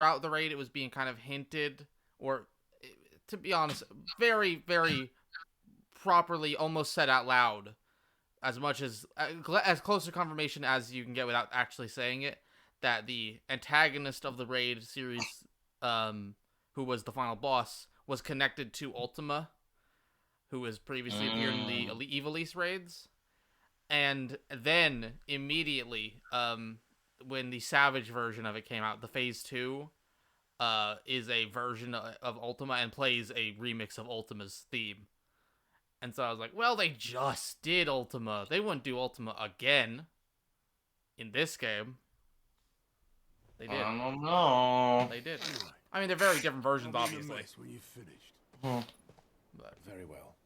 throughout the raid, it was being kind of hinted, or to be honest, very, very properly almost said out loud, as much as close to confirmation as you can get without actually saying it, that the antagonist of the raid series, who was the final boss, was connected to Ultima, who has previously appeared in the Evilise raids. And then immediately, when the Savage version of it came out, the Phase 2 is a version of Ultima and plays a remix of Ultima's theme. And so I was like, well, they just did Ultima. They wouldn't do Ultima again in this game. They did. I don't know. They did. I mean, they're very different versions, obviously. When you've finished. But Very well.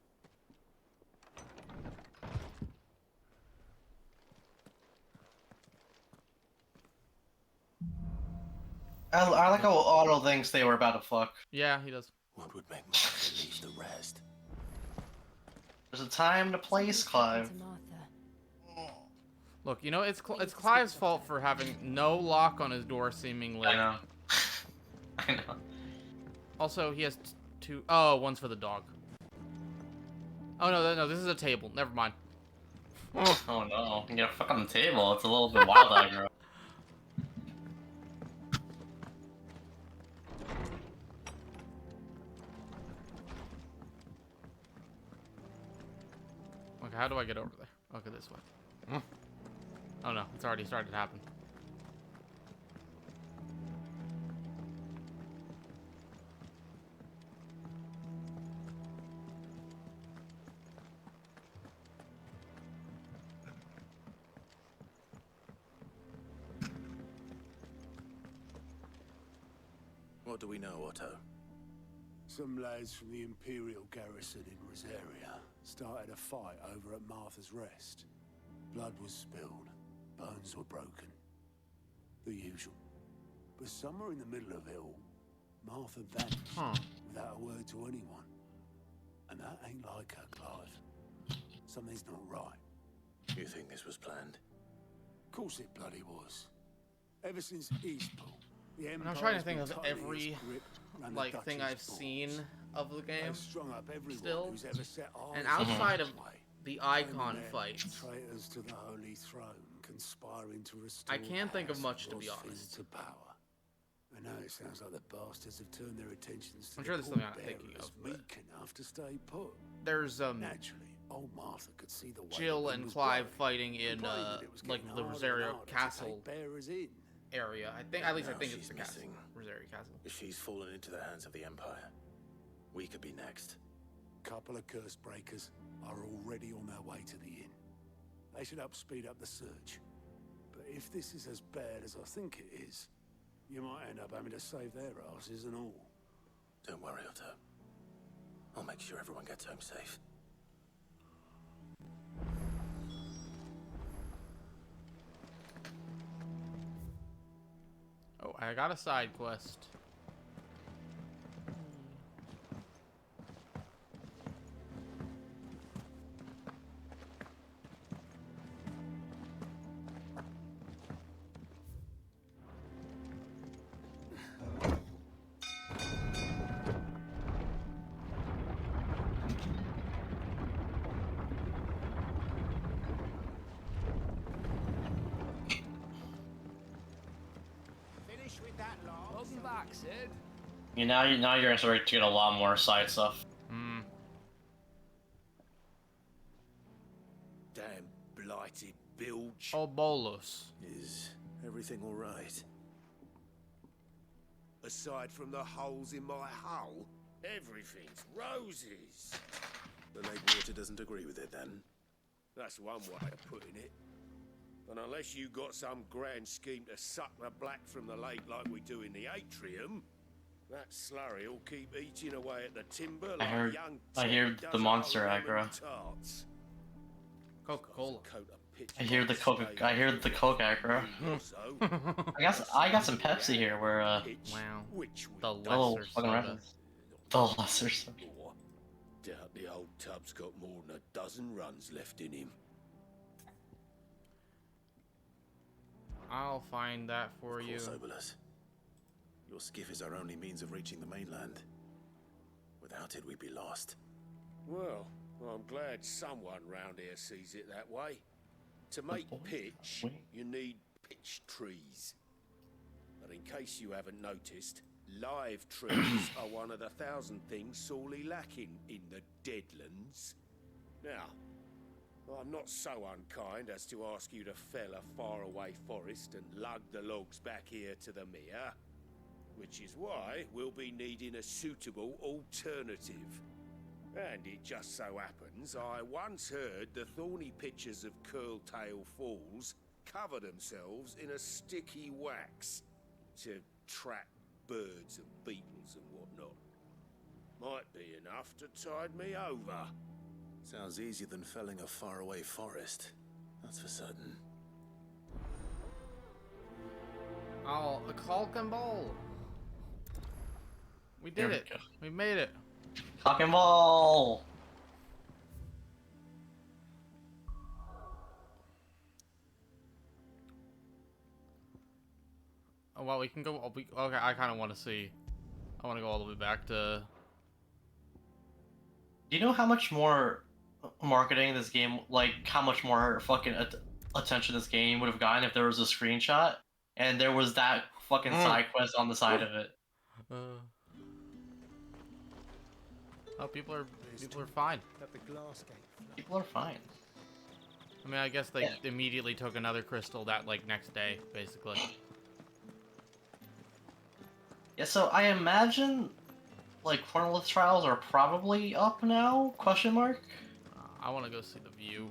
I like how Otto thinks they were about to fuck. yeah, he does. What would make Martha leave the rest? There's a time to place, Clive. Look, you know, it's Clive's fault for having no lock on his door, seemingly. I know. I know. Also, he has two. Oh, one's for the dog. Oh no, this is a table. Never mind. Oh no, you get a fuck on the table. It's a little bit wild, aggro. Okay, how do I get over there? Okay, this way. Oh no, it's already started to happen. What do we know, Otto? Some lads from the Imperial garrison in Rosaria started a fight over at Martha's Rest. Blood was spilled, bones were broken. The usual. But somewhere in the middle of it all, Martha vanished without a word to anyone. And that ain't like her, Clive. Something's not right. You think this was planned? Of course it bloody was. Ever since Eastpool, the And I'm Empire's trying to think been of tightly in every its grip around the like thing Duchy's I've boards. seen of the game. They've strung up everyone still. who's ever set eyes And on outside this of way. the icon Men, fights, traitors to the Holy Throne, conspiring to restore I can't think of House much, to be Rosfield honest. to power. I know it sounds like the bastards have turned their attentions to I'm the sure there's something I'm pallbearers thinking of, but- weak enough to stay put. there's Naturally, old Martha could see the way Jill the wind and was Clive blowing, fighting in complaining that it was like getting the harder and Rosario harder to Castle take bearers in. area. I think at least I Now think it's she's the castle. missing. Rosario Castle. If she's fallen into the hands of the Empire, we could be next. Couple of curse breakers are already on their way to the inn. They should help speed up the search. But if this is as bad as I think it is, you might end up having to save their asses and all. Don't worry, Otto. I'll make sure everyone gets home safe. Oh, I got a side quest. Welcome back, Sid. Now you're gonna start to get a lot more side stuff. Hmm. Damn blighted bilge. Oh, bolus. Is everything all right? Aside from the holes in my hull, everything's roses. The lake water doesn't agree with it, then? That's one way of putting it. And unless you got some grand scheme to suck the black from the lake like we do in the atrium, that slurry will keep eating away at the timber like young I hear Ted the does monster our lemon aggro. tarts. Coca-Cola. Coat of pitch I hear the black Coke. stain I hear the Coke aggro. also. I got some Pepsi here. Where Pitch, Wow. which we The don't oh lesser fucking soda. reference. The lesser soda. Or, doubt the old tub's got more than a dozen runs left in him. I'll find that for Of you. course, Obolus. Your skiff is our only means of reaching the mainland. Without it, we'd be lost. Well, I'm glad someone round here sees it that way. To make pitch, you need pitch trees. But in case you haven't noticed, live trees are one of the 1,000 things sorely lacking in the Deadlands. Now, I'm not so unkind as to ask you to fell a faraway forest and lug the logs back here to the mere, which is why we'll be needing a suitable alternative. And it just so happens I once heard the thorny pitchers of Curltail Falls cover themselves in a sticky wax to trap birds and beetles and whatnot. Might be enough to tide me over. Sounds easier than felling a faraway forest. That's for certain. Oh, a Caulk and Bowl. We did it. We made it. Cock and ball. Oh, well, we can go. Okay, I kind of want to see. I want to go all the way back to. Do you know how much more marketing this game, like how much more fucking attention this game would have gotten if there was a screenshot and there was that fucking side quest on the side of it? Oh, people are fine. People are fine. I mean, I guess they immediately took another crystal that like next day, basically. Yeah, so I imagine like Cornwall Trials are probably up now? Question mark. I want to go see the view.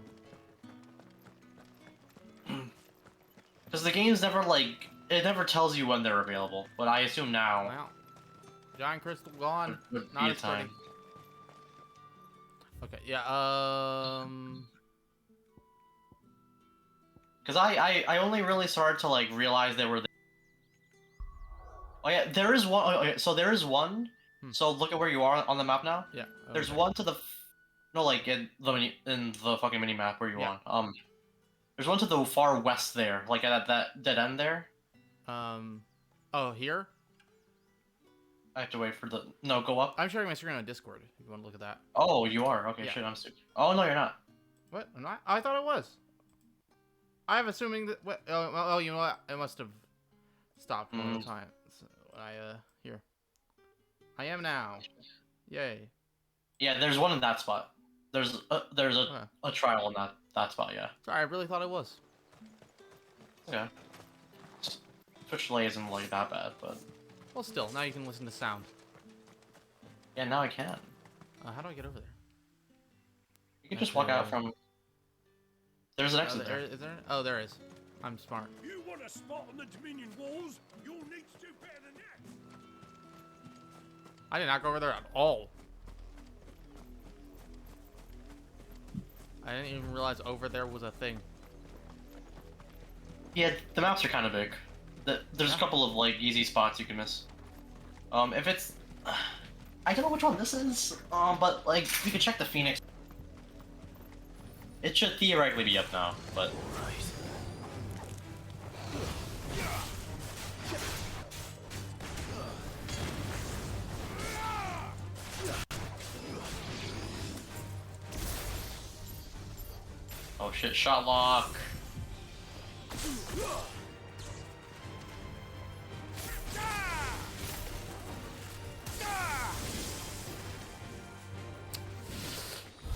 Because the game's never like it never tells you when they're available, but I assume now. Wow. Giant crystal gone. Would be Not a as pretty. time. Okay, yeah, Because I only really started to like realize they were there. Oh yeah, there is one. Okay, so there is one. So look at where you are on the map now. yeah. There's okay. one to the, no, like in the fucking mini map where you're on. There's one to the far west there, like at that dead end there. Oh, here? I have to wait for the go up. I'm sharing my screen on Discord. If you want to look at that. Oh, you are. Okay, Yeah. shit, I'm stupid. Oh no, you're not. What? I'm not? I thought it was. I'm assuming that. What? Oh, you know what? It must have stopped one time. So here. I am now. Yay. Yeah, there's one in that spot. There's a trial in that spot. Yeah. Sorry, I really thought it was. Yeah. Switch delay isn't like that bad, but Well, still, now you can listen to sound. yeah, now I can. How do I get over there? You can just walk out from. There's an Oh, exit there. is there? Oh, there is. I'm smart. You want a spot on the Dominion walls? You'll need to do better than that. I did not go over there at all. I didn't even realize over there was a thing. Yeah, the maps are kind of big. There's a couple of like easy spots you can miss. If it's, I don't know which one this is. But like you can check the Phoenix. It should theoretically be up now, but. Oh shit! Shot lock.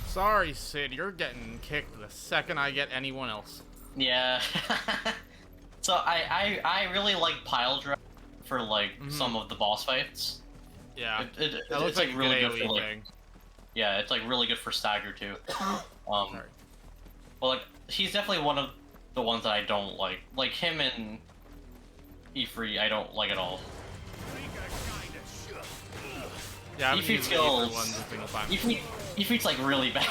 Sorry, Sid, you're getting kicked the second I get anyone else. Yeah. So I really like pile drive for like some of the boss fights. Yeah. It's looks like really good AoE for like. thing. Yeah, it's like really good for stagger too. Sorry. Well, like he's definitely one of the ones that I don't like. Like him and E3, I don't like at all. Yeah, I'm E3 using skills. one single time. E3's like really bad.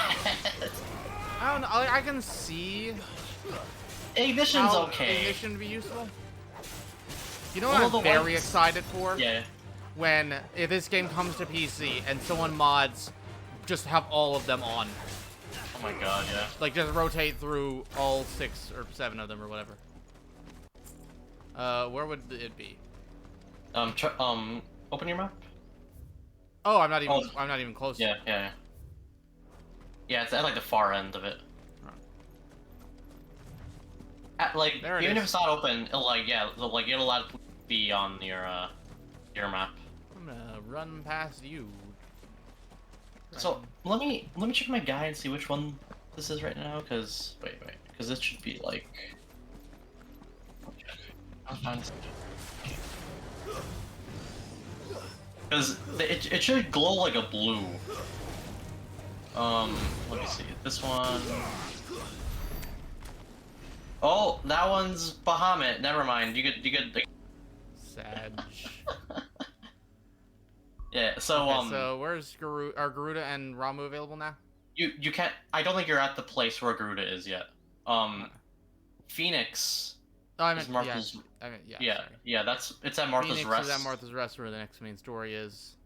I don't know. I can see Ignition's how okay. ignition would be useful. You know Well, what the I'm very ones- excited for? Yeah. When if this game comes to PC and someone mods just have all of them on. Oh my god, yeah. Like just rotate through all 6 or 7 of them or whatever. Where would it be? Open your map. Oh, I'm not even. Oh. I'm not even close. Yeah, yeah, yeah. Yeah, it's at like the far end of it. Like There it even is. if it's not open, it'll like it'll allow it to be on your map. I'm gonna run past you. So let me check my guide and see which one this is right now. Cause because this should be like. I'll find this. Because it should glow like a blue. Let me see. This one. Oh, that one's Bahamut. Never mind. You could. Sag. Yeah. So Okay, so where's are Garuda and Ramu available now? you can't. I don't think you're at the place where Garuda is yet. Phoenix. Oh, I is meant Martha's. yeah. Yeah. It's at Martha's Phoenix Rest. is at Martha's Rest, where the next main story is.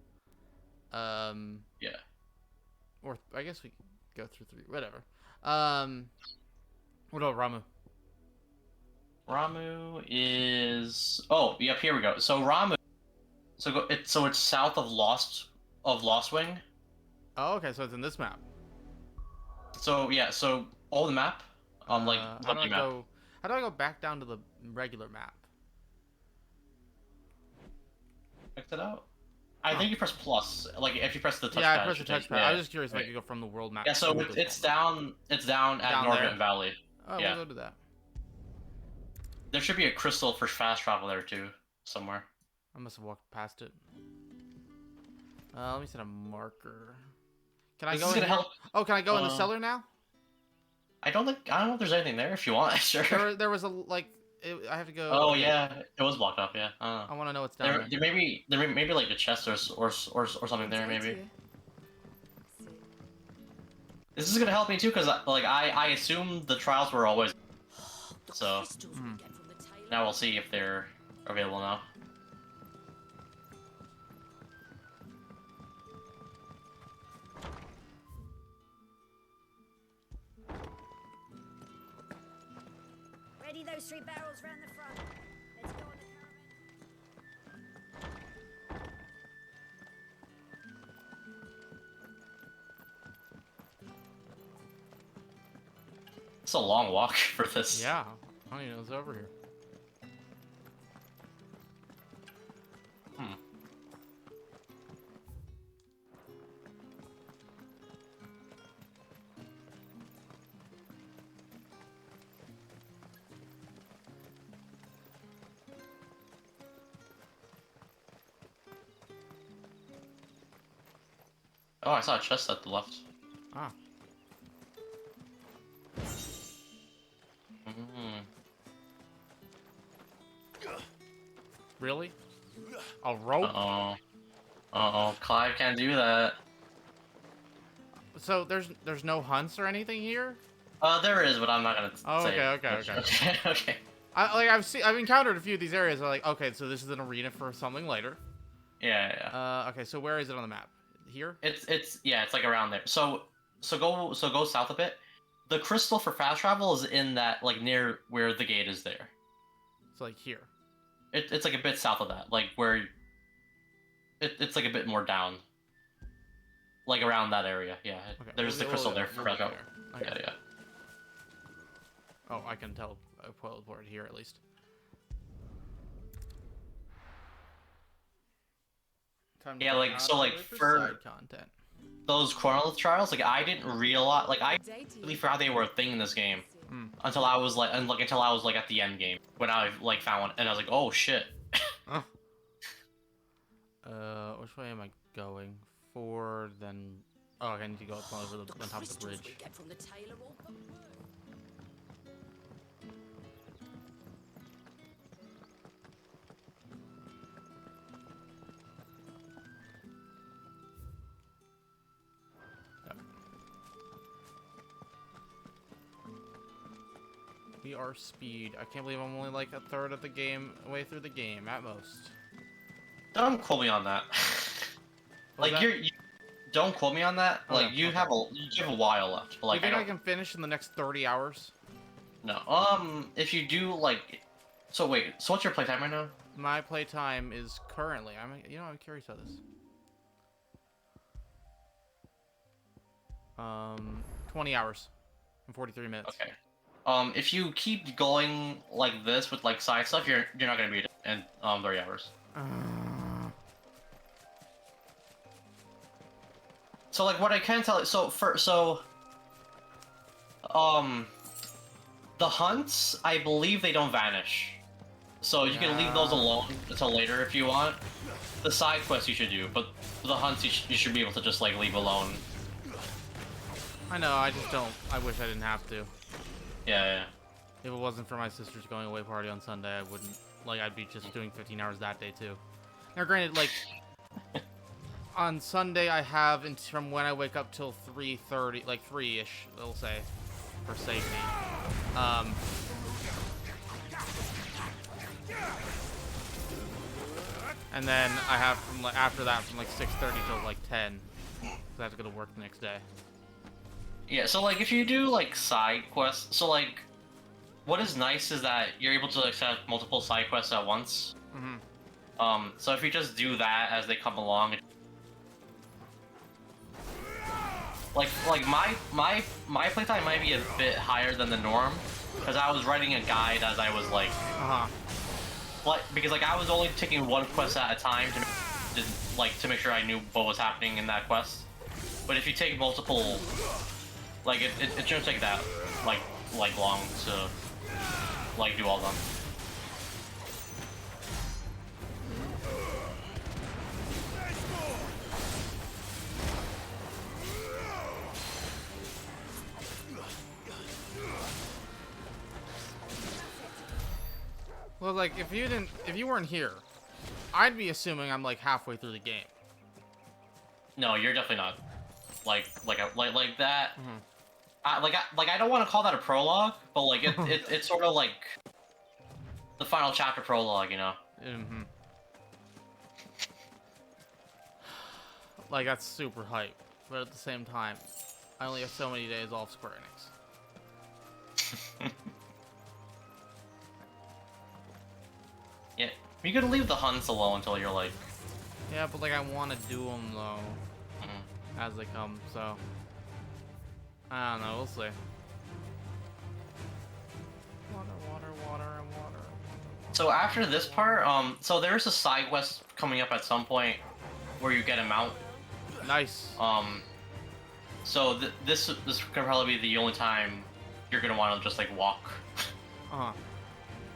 Yeah. Or I guess we could go through three. Whatever. What about Ramu? Ramu is. Oh, yep. Here we go. So Ramu. So it's south of Lost Wing. Oh, okay, so it's in this map. So yeah. So all the map. Like how do I map. go? How do I go back down to the regular map? Checked it out. I think you press plus. Like if you press the touchpad. Yeah, I pressed the touchpad. Yeah. I was just curious if I could go from the world map. Yeah. So to the- it's down. It's down at Down Norvent there. Valley. Oh, yeah. we'll go to that. There should be a crystal for fast travel there too, somewhere. I must have walked past it. Let me set a marker. Can I This go is in? gonna help. Oh, can I go in the cellar now? I don't know if there's anything there. If you want, sure. There was a I have to go. Oh okay. yeah, it was blocked off. Yeah. I want to know what's down there. There may be like a chest or something there maybe. This is gonna help me too, cause like I assume the trials were always. So now we'll see if they're available now. Ready those 3 barrels round the front. Let's go on the caravan. It's a long walk for this. Yeah, I don't even know what's over here. Oh, I saw a chest at the left. Ah. Really? A rope? Uh-oh, Clive can't do that. So there's no hunts or anything here? There is, but I'm not gonna Oh, say. okay. Okay. I've encountered a few of these areas. I'm like, okay, so this is an arena for something later. Yeah. Okay, so where is it on the map? Here? It's like around there. So go south a bit. The crystal for fast travel is in that like near where the gate is there. So like here. It's like a bit south of that, like where. It's like a bit more down. Like around that area, yeah. Okay, There's the crystal there for fast travel. Okay. Yeah. Oh, I can tell a teleport here at least. Yeah, like so, like for side content. Those Chronolith trials, like I didn't realize, like I really forgot they were a thing in this game until I was like, at the end game when I like found one, and I was like, oh shit. Which way am I going? Forward, then. Oh, I need to go up over on top of the bridge. We are speed. I can't believe I'm only like a third of the way through the game at most. Don't quote me on that. Like you don't quote me on that. Oh, like you have a while left. But like you think I can finish in the next 30 hours? No. If you do like, so wait. So what's your playtime right now? My playtime is currently. I'm curious about this. 20 hours and 43 minutes. Okay. If you keep going like this with like side stuff, you're not gonna beat it in 30 hours. So like what I can tell, the hunts, I believe they don't vanish. So you can leave those alone until later if you want. The side quests you should do, but the hunts you should be able to just like leave alone. I know, I just don't. I wish I didn't have to. Yeah. If it wasn't for my sister's going away party on Sunday, I wouldn't. Like, I'd be just doing 15 hours that day too. Now, granted, like, on Sunday I have from when I wake up till 3:30, like 3-ish, they'll say, for safety. And then I have from like after that from like 6:30 till like 10. So I have to go to work the next day. Yeah, so like if you do like side quests, so like what is nice is that you're able to accept multiple side quests at once. So if you just do that as they come along, like my playtime might be a bit higher than the norm because I was writing a guide as I was like, because like I was only taking one quest at a time to make sure I knew what was happening in that quest. But if you take multiple, like it shouldn't take that like long to like do all of them. Well, like if you weren't here, I'd be assuming I'm like halfway through the game. No, you're definitely not. Like that. I don't want to call that a prologue, but like it's sort of like the final chapter prologue, you know. Like that's super hype, but at the same time, I only have so many days off Square Enix. Yeah, you could leave the hunts alone until you're like. Yeah, but like I want to do them though, as they come. So I don't know. We'll see. Water. So after this part, so there's a side quest coming up at some point where you get a mount. Nice. So this could probably be the only time you're gonna want to just like walk.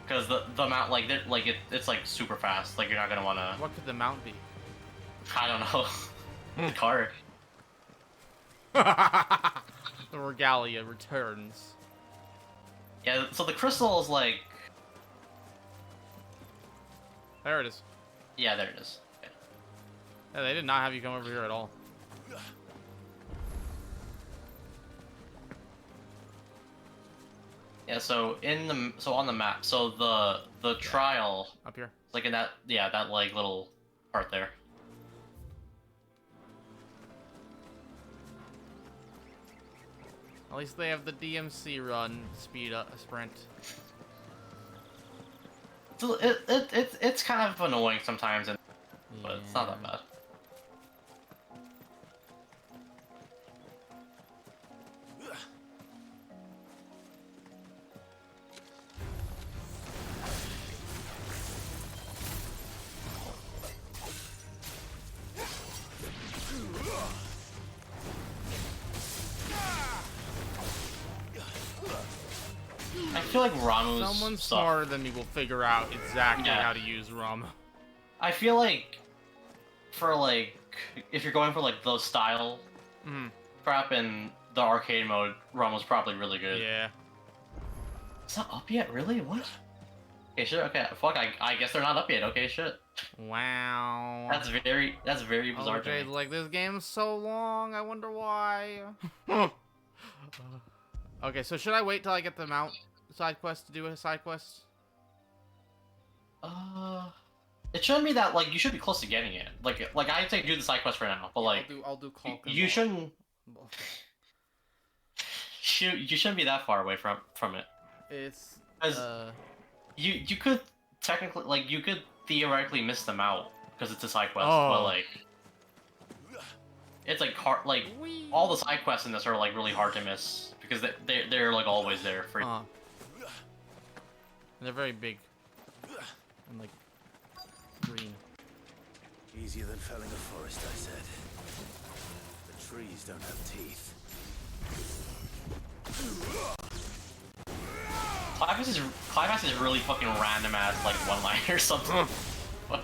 Because the mount it's like super fast. Like you're not gonna want to. What could the mount be? I don't know. The card. The regalia returns. Yeah. So the crystal is like. There it is. Yeah, there it is. Okay. Yeah, they did not have you come over here at all. Yeah, so on the map, so the trial Up here. like in that like little part there. At least they have the DMC run sprint. So it's kind of annoying sometimes, but it's not that bad. I feel like Ramu's Someone stuff. smarter than me will figure out exactly how to use Ramu. I feel like for like if you're going for like those style crap in the arcade mode, Ramu's probably really good. Yeah. It's not up yet, really? What? Okay, shit. Okay, fuck. I guess they're not up yet. Okay, shit. Wow. That's very bizarre. to OJ's me. like, this game's so long, I wonder why. Okay, so should I wait till I get the mount side quest to do a side quest? It shouldn't be that like you should be close to getting it. Like I'd say do the side quest for now, but like I'll do Culkin you shouldn't. You shouldn't be that far away from it. It's You could technically like you could theoretically miss them out because it's a side quest, Oh. but like it's like hard. Like all the side quests in this are like really hard to miss because they're like always there for. And they're very big and like green. Easier than felling a forest, I said. The trees don't have teeth. Climax is really fucking random ass like one line or something. But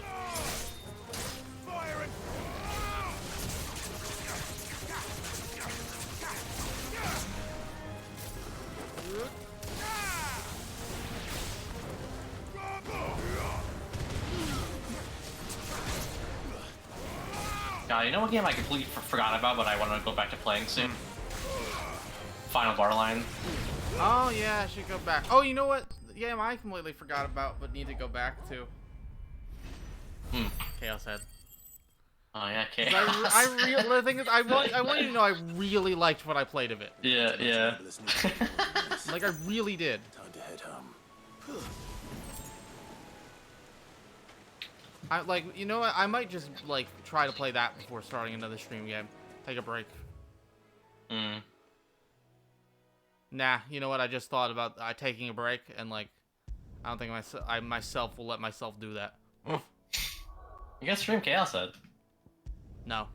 God, you know what game I completely forgot about, but I want to go back to playing soon? Final Bar Line. Oh yeah, I should go back. Oh, you know what? Yeah, I completely forgot about, but need to go back to. Chaos Head. Oh yeah, okay. The thing is, I want you to know I really liked what I played of it. Yeah, yeah. Like I really did. Time to head home. I like, you know what? I might just like try to play that before starting another stream game. Take a break. Nah, you know what? I just thought about taking a break, and like, I don't think I myself will let myself do that. You guys stream Chaos Head. No.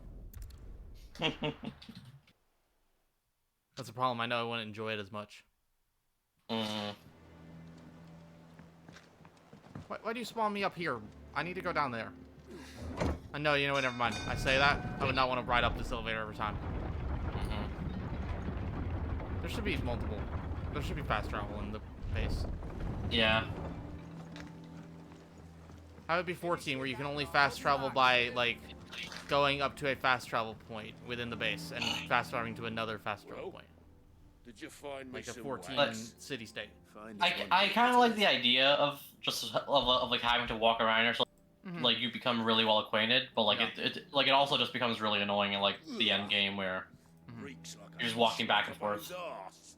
That's a problem. I know I wouldn't enjoy it as much. Why do you spawn me up here? I need to go down there. I know, you know what? Never mind. I say that. I would not want to ride up this elevator every time. There should be multiple. There should be fast travel in the base. Yeah. How would it be 14 where you can only fast travel by, like, going up to a fast travel point within the base and fast traveling to another fast travel point? Did you find me Like a some 14 wax? city state. I kind of like the idea of just of like having to walk around or something. Like you become really well acquainted, but like it also just becomes really annoying in like the end game where Reeks like you're just a walking back and snake up forth. his arse.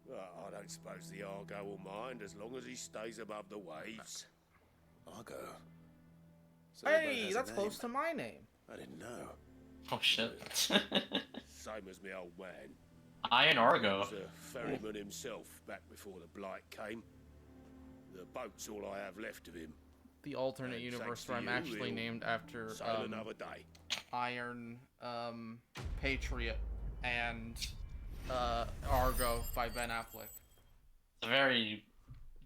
Well, I don't suppose the Argo will mind as long as he stays above the waves. Argo. So everybody Hey, has a that's name. close to my name. I didn't know. Oh shit. Same as me old man. Iron Argo. Was a ferryman himself back before the blight came. The boat's all I have left of him. The alternate And universe thanks to where I'm you, actually he'll named after Sail another day. Iron Patriot and Argo by Ben Affleck. It's a very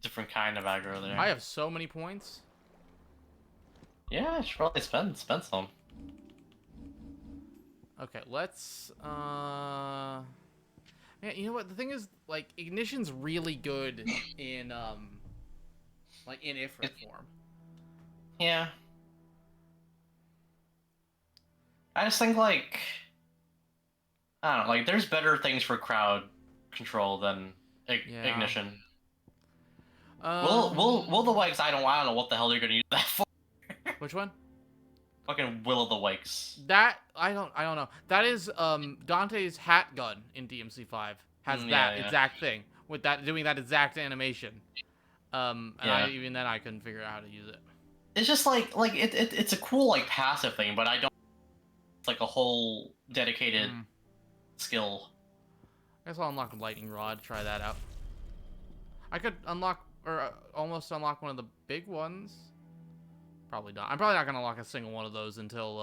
different kind of aggro there. I have so many points. Yeah, I should probably spend some. Okay, let's yeah, you know what? The thing is, like, Ignition's really good in like in Ifrit form. Yeah. I just think like I don't know, like there's better things for crowd control than Ignition. Will the Wakes? I don't know what the hell they're gonna use that for. Which one? Fucking Will of the Wakes. That I don't know. That is Dante's hat gun in DMC5 has that exact thing with that doing that exact animation. And even then I couldn't figure out how to use it. It's just like it's a cool like passive thing, but I don't. It's like a whole dedicated skill. I guess I'll unlock Lightning Rod. Try that out. I could unlock or almost unlock one of the big ones. Probably not. I'm probably not gonna unlock a single one of those until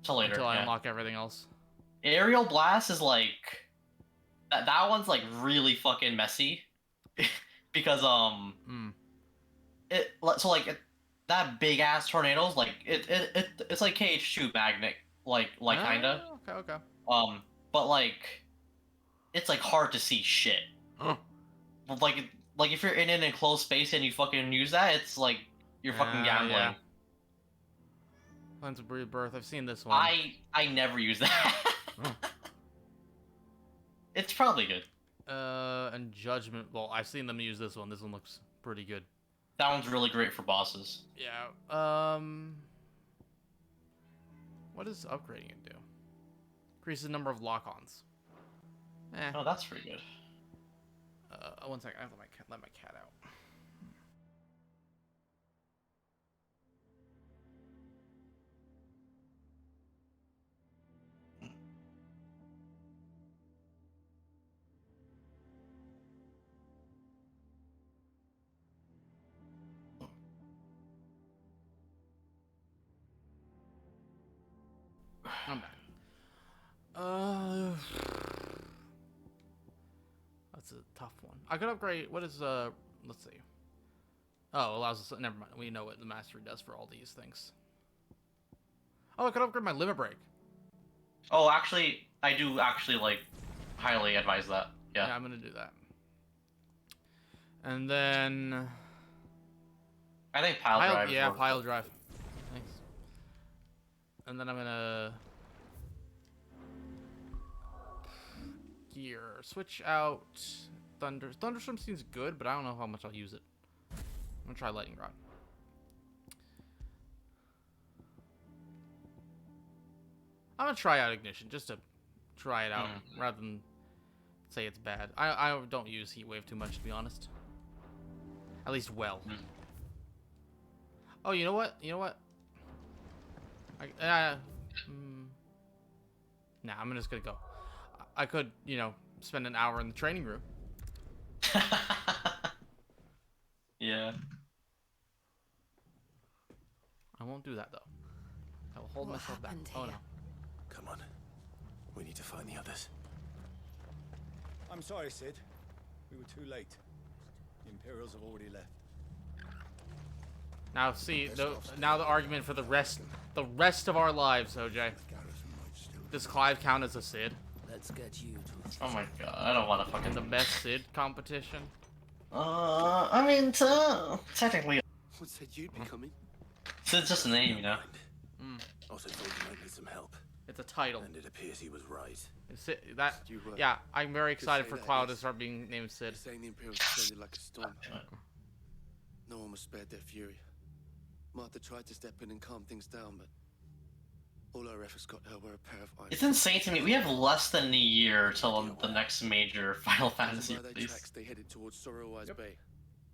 later. Until I unlock everything else. Aerial Blast is like that one's like really fucking messy because that big ass tornadoes like it's like KH2 magnet like kinda. Okay. But like it's like hard to see shit. Like if you're in an enclosed space and you fucking use that, it's like you're fucking gambling. Yeah. Plans of Rebirth. I've seen this one. I never use that. It's probably good. And Judgment. Well, I've seen them use this one. This one looks pretty good. That one's really great for bosses. Yeah. What does upgrading it do? Increases the number of lock-ons. Oh, that's pretty good. 1 second. I have to let my cat out. I'm back. That's a tough one. I could upgrade. What is let's see. Oh, allows us. Never mind. We know what the mastery does for all these things. Oh, I could upgrade my limit break. Oh, actually, I do actually like highly advise that. Yeah. Yeah, I'm gonna do that. And then I think pile drive. Yeah, pile drive. Thanks. And then I'm gonna gear switch out Thunderstorm seems good, but I don't know how much I'll use it. I'm gonna try lightning rod. I'm gonna try out ignition just to try it out rather than say it's bad. I don't use heat wave too much, to be honest. At least well. Oh, you know what? You know what? Nah, I'm just gonna go. I could, you know, spend an hour in the training room. Yeah. I won't do that though. I will hold myself back. Oh no. Come on. We need to find the others. I'm sorry, Sid. We were too late. The Imperials have already left. Now see, now the argument for the rest of our lives, OJ. Does Clive count as a Sid? Let's get you to... Oh my god, I don't want to fucking... In the best Sid competition? I mean, technically... Who said you'd be coming? It's just a name, you know? Also thought you might need some help. It's a title. And it appears he was right. Yeah, I'm very excited for Cloud to start being named Sid. Saying the Imperials descended like a storm. No one was spared their fury. Martha tried to step in and calm things down, but all our efforts got her were a pair of eyes. It's insane to me. We have less than a year till the next major Final Fantasy By their release. tracks, they headed towards Sorrowwise Bay.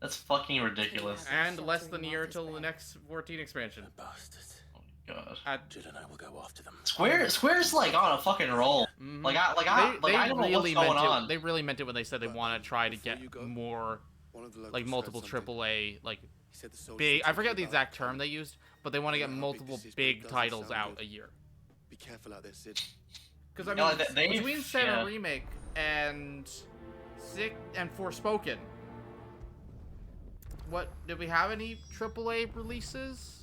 That's fucking ridiculous. And less than a year till the next 14 expansion. Bastards. God. Jid and I will go after them. Square's like on a fucking roll. Like I don't know what's going on. They really meant it when they said they want to try to get more, like multiple AAA, like big. I forget the exact term they used, but they want to get multiple big titles out a year. Be careful out there, Sid. Because I mean, between 7 Remake and Forspoken, what did we have any AAA releases?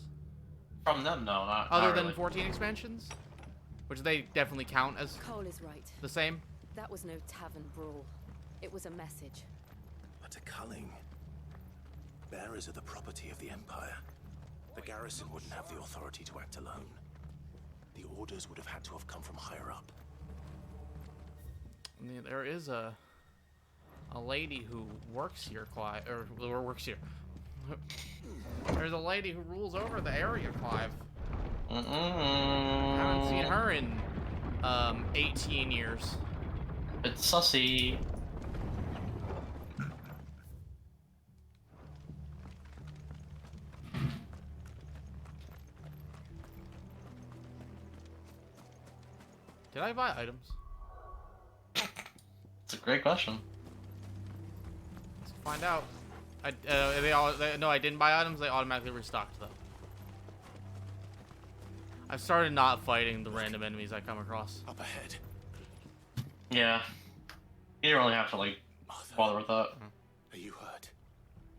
From them, no, not other not than really. 14 expansions, which they definitely count as Cole is right. the same. That was no tavern brawl. It was a message. But to Culling, bearers are the property of the Empire. The garrison wouldn't have the authority to act alone. The orders would have had to have come from higher up. I mean, there is a lady who works here, Clive, or works here. There's a lady who rules over the area, Clive. I haven't seen her in 18 years. It's sussy. Did I buy items? It's a great question. Let's find out. No, I didn't buy items. They automatically restocked though. I've started not fighting the random enemies I come across. Up ahead. Yeah. You don't really have to like bother with that. Are you hurt?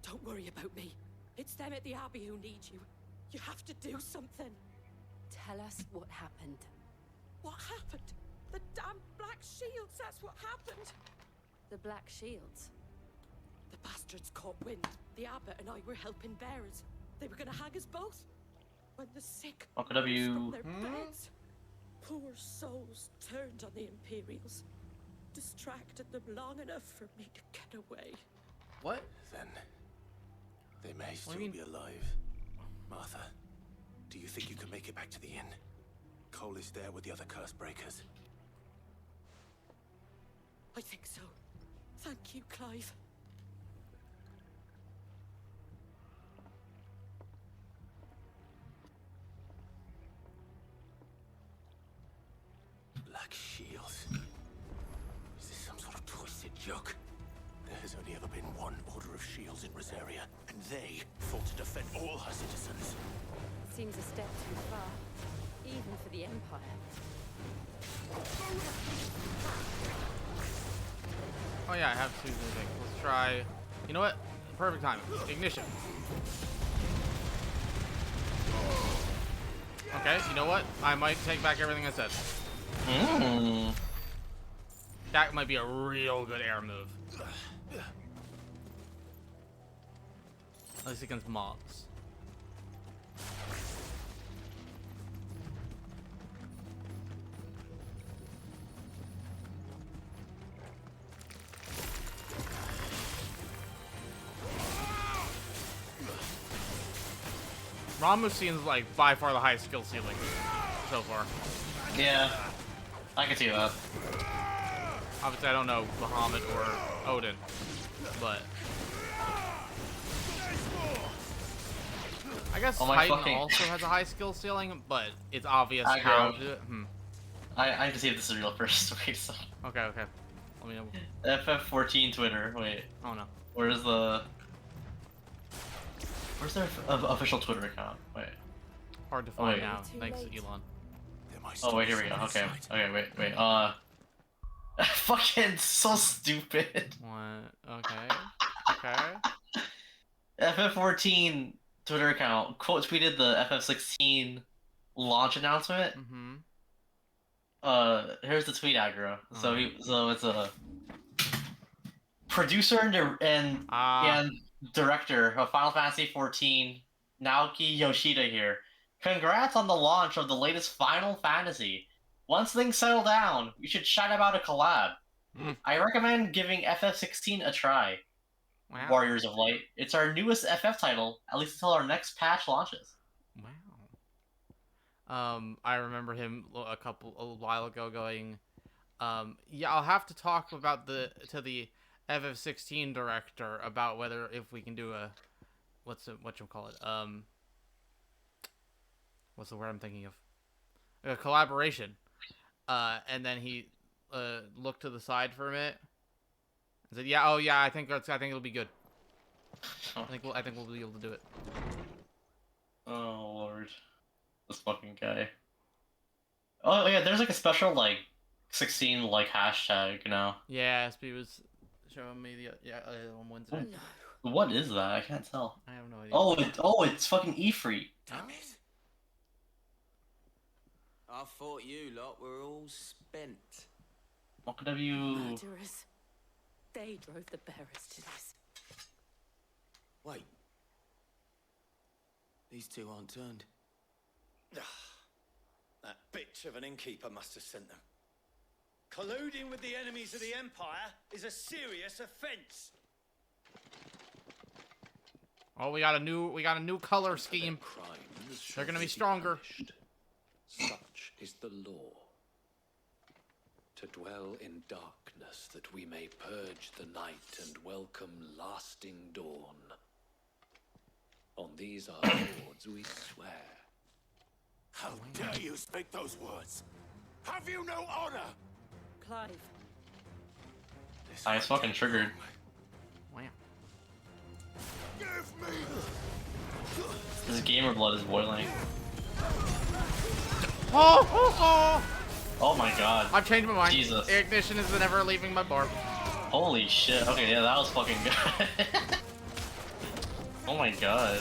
Don't worry about me. It's them at the Abbey who need you. You have to do something. Tell us what happened. What happened? The damn Black Shields, that's what happened. The Black Shields? The bastards caught wind. The abbot and I were helping bearers. They were gonna hang us both. When the sick rose from their beds, poor souls turned on the Imperials. Distracted them long enough for me to get away. What? Then they may still be alive. Martha, do you think you can make it back to the inn? Cole is there with the other curse breakers. I think so. Thank you, Clive. Black Shields? Is this some sort of twisted joke? There has only ever been one Order of Shields in Rosaria, and they fought to defend all her citizens. Seems a step too far. Even for the Empire. Oh yeah, I have two new things. Let's try. You know what? Perfect timing. Ignition. Okay, you know what? I might take back everything I said. That might be a real good air move. At least against mobs. Ramu seems like by far the highest skill ceiling so far. Yeah, I can see that. Obviously, I don't know Bahamut or Odin, but I guess Titan also has a high skill ceiling, but it's obvious how to do it. I have to see if this is real first. Wait, so. Okay. Let me know. FF14 Twitter. Wait. Oh no. Where's their official Twitter account? Wait. Hard to find now. Thanks, Elon. Oh wait, here we go. Okay. Wait. Fucking so stupid. What? Okay. FF14 Twitter account quote tweeted the FF16 launch announcement. Here's the tweet aggro. So it's a producer and director of Final Fantasy XIV, Naoki Yoshida here. Congrats on the launch of the latest Final Fantasy. Once things settle down, we should chat about a collab. I recommend giving FF16 a try. Wow. Warriors of Light. It's our newest FF title, at least until our next patch launches. Wow. I remember him a while ago going, yeah, I'll have to talk about to the FF16 director about whether if we can do a what's the word I'm thinking of? A collaboration. And then he looked to the side for a minute and said, "Yeah, I think it'll be good. I think we'll be able to do it." Oh lord, this fucking guy. Oh yeah, there's like a special like 16 like hashtag now. Yeah, SP was showing me on Wednesday. No. What is that? I can't tell. I have no idea. It's fucking E-Free. Damn it. I thought you lot were all spent. What could have you... Murderers. They drove the bearers to this. Wait. These two aren't turned. That bitch of an innkeeper must have sent them. Colluding with the enemies of the Empire is a serious offense. Oh, we got a new color scheme. They're gonna be stronger. Such is the law. To dwell in darkness that we may purge the night and welcome lasting dawn. On these our swords we swear. How dare you speak those words? Have you no honor? Clive. I was fucking triggered. Wow. Give me. This gamer blood is boiling. Oh my god. I've changed my mind. Jesus. Ignition is never leaving my bar. Holy shit. Okay, yeah, that was fucking good. Oh my god.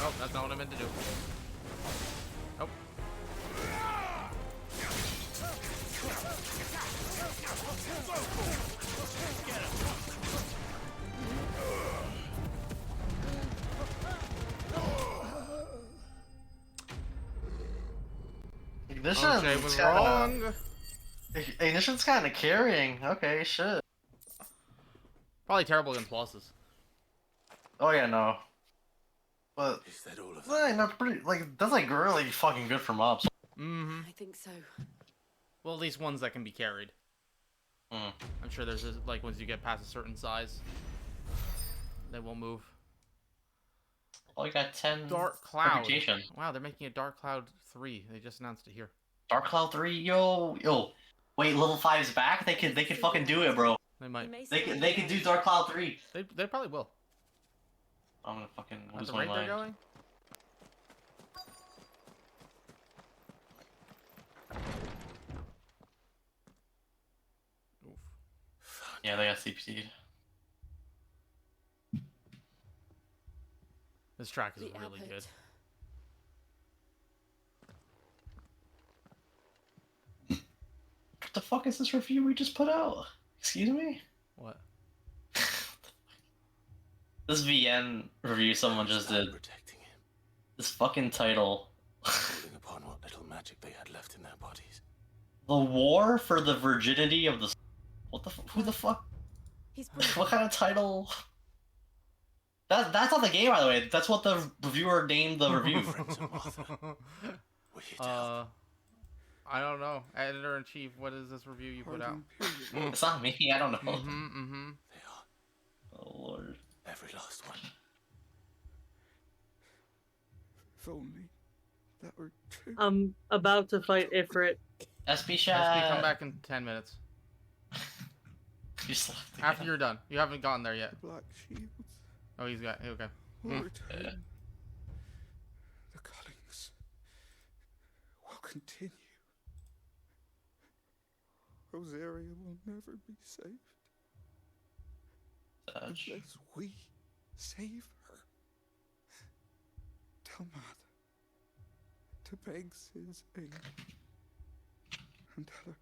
Oh, that's not what I meant to do. Nope. Ignition was wrong. Ignition's kind of carrying. Okay, shit. Probably terrible against bosses. Oh yeah, no. But is that all of that? Not pretty. Like that's like really fucking good for mobs. I think so. Well, at least ones that can be carried. I'm sure there's like once you get past a certain size, they will move. Oh, you got 10. Dark Cloud. Reputation. Wow, they're making a Dark Cloud 3. They just announced it here. Dark Cloud 3, yo. Wait, level 5's back. They can fucking do it, bro. They might. They can do Dark Cloud 3. They probably will. I'm gonna fucking At lose the my rate mind. they're going? Yeah, they got CPC'd. This track is The really abbot. good. What the fuck is this review we just put out? Excuse me? What? This VN review someone just did. Protecting him, This fucking title. building upon what little magic they had left in their bodies. The War for the Virginity of the... What the who the fuck? He's What kind of title? That's not the game, by the way. That's what the reviewer named the review. I don't know. Editor-in-chief, what is this review you put out? It's not me, I don't know. They are. Oh lord. Every last one. If only that were true. I'm about to fight Ifrit. SB SB, chat. come back in 10 minutes. You slept After you're done. You haven't gotten there yet. Black shields. Oh, he's got... Okay. Will return. The cullings will continue. Rosaria will never be saved unless we save her. Tell Mother to beg Sis aid and tell her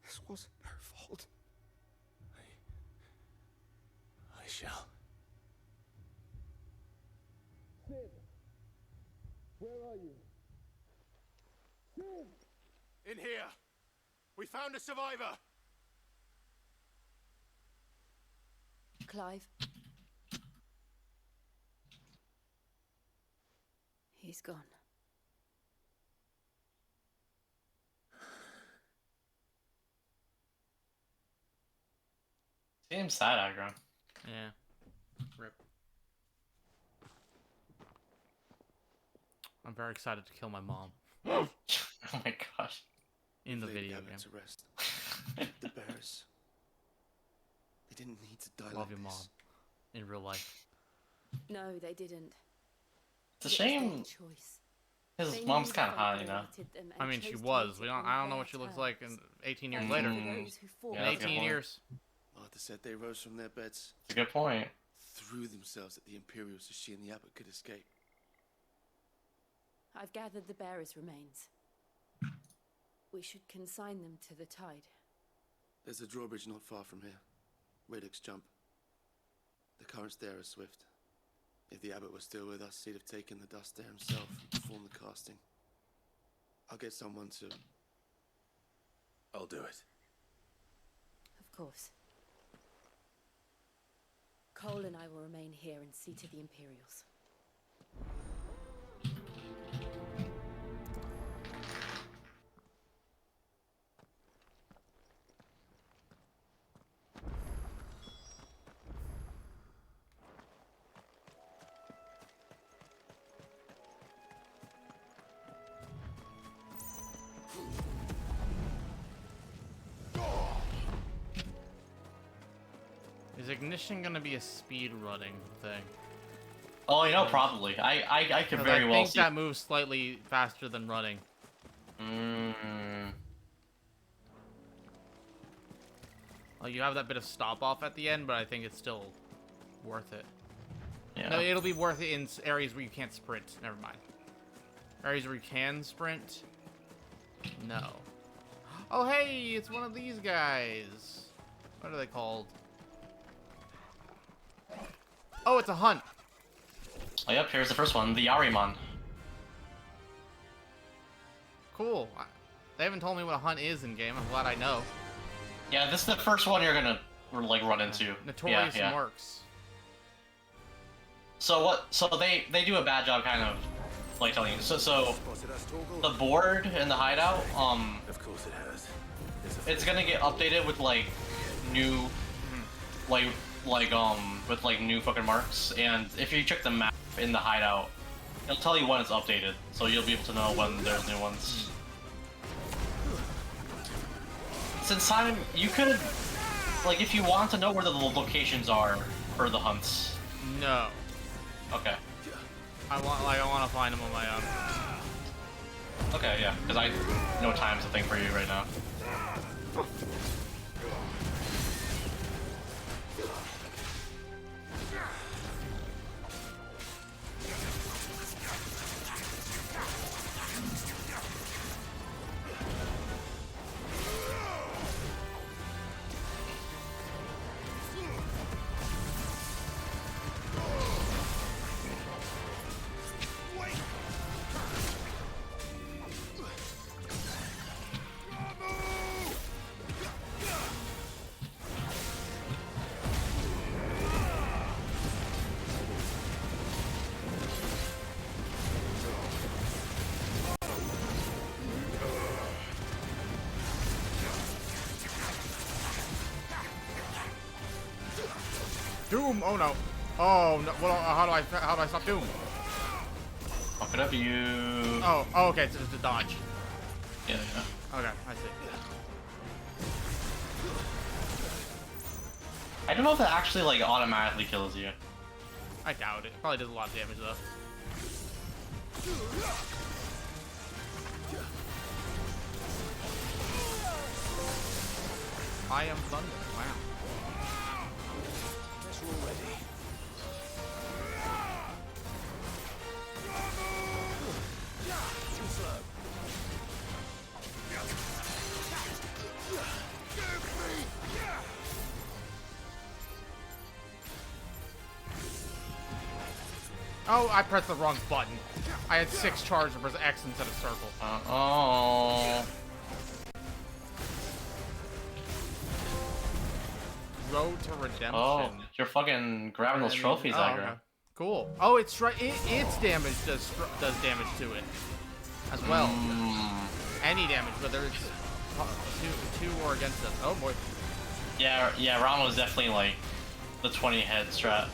this wasn't her fault. I shall. Sid! Where are you? Sid! In here! We found a survivor! Clive. He's gone. Seems sad, Aggro. Yeah. Rip. I'm very excited to kill my mom. Oh my gosh. In the Laid video Gavin game. to rest. The bears. They didn't need to die Love like your mom. this. In real life. No, they didn't. It's a It was shame. their choice. His They mom's knew kind of fate hot, you know. awaited them I and mean, she chose to was. meet We it don't. on I don't know their what she looks like in terms. 18 years Mm. later. For those who fought Yeah, In that's a good 18 point. years. Martha said they rose from their beds, It's a good point. threw themselves at the Imperials so she and the abbot could escape. I've gathered the bearers' remains. We should consign them to the tide. There's a drawbridge not far from here. Radix jump. The currents there are swift. If the abbot was still with us, he'd have taken the dust there himself and performed the casting. I'll get someone to... I'll do it. Of course. Cole and I will remain here and see to the Imperials. Is ignition gonna be a speed running thing? Oh, you know, probably. I could very well I think see. that moves slightly faster than running. Well, you have that bit of stop off at the end, but I think it's still worth it. Yeah. No, it'll be worth it in areas where you can't sprint. Never mind. Areas where you can sprint? No. Oh, hey, it's one of these guys. What are they called? Oh, it's a hunt. Oh, yep, here's the first one, the Yarimon. Cool. They haven't told me what a hunt is in game. I'm glad I know. Yeah, this is the first one you're gonna like run into. Notorious yeah. Marks. So what? So they do a bad job, kind of like telling you. So the board in the hideout, Of course it has. it's gonna get updated with like new, with like new fucking marks. And if you check the map in the hideout, it'll tell you when it's updated, so you'll be able to know when there's new ones. Since Simon, you could, like, if you want to know where the know are for the hunts. No. Okay. I want to find them on my own. Okay, yeah, because I know time's a thing for you right now. Doom! Oh no. Oh no. Well, how do I stop Doom? Fuck it up, you. Oh, okay. So it's a dodge. Yeah. Okay, I see. I don't know if it actually like automatically kills you. I doubt it. Probably does a lot of damage though. I am thunder. Wow. Guess we're all ready. Too slow. Oh, I pressed the wrong button. I had 6 charge to press X instead of circle. Oh. Road to Redemption. Oh, you're fucking grabbing those trophies, Agra. Okay. Cool. Oh, it's right. Its damage does damage to it as well. Any damage, whether it's two or against us. Oh boy. Yeah. Ron was definitely like the 20 head strat.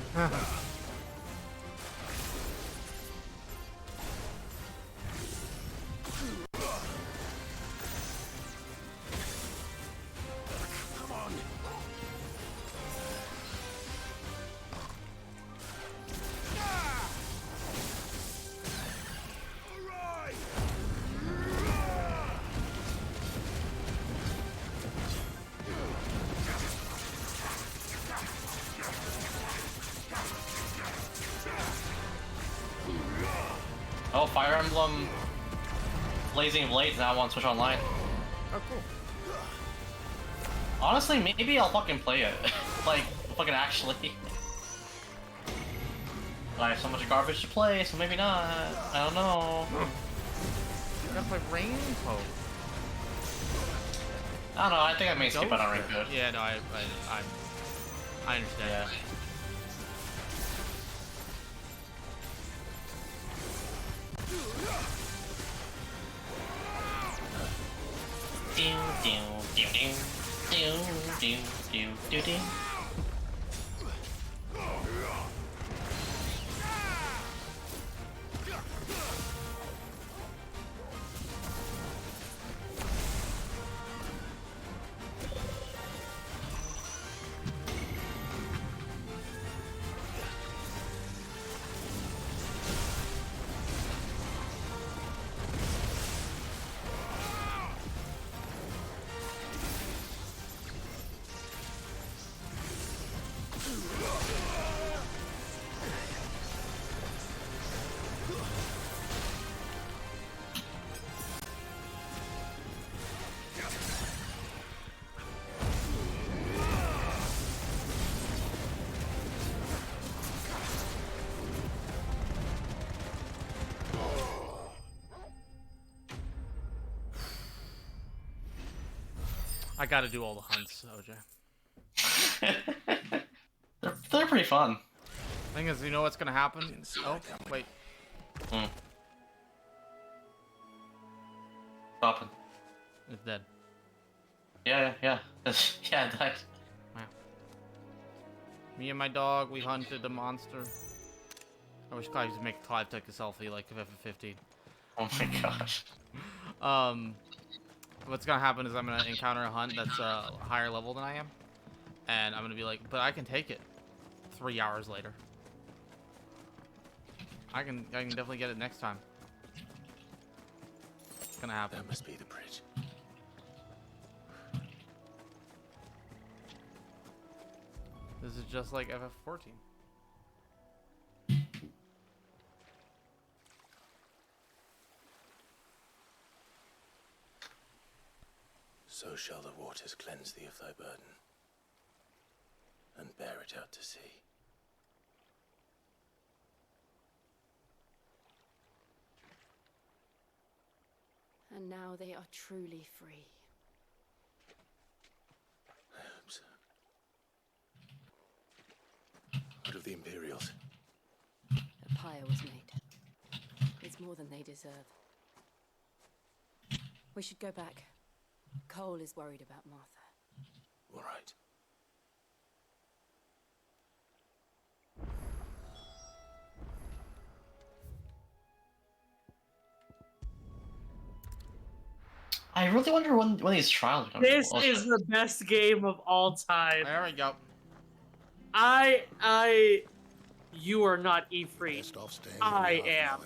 Oh, Fire Emblem Blazing Blades now on Switch Online. Oh, cool. Honestly, maybe I'll fucking play it. Like, fucking actually. I have so much garbage to play, so maybe not. I don't know. You gotta play Rainbow. I don't know, I think I may skip out on Ring Good. Yeah, no, I understand. Yeah. I gotta do all the hunts, OJ. They're pretty fun. Thing is, you know what's gonna happen? Oh, wait. Stopping. It's dead. Yeah. Yeah, it died. Wow. Me and my dog, we hunted a monster. I wish Clive could make Clive take a selfie like FF16. Oh my gosh. What's gonna happen is I'm gonna encounter a hunt that's higher level than I am, and I'm gonna be like, but I can take it. 3 hours later. I can definitely get it next time. It's gonna happen. That must be the bridge. This is just like FF14. So shall the waters cleanse thee of thy burden, and bear it out to sea. And now they are truly free. I hope so. What of the Imperials? A pyre was made. It's more than they deserve. We should go back. Cole is worried about Martha. All right. I really wonder when these trials are This is the best game of all time. There we go. You are not E3. I am.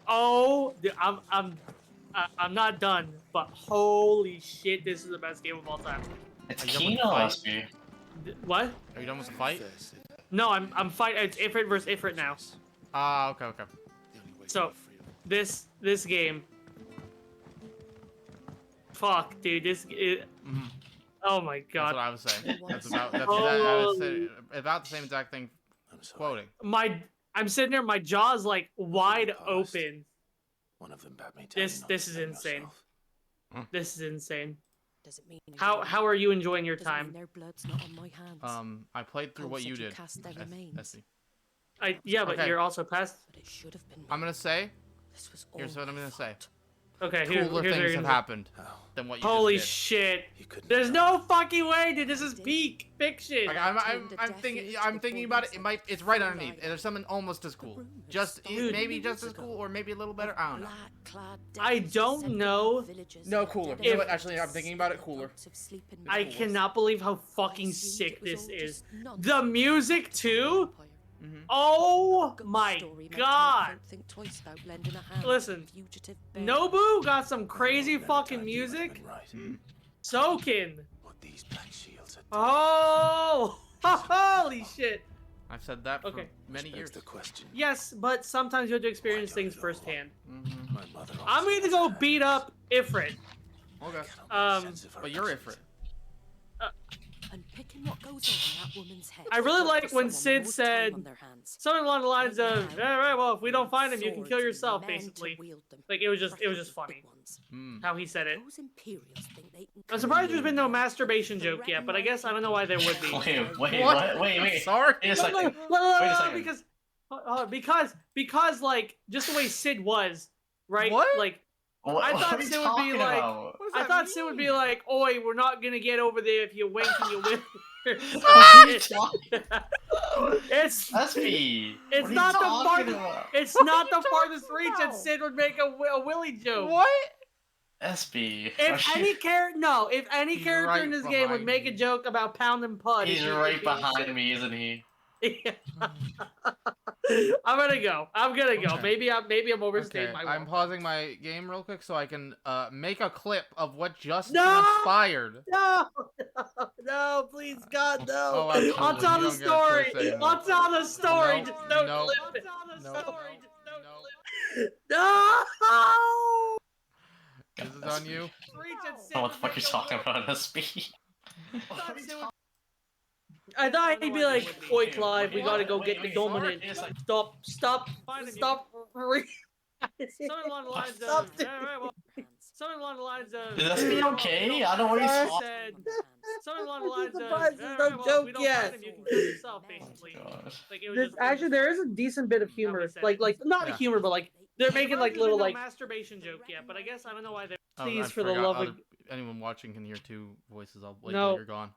Oh, I'm not done, but holy shit, this is the best game of all time. It's Kino, SB. What? Are you done with the fight? No, I'm fighting. It's Ifrit versus Ifrit now. Ah, okay. So, this game. Fuck, dude. Oh my god. That's what I was saying. That's about the same exact thing. Quoting. I'm sitting there, my jaw's like wide open. One of them bade me This is insane. This is insane. Does it mean How are you enjoying your time? their blood's not on my hands? I played through what you did. Cast their remains. Yeah, but Okay. you're also past. But it should have been me. I'm gonna say. This was Here's what I'm gonna say. Okay, Cooler here's things have happened than what you Holy just did. shit! There's no fucking way, dude. This is peak fiction. Like, I'm thinking about it. It's right underneath. There's something almost as cool. Maybe just as cool, or maybe a little better. I don't know. I don't know. No, cooler. You know what? Actually, I'm thinking about it. Cooler. I cannot believe how fucking sick this is. The music too. Oh my god! Listen, Nobu got some crazy fucking music. Soakin'. Oh, holy shit! I've said that for many years. Yes, but sometimes you have to experience things firsthand. I'm going to go beat up Ifrit. Okay. But you're Ifrit. And picking what goes on in that woman's head. I really like when Sid said something along the lines of, "All right, well, if we don't find him, you can kill yourself." Basically, like it was just funny how he said it. I'm surprised there's been no masturbation joke yet, but I guess I don't know why there would be. Wait. Sorry. Wait a second. Wait a second. Because like just the way Sid was, right? What? Like. I thought Sid would be like, Sid would be like, "Oi, we're not gonna get over there if you wink and you win." It's not the farthest. It's not the farthest reach, and Sid would make a Willy joke. What? SB. If any character in this game would make a joke about pounding pud, he's right behind me, isn't he? I'm gonna go. Okay. Maybe I'm overstating my. I'm pausing my game real quick so I can make a clip of what just transpired. No, please, God, no. Oh, I'll tell the story. I'll tell the story. No, just don't no, clip it. no, No. This is on you. What the fuck are you talking about, SB? I thought he'd be like, "Oi, Clive, we gotta go get the dominant. Stop. Something along the lines of. Something along the lines of. Is SB okay? I don't want to talk. Something along the lines of. There's no joke yet. You can kill yourself, basically. Like it was Actually, there is a decent bit of humor. Like not humor, but like they're making like little like masturbation joke yet. But I guess I don't know why they're. Please, for the love of anyone watching can hear two voices. I'll wait No. till you're gone.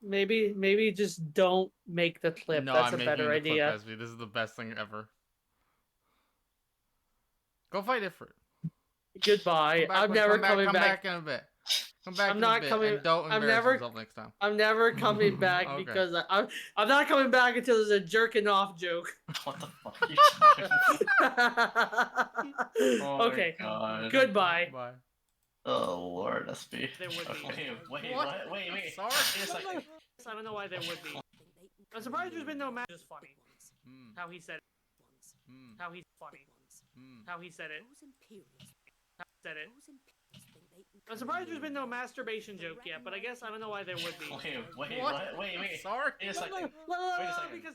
Maybe just don't make the clip. No, That's I'm a better making the idea. clip, SB. This is the best thing ever. Go fight Ifrit. Goodbye. I'm never coming Come back. back in a bit. Come back I'm in not a bit coming. and don't I'm embarrass never. yourself next time. I'm never coming back Okay. because I'm not coming back until there's a jerking off joke. What the fuck are you talking about? Oh my Okay. God. Goodbye. Bye. Oh Lord, SB. There would be. Wait. Sorry. I don't know why there would be. I'm surprised there's been no match. Just funny. How he said it. How he's funny. How he said it. How he said it. I'm surprised there's been no masturbation joke yet, but I guess I don't know why there would be. Wait. Sorry. Wait a second. Wait a second.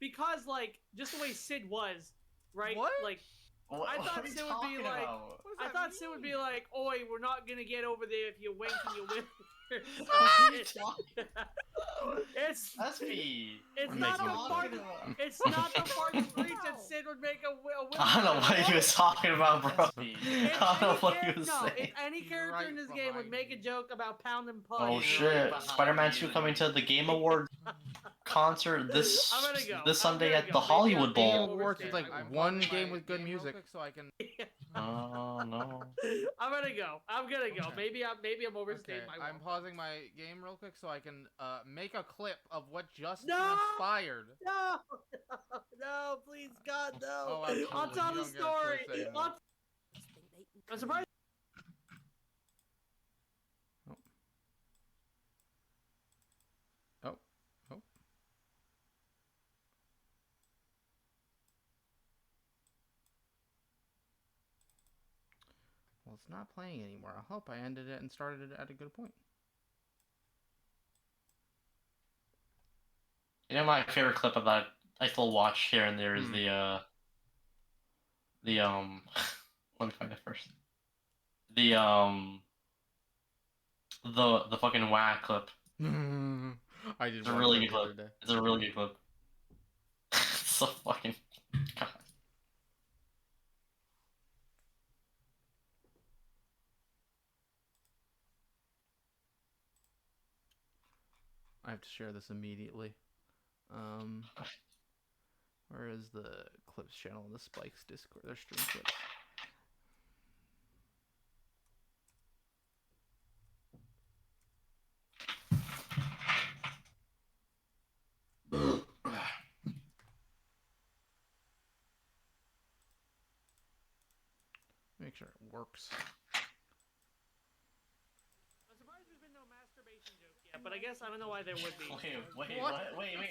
Because like just the way Sid was, right? What? Like What I thought are you Sid would be talking like. about? I thought Sid would be like, "Oi, we're not gonna get over there if you wink and you win." It's SB. It's I'm not the making a part. clip. It's not the farthest reach that Sid would make a Willy. I don't know what he was talking about, bro. I don't know what he was No, saying. if any character in this game would make a joke about pounding pud. Oh shit! Spider-Man 2 coming to the Game Award concert this I'm gonna go. this Sunday I'm at gonna the go. Hollywood Maybe Game Bowl. Awards is like one game with good music, so I can. Oh no. I'm gonna go. Maybe I'm overstaying my I'm welcome. pausing my game real quick so I can make a clip of what just No! transpired. No, no, please, God, no. Oh, absolutely. I'll tell You the don't get a choice story. anymore. I'm surprised. Oh. Oh. Oh. Well, it's not playing anymore. I hope I ended it and started it at a good point. You know my favorite clip of that I still watch here and there is let me find it first. The fucking whack clip. I did It's a watch really that good the other clip. day. It's a really good clip. It's so fucking God. I have to share this immediately. Where is the clips channel in the Spikes Discord? There's stream clips. Make sure it works. I'm surprised there's been no masturbation joke yet, but I guess I don't know why there would be. Wait.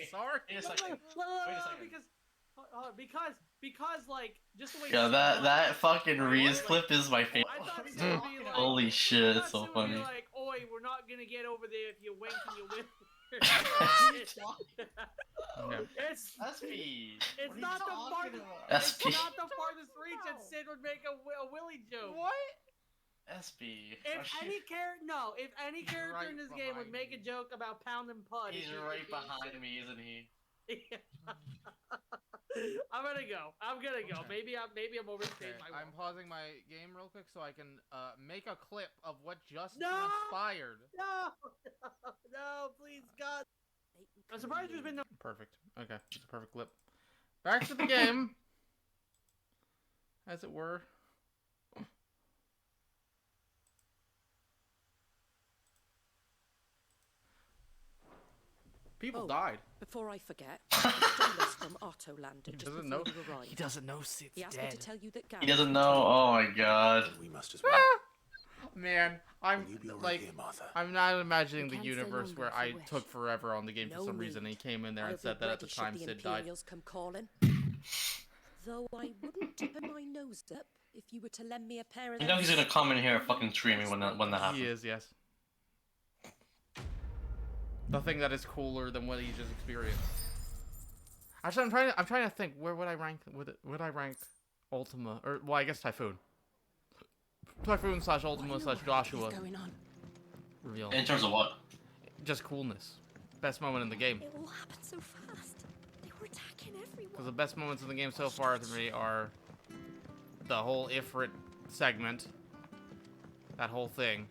Sorry. Wait a second. Wait a second. Because like just the way. Yeah, that fucking Reese clip is my favorite. I thought Sid would be like, Holy shit, it's so funny. Be like, oi, we're not gonna get over there if you wink and you win. It's not the farthest. It's not the farthest reach, and Sid would make a Willy joke. What? SB. If any character in this game would make a joke about pound and pud, he's right behind me, isn't he? I'm gonna go. Okay. Maybe I'm overstaying my welcome. I'm pausing my game real quick so I can make a clip of what just transpired. No, please, God. I'm surprised there's been no. Perfect. Okay, it's a perfect clip. Back to the game, as it were. People died. Before I forget, Douglas from Autoland just before you arrived. He doesn't know Sid's He asked dead. me to tell you that He doesn't know. Oh my God. We must as well. Man, I'm like, I'm not imagining the can't universe stay where longer I if you took forever on the game for some reason, and he came in there and said that at the time Sid died. Come calling. Though I wouldn't turn my nose up if you were to lend me a pair of. You know he's gonna come in here fucking screaming when that happens. He is, yes. Nothing that is cooler than what he just experienced. Actually, I'm trying to think where would I rank would I rank Ultima or well I guess Typhoon. Typhoon / Ultima / Joshua. Reveal. In terms of what? Just coolness. Best moment in the game. It all happened so fast. They were attacking everyone. Because the best moments in the game so far to me are the whole Ifrit segment, that whole thing,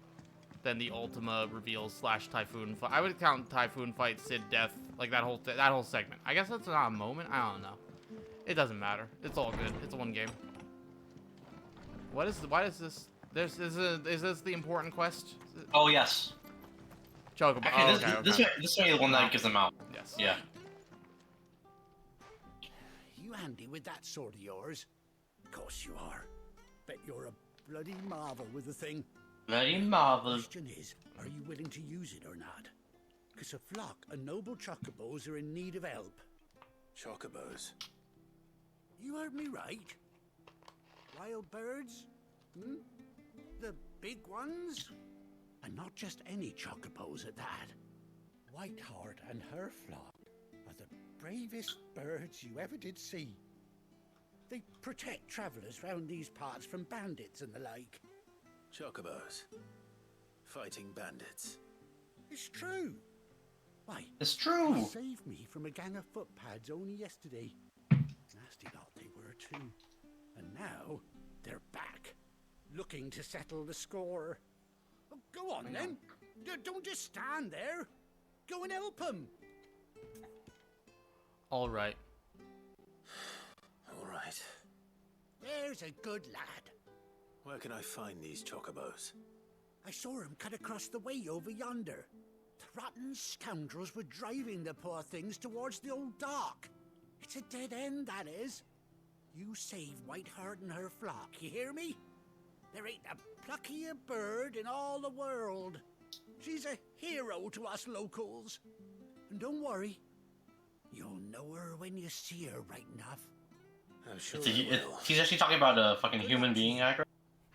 then the Ultima reveal / Typhoon fight. I would count Typhoon fight, Sid death, like that whole segment. I guess that's not a moment. I don't know. It doesn't matter. It's all good. It's one game. Why is this? Is this the important quest? Oh yes. Chocobo. Okay, Oh, this way the one that gives them out. Yes. Yeah. You handy with that sword of yours? Of course you are. Bet you're a bloody marvel with the thing. Bloody marvel. The question is, are you willing to use it or not? Because a flock of noble chocobos are in need of help. Chocobos? You heard me right. Wild birds? Hmm? The big ones? And not just any chocobos at that. Whiteheart and her flock are the bravest birds you ever did see. They protect travellers round these parts from bandits and the like. Chocobos. Fighting bandits. It's true. Why? It's true. They saved me from a gang of footpads only yesterday. Nasty lot they were too. And now they're back, looking to settle the score. Oh, go on then. Don't just stand there. Go and help them. All right. All right. There's a good lad. Where can I find these chocobos? I saw him cut across the way over yonder. The rotten scoundrels were driving the poor things towards the old dock. It's a dead end, that is. You save Whiteheart and her flock, you hear me? There ain't a pluckier bird in all the world. She's a hero to us locals. And don't worry, you'll know her when you see her right enough. I'm sure He's actually talking about a fucking human being actor.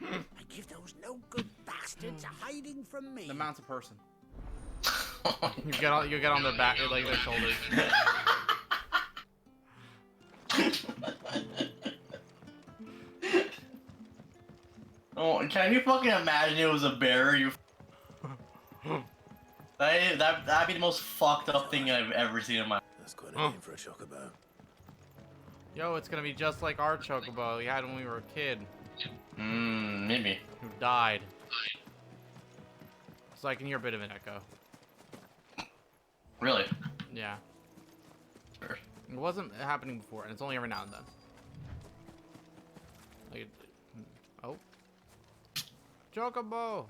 I give those no good bastards a hiding from me. The mount's a person. you get on their back, like their shoulders. Oh, can you fucking imagine it was a bear? You. That'd be the most fucked up thing I've ever seen in my. That's quite a name for a chocobo. Yo, it's gonna be just like our chocobo we had when we were a kid. Maybe. Who died. So I can hear a bit of an echo. Really? Yeah. Sure. It wasn't happening before, and it's only every now and then. Like, oh. Chocobo!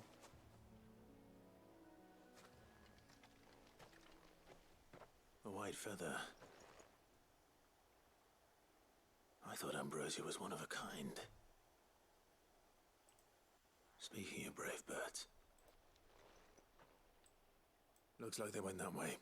A white feather. I thought Ambrosia was one of a kind. Speaking of brave birds. Looks like they went that way.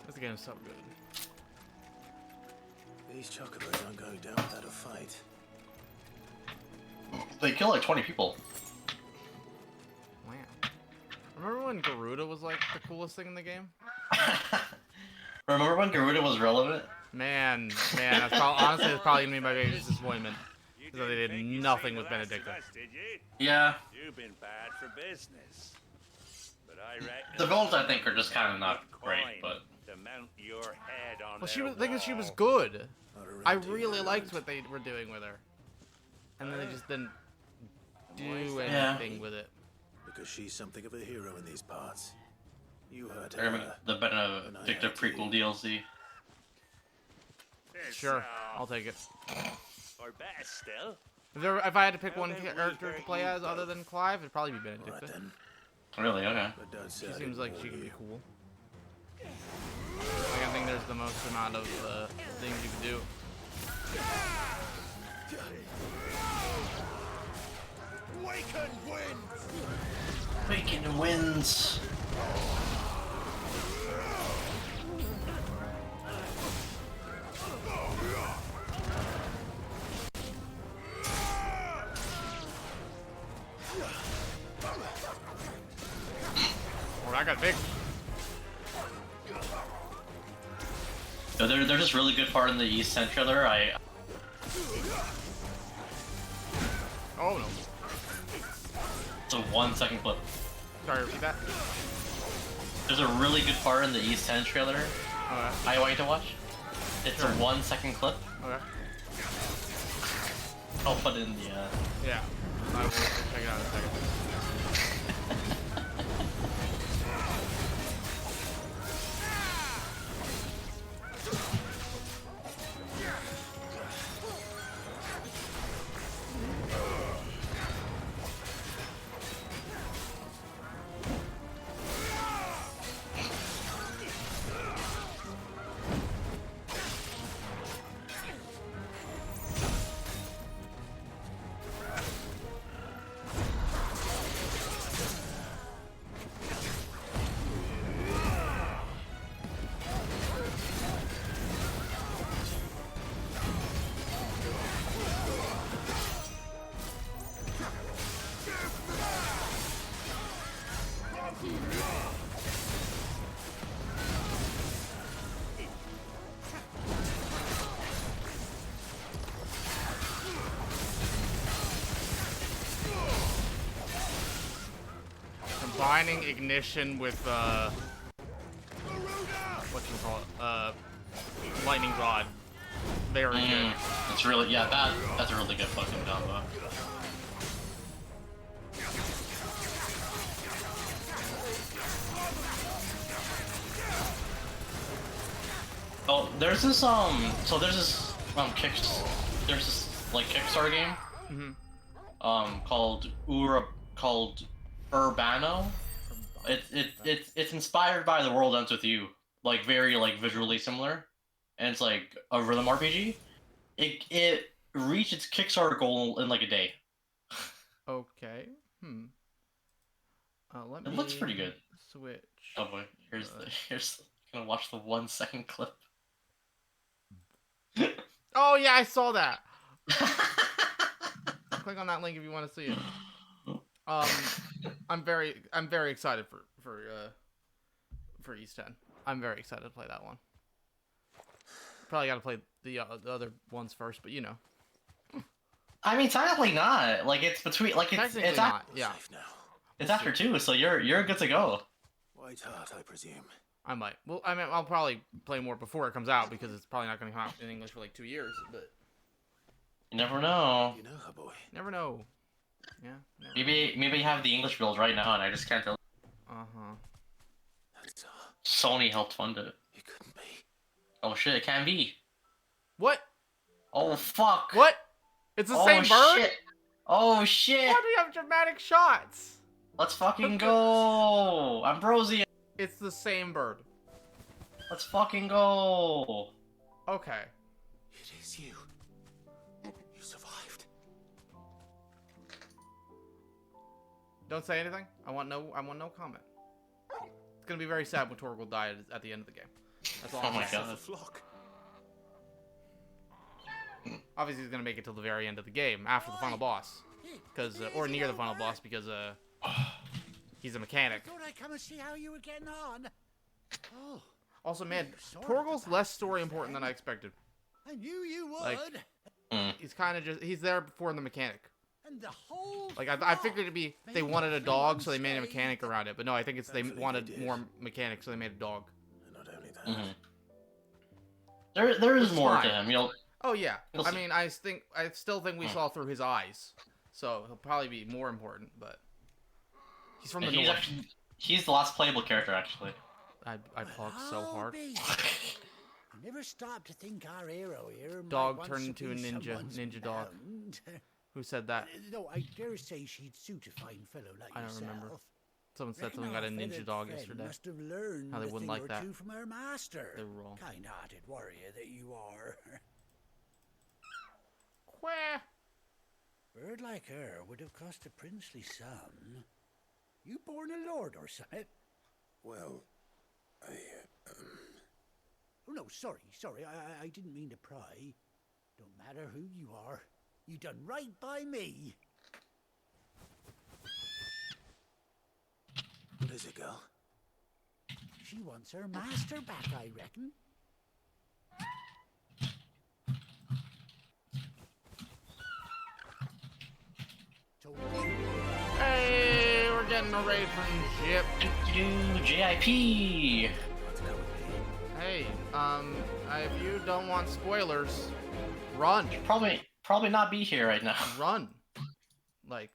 This game is so good. These chocobos aren't going down without a fight. They kill like 20 people. Wow. Remember when Garuda was like the coolest thing in the game? Remember when Garuda was relevant? Man, that's honestly, it's probably gonna be my biggest disappointment. Is that they did nothing with Benedicta. Yeah. You've been bad for business. But I reckon The villains, I think, are just kind of not great, but. to mount your head on Well, the their thing is, she was wall. good. I really liked what they were doing with her. And then they just didn't do anything with it. Because she's something of a hero in these parts. You heard I remember her. the Benedicta prequel DLC. Sure, I'll take it. Or better still. If I had to pick one character to play as other than Clive, it'd probably be Benedicta. Really? Okay. She seems like she could be cool. Like, I think there's the most amount of things you can do. Waken wins. Oh, that got big. No, there's this really good part in the East End trailer. Oh no. It's a 1 second clip. Sorry, repeat that. There's a really good part in the East End trailer. I want you to watch. It's a 1 second clip. Okay. I'll put it in the. Yeah. I will check it out in a second. Combining ignition with what you call it, lightning rod very good. It's really that's a really good fucking combo. Oh, there's this like Kickstarter game called Urbano. It's inspired by The World Ends With You, like very like visually similar, and it's like a rhythm RPG. It reached its Kickstarter goal in like a day. Okay. Let me. It looks pretty good. Switch. Oh boy, here's gonna watch the 1 second clip. Oh yeah, I saw that. Click on that link if you want to see it. I'm very excited for East 10. I'm very excited to play that one. Probably got to play the other ones first, but you know. I mean, technically not. Like it's between like it's not. Yeah. It's after 2, so you're good to go. White Hart, I presume. I might. Well, I mean, I'll probably play more before it comes out because it's probably not going to come out in English for like 2 years. But you never know. You know her, boy. Never know. Yeah. Maybe you have the English build right now, and I just can't tell. Sony helped fund it. It couldn't be. Oh shit! It can be. What? Oh fuck! What? It's the same bird? Shit. Oh shit! Why do you have dramatic shots? Let's fucking go! Ambrosia! It's the same bird. Let's fucking go! Okay. It is you. You survived. Don't say anything. I want no comment. It's gonna be very sad when Torgal dies at the end of the game. That's all. Oh my god. Obviously, he's gonna make it till the very end of the game after the final boss, because or near the final boss, because he's a mechanic. I thought I'd come and see how you were getting on. Oh. Also, man, Torgal's less story important than I expected. I knew you would. Like, he's kind of he's there before the mechanic. And the whole like I figured it'd be they wanted a dog, so they made a mechanic around it. But no, I think it's they wanted more mechanics, so they made a dog. And not only There that. there is more to him. You'll. Oh yeah. I mean, I still think we saw through his eyes, so he'll probably be more important. But he's from the north. He's the last playable character, actually. I plugged so hard. I never stopped to think our hero here. Dog turned into a ninja dog. Who said that? No, I dare say she'd suit a fine fellow like I don't yourself. remember. Someone said something about a ninja dog yesterday. Must have learned how they wouldn't like that. From her master. They were wrong. Kind-hearted warrior that you are. Quah. Bird like her would have cost a princely sum. You born a lord or something? Well, Oh no, sorry. I didn't mean to pry. Don't matter who you are. You done right by me. What is it, girl? She wants her master back, I reckon. Hey, we're getting a raid from Jip. JIP. Hey, if you don't want spoilers, run. Probably not be here right now. Run. Like,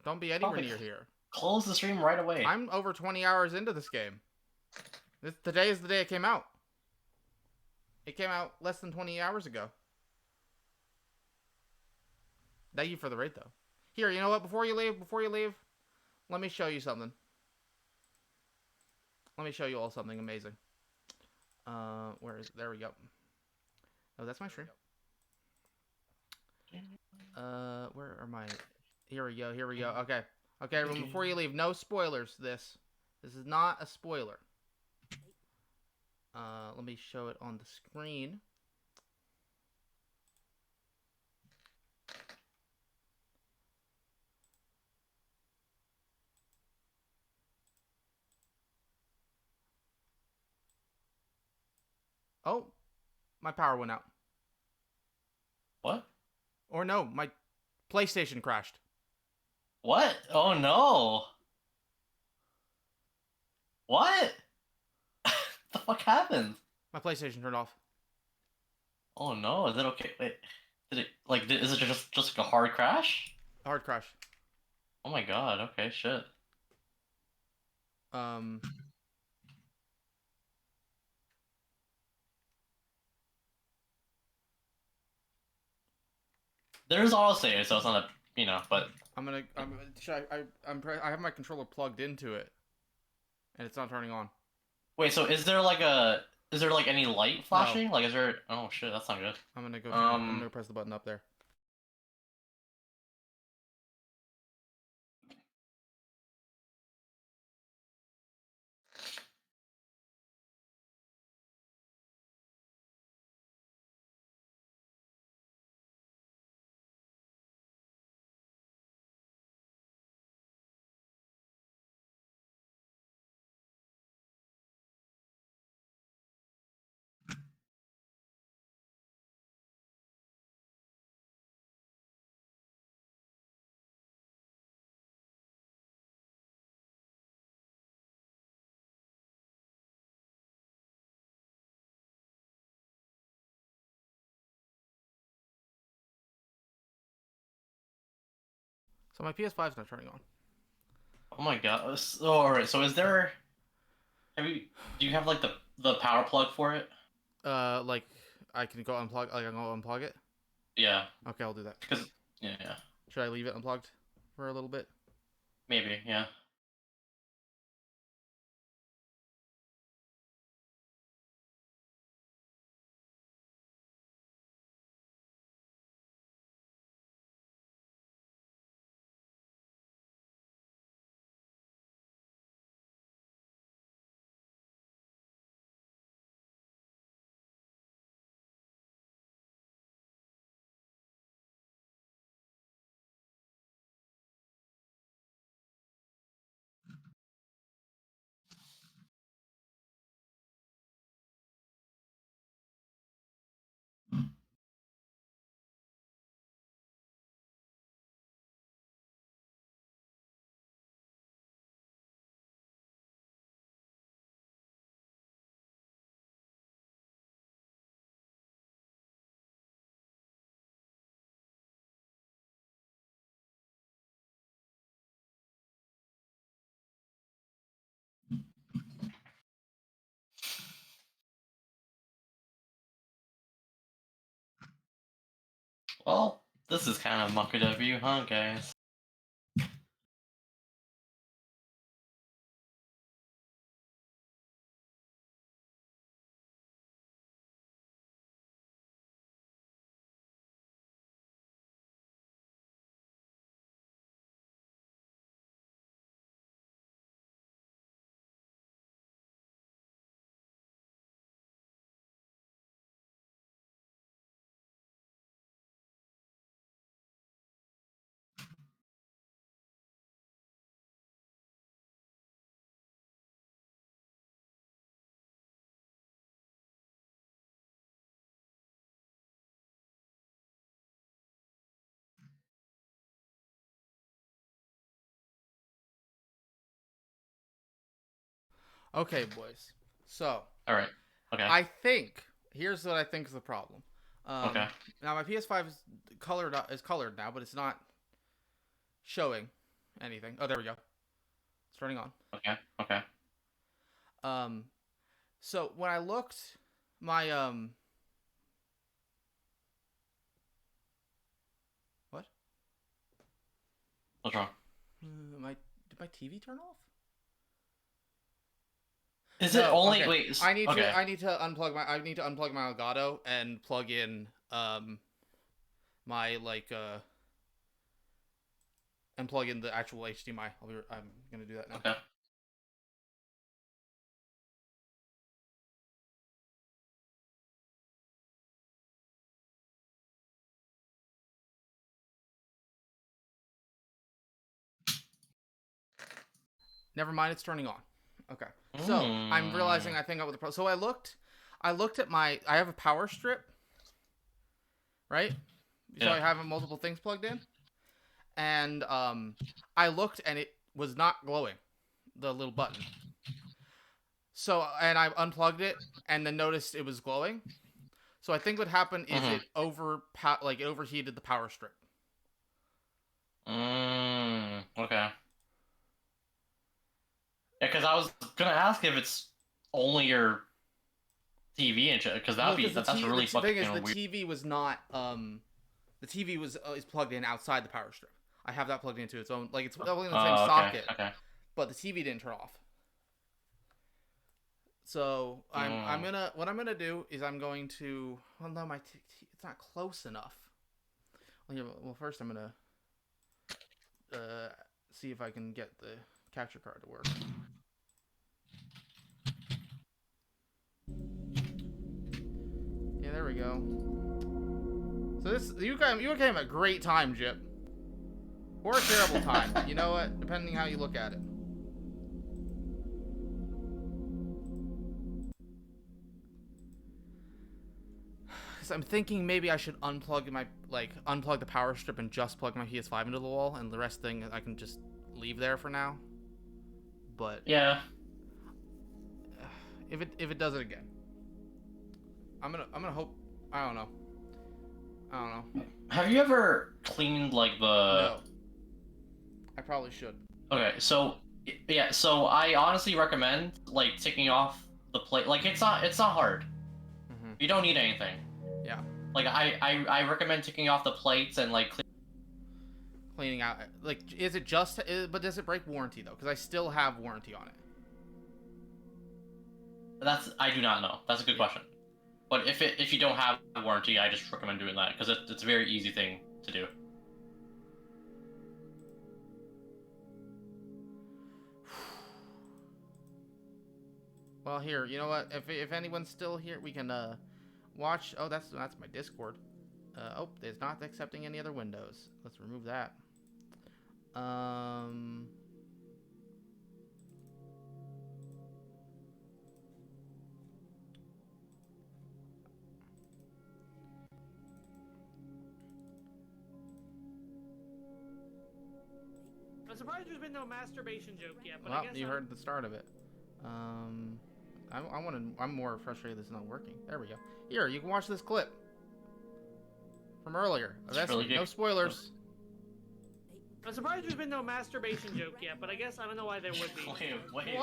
don't be anywhere near here. Close the stream right away. I'm over 20 hours into this game. Today is the day it came out. It came out less than 20 hours ago. Thank you for the rate, though. Here, you know what? Before you leave, let me show you something. Let me show you all something amazing. Where is it? There we go. Oh, that's my stream. Where are my... Here we go. Okay. Okay, everyone, before you leave, no spoilers, this. This is not a spoiler. Let me show it on the screen. Oh, my power went out. What? Or no, my PlayStation crashed. What? Oh no. What? The fuck happened? My PlayStation turned off. Oh no, is it okay? Wait, is it just like a hard crash? Hard crash. Oh my god. Okay, shit. There's autosave, so it's not but I have my controller plugged into it, and it's not turning on. wait, so is there like any light flashing? No. Like, is there? Oh shit, that's not good. I'm gonna press the button up there. So my PS5's not turning on. Oh my god. So, alright, so is there... Do you have, like, the power plug for it? Like, I can go unplug it? Yeah. Okay, I'll do that. Because, yeah. Should I leave it unplugged for a little bit? Maybe, yeah. Well, this is kind of mucky W, huh, guys? Okay, boys. So. Alright. Okay. I think here's what I think is the problem. Okay. Now my PS5 is colored now, but it's not showing anything. Oh, there we go. It's turning on. Okay. Okay. So when I looked, my what? What's wrong? Did my TV turn off? Is it only okay. wait? I need to unplug my Elgato and plug in my and plug in the actual HDMI. I'm gonna do that now. Okay. Never mind, it's turning on. Okay. So I'm realizing I think I with the pro. So I looked at I have a power strip, right? So I have multiple things plugged in, and I looked and it was not glowing, the little button. So and I unplugged it and then noticed it was glowing. So I think what happened is it overheated the power strip. Okay. Yeah, because I was gonna ask if it's only your TV and shit, because that's really fucking weird. The TV was not the TV is plugged in outside the power strip. I have that plugged into its own, like it's plugged in the same socket. Okay. But the TV didn't turn off. So I'm gonna do is I'm going to, well no, it's not close enough. Well, first I'm gonna see if I can get the capture card to work. Yeah, there we go. So this you came at a great time, Jip. Or a terrible time. You know what? Depending how you look at it. Because I'm thinking maybe I should unplug the power strip and just plug my PS5 into the wall, and the rest thing I can just leave there for now. But yeah, if it does it again, I'm gonna hope. I don't know. Have you ever cleaned like the? No. I probably should. Okay, so yeah, so I honestly recommend like taking off the plate. Like it's not hard. Mm-hmm. You don't need anything. Yeah. Like I recommend taking off the plates and like cleaning out. Like, is it just? But does it break warranty though? Because I still have warranty on it. I do not know. That's a good question. But if you don't have a warranty, I just recommend doing that because it's a very easy thing to do. Well, here, you know what? If anyone's still here, we can watch. Oh, that's my Discord. Oh, it's not accepting any other windows. Let's remove that. I'm surprised there's been no masturbation joke yet, but well, I guess you heard the start of it. I'm more frustrated this is not working. There we go. Here, you can watch this clip from earlier. Really no spoilers. I'm surprised there's been no masturbation joke yet, but I guess I don't know why there would be. Wait.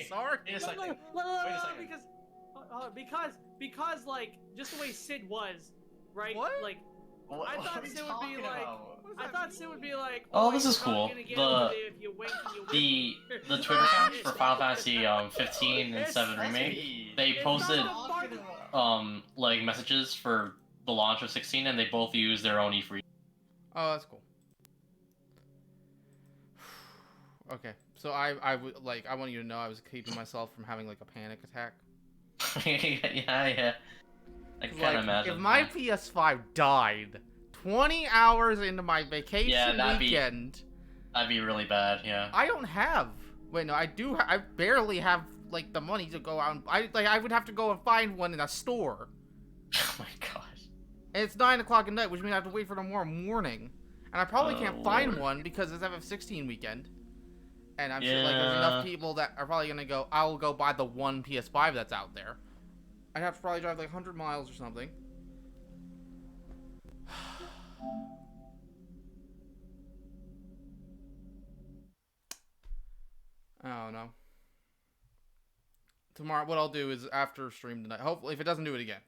Sorry. Wait a second. Wait a second. Because like just the way Sid was, right? What? Like I thought Sid would be like. Oh, this is cool. The Twitter account for Final Fantasy 15 and 7 Remake, they posted like messages for the launch of 16, and they both use their own E3. Oh, that's cool. Okay, so I want you to know I was keeping myself from having like a panic attack. yeah. I can kind of imagine. If my PS5 died 20 hours into my vacation weekend, that'd be really bad. Yeah. I don't have. Wait, no, I do. I barely have like the money to go out. I would have to go and find one in a store. Oh my gosh. And it's 9 o'clock at night, which means I have to wait for tomorrow morning, and I probably can't find one because it's FF16 weekend. And I'm sure like there's enough people that are probably gonna go. I will go buy the one PS5 that's out there. I'd have to probably drive like 100 miles or something. I don't know. Tomorrow, what I'll do is after stream tonight. Hopefully, if it doesn't do it again.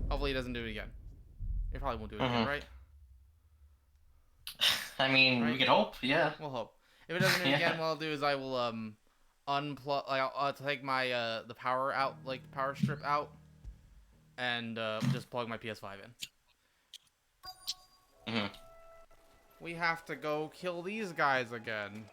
Hopefully, it doesn't do it again. It probably won't do it again, right? I mean, we can hope. Yeah. We'll hope. If it doesn't do it again, what I'll do is I will unplug. I'll take my the power out, like the power strip out, and just plug my PS5 in. We have to go kill these guys again.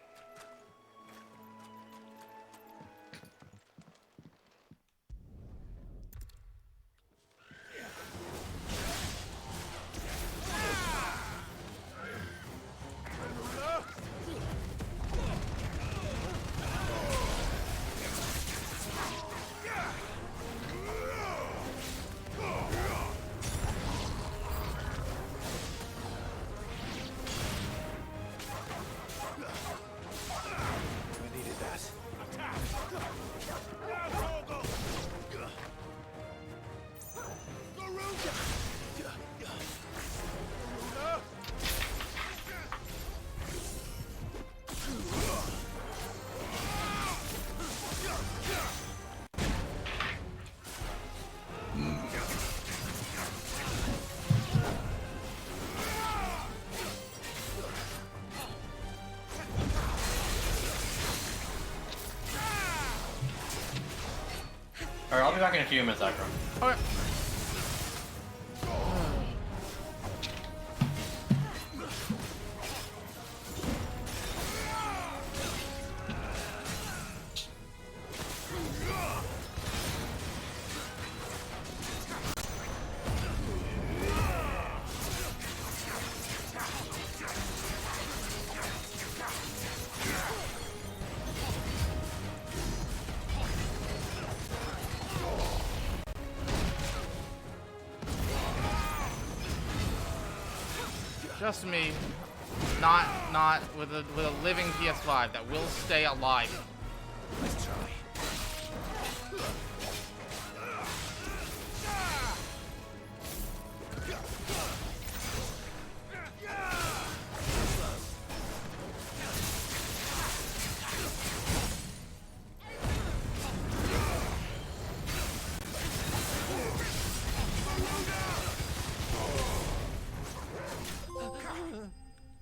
Alright, I'll be back in a few minutes, Akram. Alright. Just me, not with a living PS5 that will stay alive. Let's try.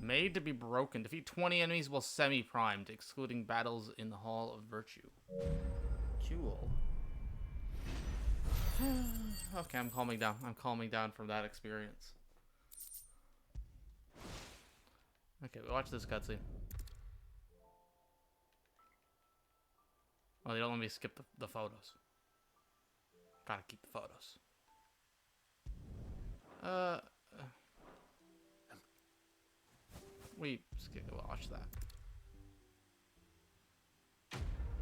Made to be broken. Defeat 20 enemies while semi-primed, excluding battles in the Hall of Virtue. Cool. Okay, I'm calming down. I'm calming down from that experience. Okay, watch this cutscene. Oh, they don't let me skip the photos. Gotta keep the photos. We watch that.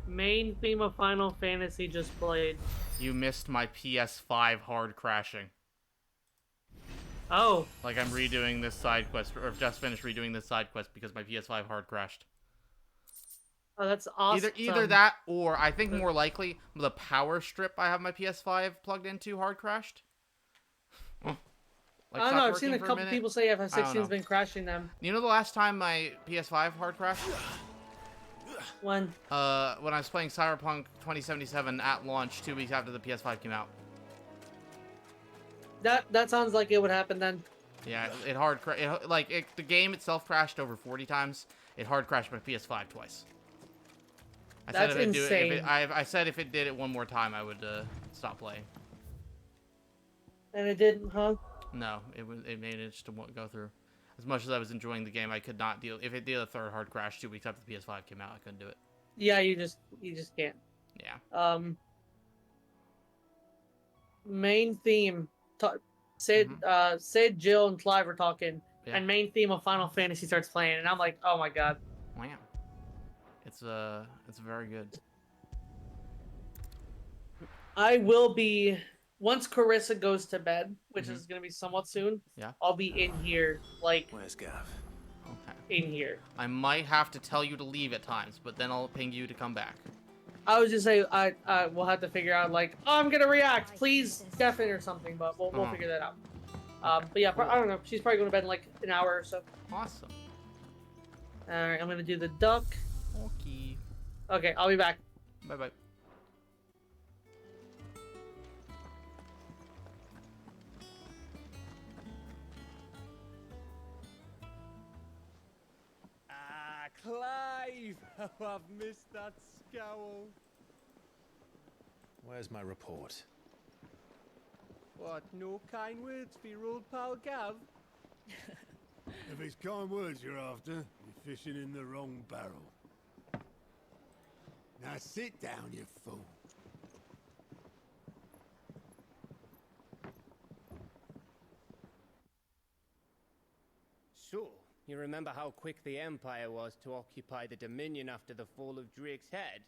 Main theme of Final Fantasy just played. You missed my PS5 hard crashing. Oh. Like I'm redoing this side quest, or just finished redoing this side quest because my PS5 hard crashed. Oh, that's awesome. Either that, or I think more likely the power strip I have my PS5 plugged into hard crashed. Like, I don't know. I've seen a couple people say FF16's been crashing them. You know the last time my PS5 hard crashed? When? When I was playing Cyberpunk 2077 at launch 2 weeks after the PS5 came out. That sounds like it would happen then. Yeah, the game itself crashed over 40 times. It hard crashed my PS5 twice. That's insane. I said if it did it one more time, I would stop playing. And it didn't, huh? No, it managed to go through. As much as I was enjoying the game, I could not deal. If it did a third hard crash 2 weeks after the PS5 came out, I couldn't do it. Yeah, you just can't. Yeah. Main theme. Sid, Jill, and Clive are talking, and main theme of Final Fantasy starts playing, and I'm like, oh my god. Wow. It's very good. I will be. Once Carissa goes to bed, which is going to be somewhat soon, I'll be in here, like... Where's Gav? Okay. In here. I might have to tell you to leave at times, but then I'll ping you to come back. I was just saying, we'll have to figure out, like, oh, I'm going to react, please, deafen or something, but we'll figure that out. But yeah, I don't know, she's probably going to bed in, like, an hour or so. Awesome. Alright, I'm going to do the duck. Okay. Okay, I'll be back. Bye-bye. Clive! Oh, I've missed that scowl. Where's my report? What, no kind words for your old pal Gav? If it's kind words you're after, you're fishing in the wrong barrel. Now sit down, you fool. So, you remember how quick the Empire was to occupy the Dominion after the fall of Drake's Head?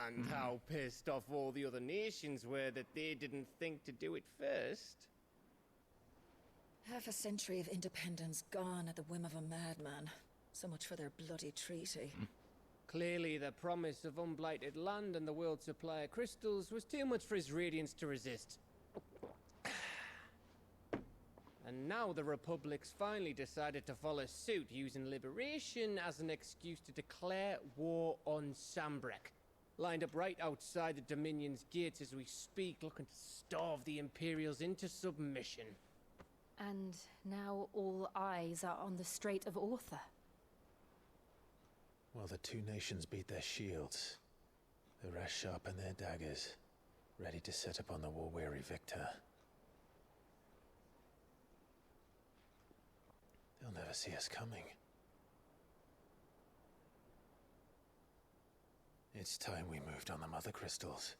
And how pissed off all the other nations were that they didn't think to do it first? Half a century of independence gone at the whim of a madman. So much for their bloody treaty. Clearly, the promise of unblighted land and the world's supply of crystals was too much for his radiance to resist. And now the Republic's finally decided to follow suit, using liberation as an excuse to declare war on Sambrek. Lined up right outside the Dominion's gates as we speak, looking to starve the Imperials into submission. And now all eyes are on the Strait of Author. Well, the two nations beat their shields. The rest sharpen their daggers, ready to set upon the war-weary victor. They'll never see us coming. It's time we moved on the mother crystals.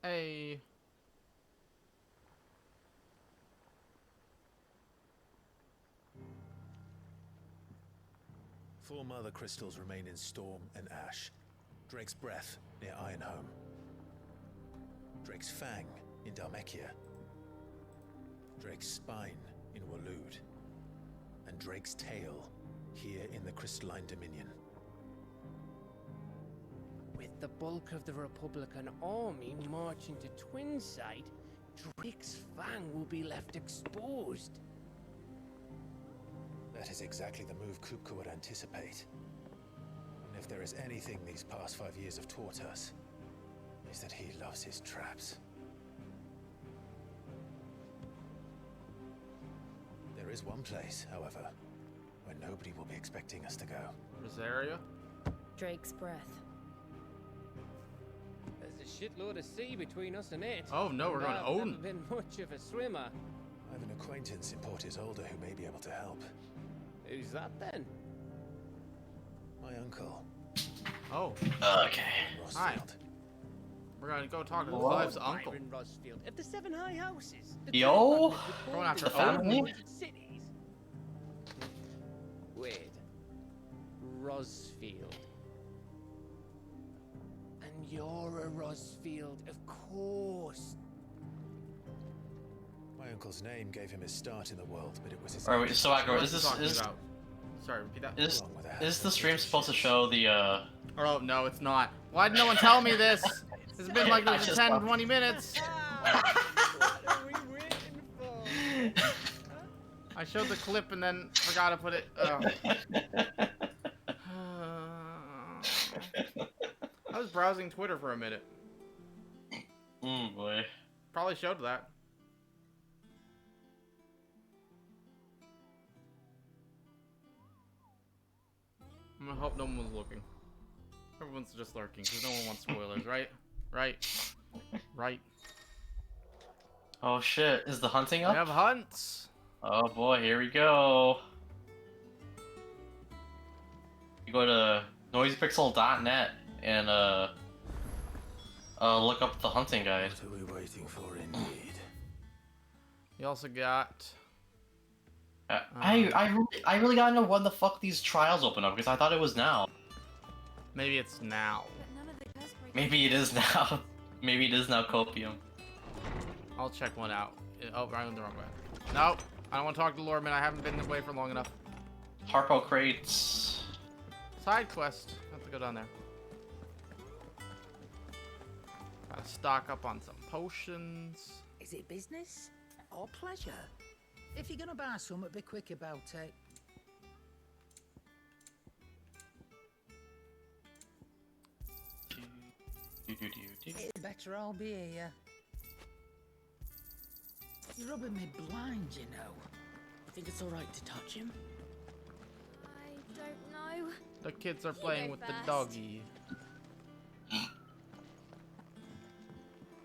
Hey. Four mother crystals remain in Storm and Ash. Drake's Breath near Ironhome. Drake's Fang in Dhalmekia. Drake's Spine in Waloed. And Drake's Tail here in the Crystalline Dominion. With the bulk of the Republican army marching to Twinside, Drake's Fang will be left exposed. That is exactly the move Kupka would anticipate. And if there is anything these past 5 years have taught us, is that he loves his traps. There is one place, however, where nobody will be expecting us to go. Rosaria? Drake's Breath. There's a shitload of sea between us and it. Oh no, we're going to I've Odin. never been much of a swimmer. I have an acquaintance in Port Isolde who may be able to help. Who's that then? My uncle. Oh. Okay. Hi. We're gonna go talk to Whoa. Clive's uncle. Byron Rosfield of the Seven High Houses. Yo. Going after The family? Cities. Wait. Rosfield. And you're a Rosfield, of course. My uncle's name gave him his start in the world, but it was his... Alright, wait, so Aggro, is Talking this about- Sorry, repeat that. is the stream supposed to show the Oh no, it's not. Why did no one tell me this? It's been like I this for just 10, love- 20 minutes. What are we waiting for? I showed the clip and then forgot to put it. I was browsing Twitter for a minute. Oh boy. Probably showed that. I'm gonna hope no one was looking. Everyone's just lurking because no one wants spoilers, right? Right. Right. Oh shit, is the hunting We up? have hunts. Oh boy, here we go. You go to noisypixel.net and look up the hunting guide. What are we waiting for indeed? You also got. I really gotta know when the fuck these trials open up because I thought it was now. Maybe it's now. Maybe it is now. Maybe it is now copium. I'll check one out. Oh, I went the wrong way. Nope. I don't want to talk to Lordman. I haven't been away for long enough. Harpo crates. Side quest. I have to go down there. Gotta stock up on some potions. Is it business or pleasure? If you're gonna buy something, be quick about it. It's better I'll be here. You're rubbing me blind, you know. You think it's alright to touch him? I don't know. The kids are You playing go with first. the doggy.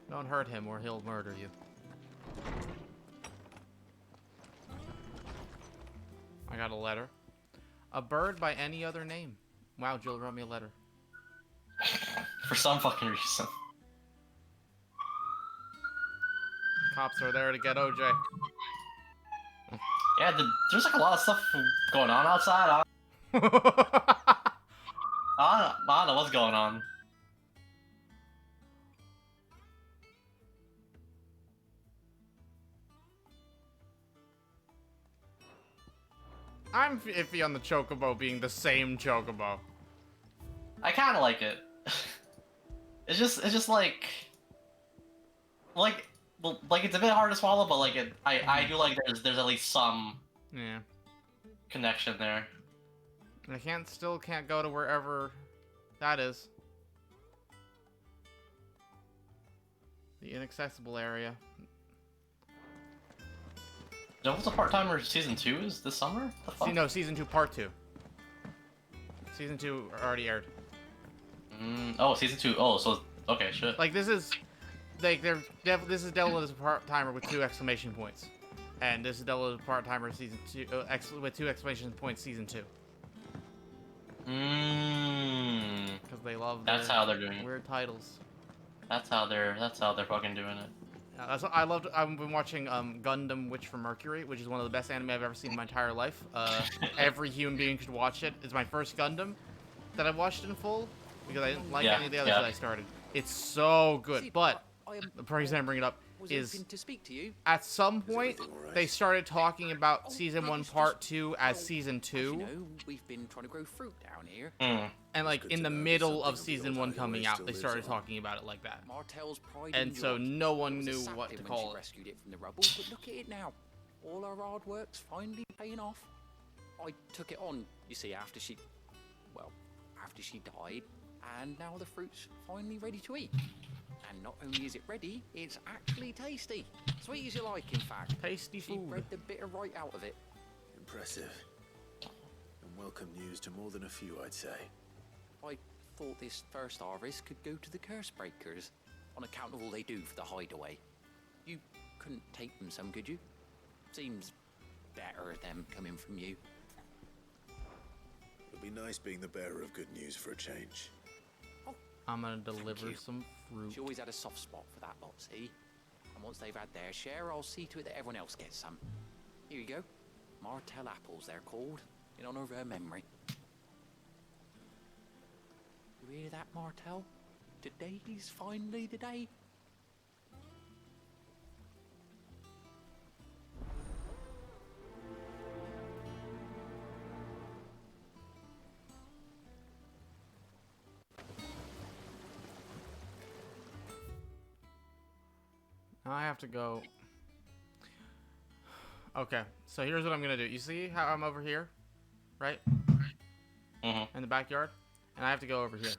Don't hurt him or he'll murder you. I got a letter. A bird by any other name. Wow, Jill wrote me a letter. For some fucking reason. Cops are there to get OJ. Yeah, there's like a lot of stuff going on outside. I don't know what's going on. I'm iffy on the Chocobo being the same Chocobo. I kind of like it. It's just like it's a bit hard to swallow, but like I do like there's at least some connection there. I still can't go to wherever that is. The inaccessible area. Devil's a part-timer season 2 is this summer? The fuck? No, season 2 part 2. Season 2 already aired. Oh, season 2. Oh, so okay, shit. Like this is, like this is Devil is a part timer with 2 exclamation points, and this is Devil is a part timer season 2 with 2 exclamation points season 2. Because they love. That's how they're doing it. Weird titles. That's how they're fucking doing it. Yeah, that's what I loved. I've been watching Gundam Witch from Mercury, which is one of the best anime I've ever seen in my entire life. Every human being should watch it. It's my first Gundam that I've watched in full because I didn't like any of the others that I started. It's so good, but the reason I bring it up is to speak to you. at some point they started talking about season 1 part 2 as season 2. You know, we've been trying to grow fruit down here. And like in the middle of season 1 coming out, they started talking about it like that. Martel's pride And in so York no one was knew sapped what to when call she it. rescued it from the rubble, but look at it now. All our hard work's finally paying off. I took it on, you see, after she died, and now the fruit's finally ready to eat. And not only is it ready, it's actually tasty. Sweet as you like, in fact. Tasty She food. bred the bitter right out of it. Impressive. And welcome news to more than a few, I'd say. I thought this first harvest could go to the curse breakers, on account of all they do for the hideaway. You couldn't take them some, could you? Seems better them coming from you. It'll be nice being the bearer of good news for a change. I'm gonna deliver some fruit. She always had a soft spot for that lot, see? And once they've had their share, I'll see to it that everyone else gets some. Here you go. Martel apples, they're called, in honor of her memory. You hear that, Martel? Today's finally the day. Now I have to go. Okay, so here's what I'm gonna do. You see how I'm over here, right? In the backyard, and I have to go over here.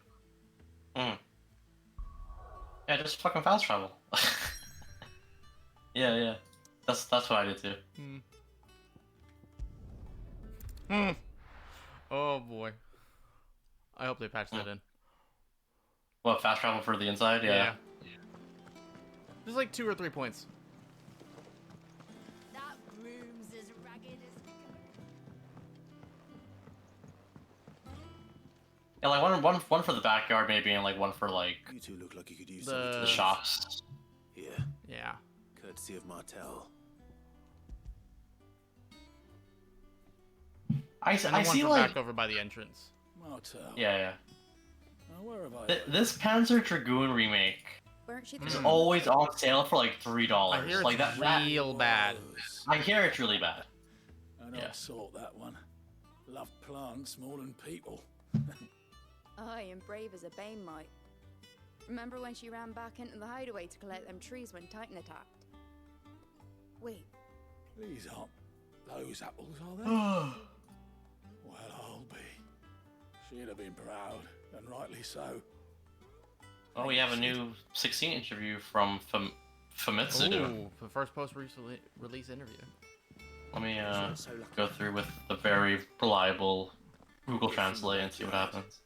Yeah, just fucking fast travel. yeah. That's what I did too. Oh boy. I hope they patch that in. What, fast travel for the inside? Yeah. There's like 2 or 3 points. That room's as ragged as... Yeah, like one for the backyard maybe, and like one for like You two look like you could use the shops. Here. Yeah. Courtesy of Martel. I And the see one like back over by the entrance. Martel. Yeah. Now, where have I... This Panzer Dragoon remake Weren't she the is always on sale for like $3. I hear it's like real bad. I hear it's really bad. And I'd sort that one. Love plants more than people. Aye, and brave as a bane might. Remember when she ran back into the hideaway to collect them trees when Titan attacked? Wait. These aren't those apples, are they? Well, I'll be. She'd have been proud, and rightly so. Oh, we have a new 16 interview from Famitsu. Ooh, the first post-release interview. Let me go through with the very reliable Google Translate and see what happens.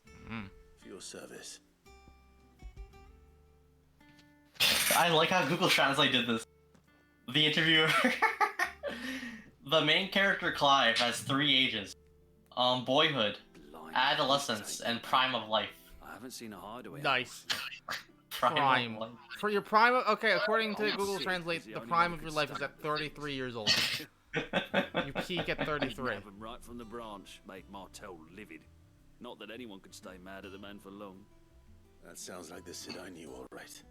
For your service. I like how Google Translate did this. The interviewer. The main character Clive has 3 ages. Boyhood, adolescence, and prime of life. I haven't seen a hideaway. Nice. Prime. Prime. For your prime of, okay, according to Google Translate, the prime of your life is at 33 years old. You peak at 33. Nab 'em right from the branch made Martel livid. Not that anyone could stay mad at the man for long. That sounds like the Sid I knew, all right.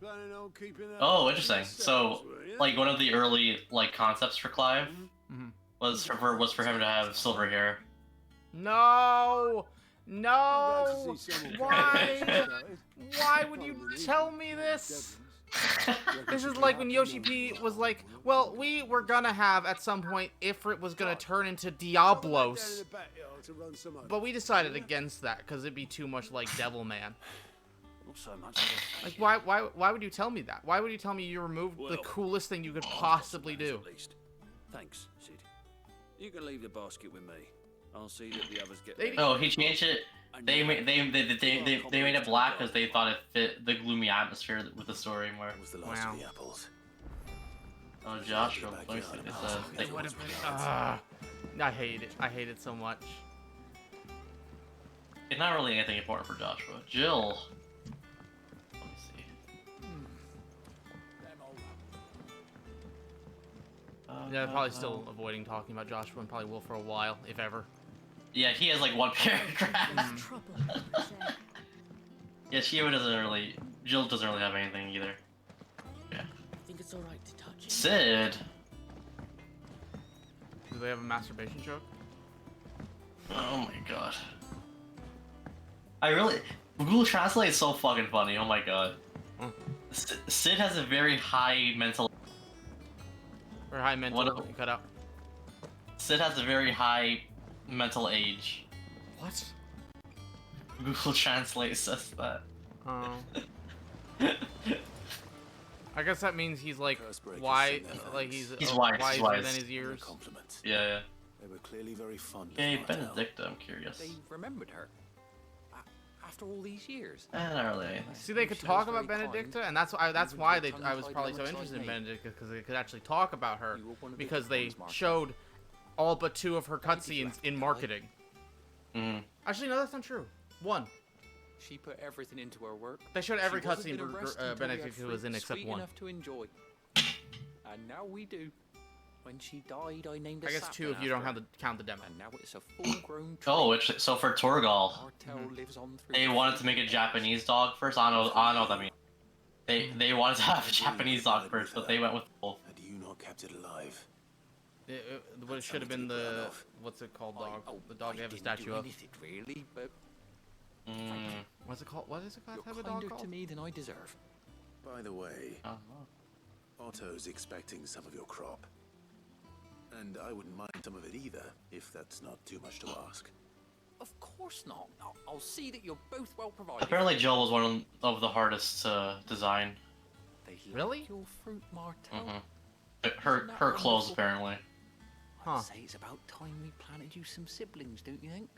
Planning on keeping that Oh, interesting. So, like, one of the early like concepts for Clive was for him to have silver hair. No! No! Why? Why would you tell me this? This is like when Yoshi P was like, well, we were gonna have at some point Ifrit was gonna turn into Diablos. But we decided against that because it'd be too much like Devilman. Not so much. Like, why would you tell me that? Why would you tell me you removed the coolest thing you could possibly do? At least. Thanks, Sid. You can leave the basket with me. I'll see that the others get. Oh, he changed it. They made it black because they thought it fit the gloomy atmosphere with the story more. Wow. Oh, Joshua, let me see this. I hate it. I hate it so much. It's not really anything important for Joshua. Jill. Let me see. Yeah, probably still avoiding talking about Joshua and probably will for a while, if ever. Yeah, he has like one paragraph. Yeah, Shio doesn't really. Jill doesn't really have anything either. Yeah. I think it's alright to touch it. Sid. Do they have a masturbation joke? Oh my god. I really. Google Translate is so fucking funny. Oh my god. Sid has a very high mental. Very high mental. Cut out. Sid has a very high mental age. What? Google Translate says that. Oh. I guess that means he's like why, like he's wise, wiser wise than his years. Yeah. They were clearly very fond of Hey, Martel. Benedicta, I'm curious. They remembered her. After all these years. Not really. See, they could talk about Benedicta, and that's why I was probably so interested in Benedicta, because they could actually talk about her, because they showed all but 2 of her cutscenes in marketing. Actually, no, that's not true. 1. She put everything into her work. They showed every She wasn't cutscene gonna rest until we Benedicta had was in fruit except sweet 1. enough to enjoy. And now we do. When she died, I named a I guess 2 if you don't have to count the demo. And now it's a full-grown tree. Oh, so for Torgal, lives on through they wanted to make a Japanese dog first. I don't know what that means. They wanted to have a Japanese dog first, but they went with both. Had you not kept it alive? What should have been the what's it called dog? The dog they have a statue of. Really, but What's it called? What is it called? You're Have a dog kinder called? to me than I deserve. By the way, Otto's expecting some of your crop. And I wouldn't mind some of it either, if that's not too much to ask. Of course not. I'll see that you're both well provided. Apparently, Jill was one of the hardest to design. They really? Like your fruit, Martel. Her clothes, apparently. I'd say it's about time we planted you some siblings, don't you think?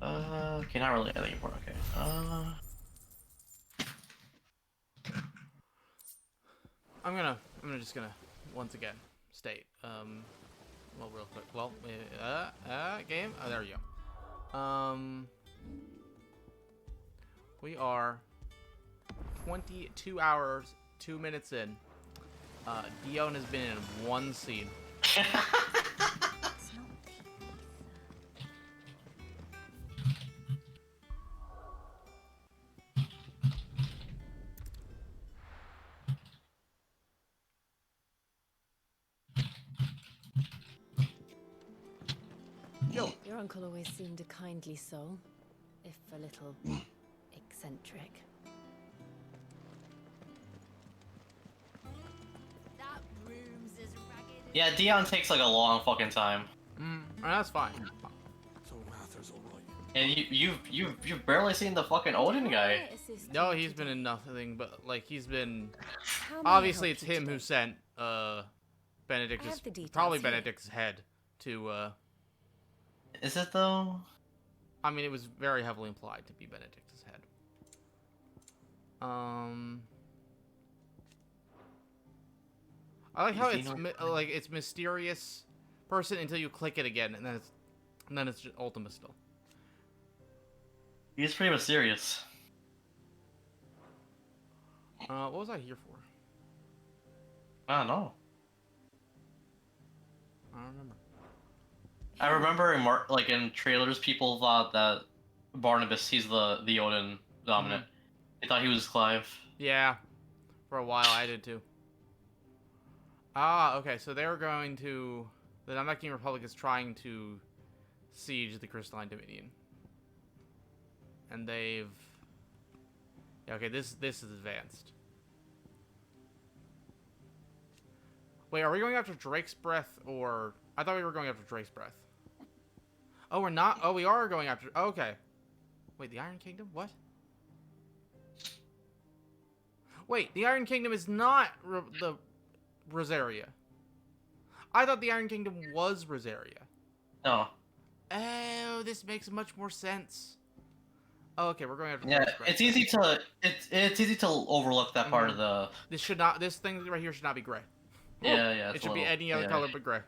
Okay, not really anything important. Okay. I'm just gonna once again state well, real quick, well, game, oh, there you go. We are 22 hours 2 minutes in. Dion has been in 1 scene. Your uncle always seemed a kindly soul, if a little eccentric. That room's as ragged. Yeah, Dion takes like a long fucking time. That's fine. So Arthur's alright. And you've barely seen the fucking Odin guy. No, he's been in nothing, but like he's been. Obviously, it's him who sent Benedict's probably Benedict's head to. Is it though? I mean, it was very heavily implied to be Benedict's head. I like how it's like it's mysterious person until you click it again, and then it's just Ultima still. He's pretty mysterious. What was I here for? I don't know. I don't remember. I remember in trailers, people thought that Barnabas, he's the Odin dominant. They thought he was Clive. Yeah, for a while I did too. Ah, okay, so they're going to... The Namekian Republic is trying to siege the Crystalline Dominion. And they've... Yeah, okay, this is advanced. Wait, are we going after Drake's Breath, or... I thought we were going after Drake's Breath. Oh, we're not? Oh, we are going after... Oh, okay. Wait, the Iron Kingdom? What? Wait, the Iron Kingdom is not the Rosaria. I thought the Iron Kingdom was Rosaria. No. Oh, this makes much more sense. Oh, okay, we're going after the Yeah, first it's easy to it's easy to overlook that part of the. This thing right here should not be gray. Yeah, It should be any other color but gray.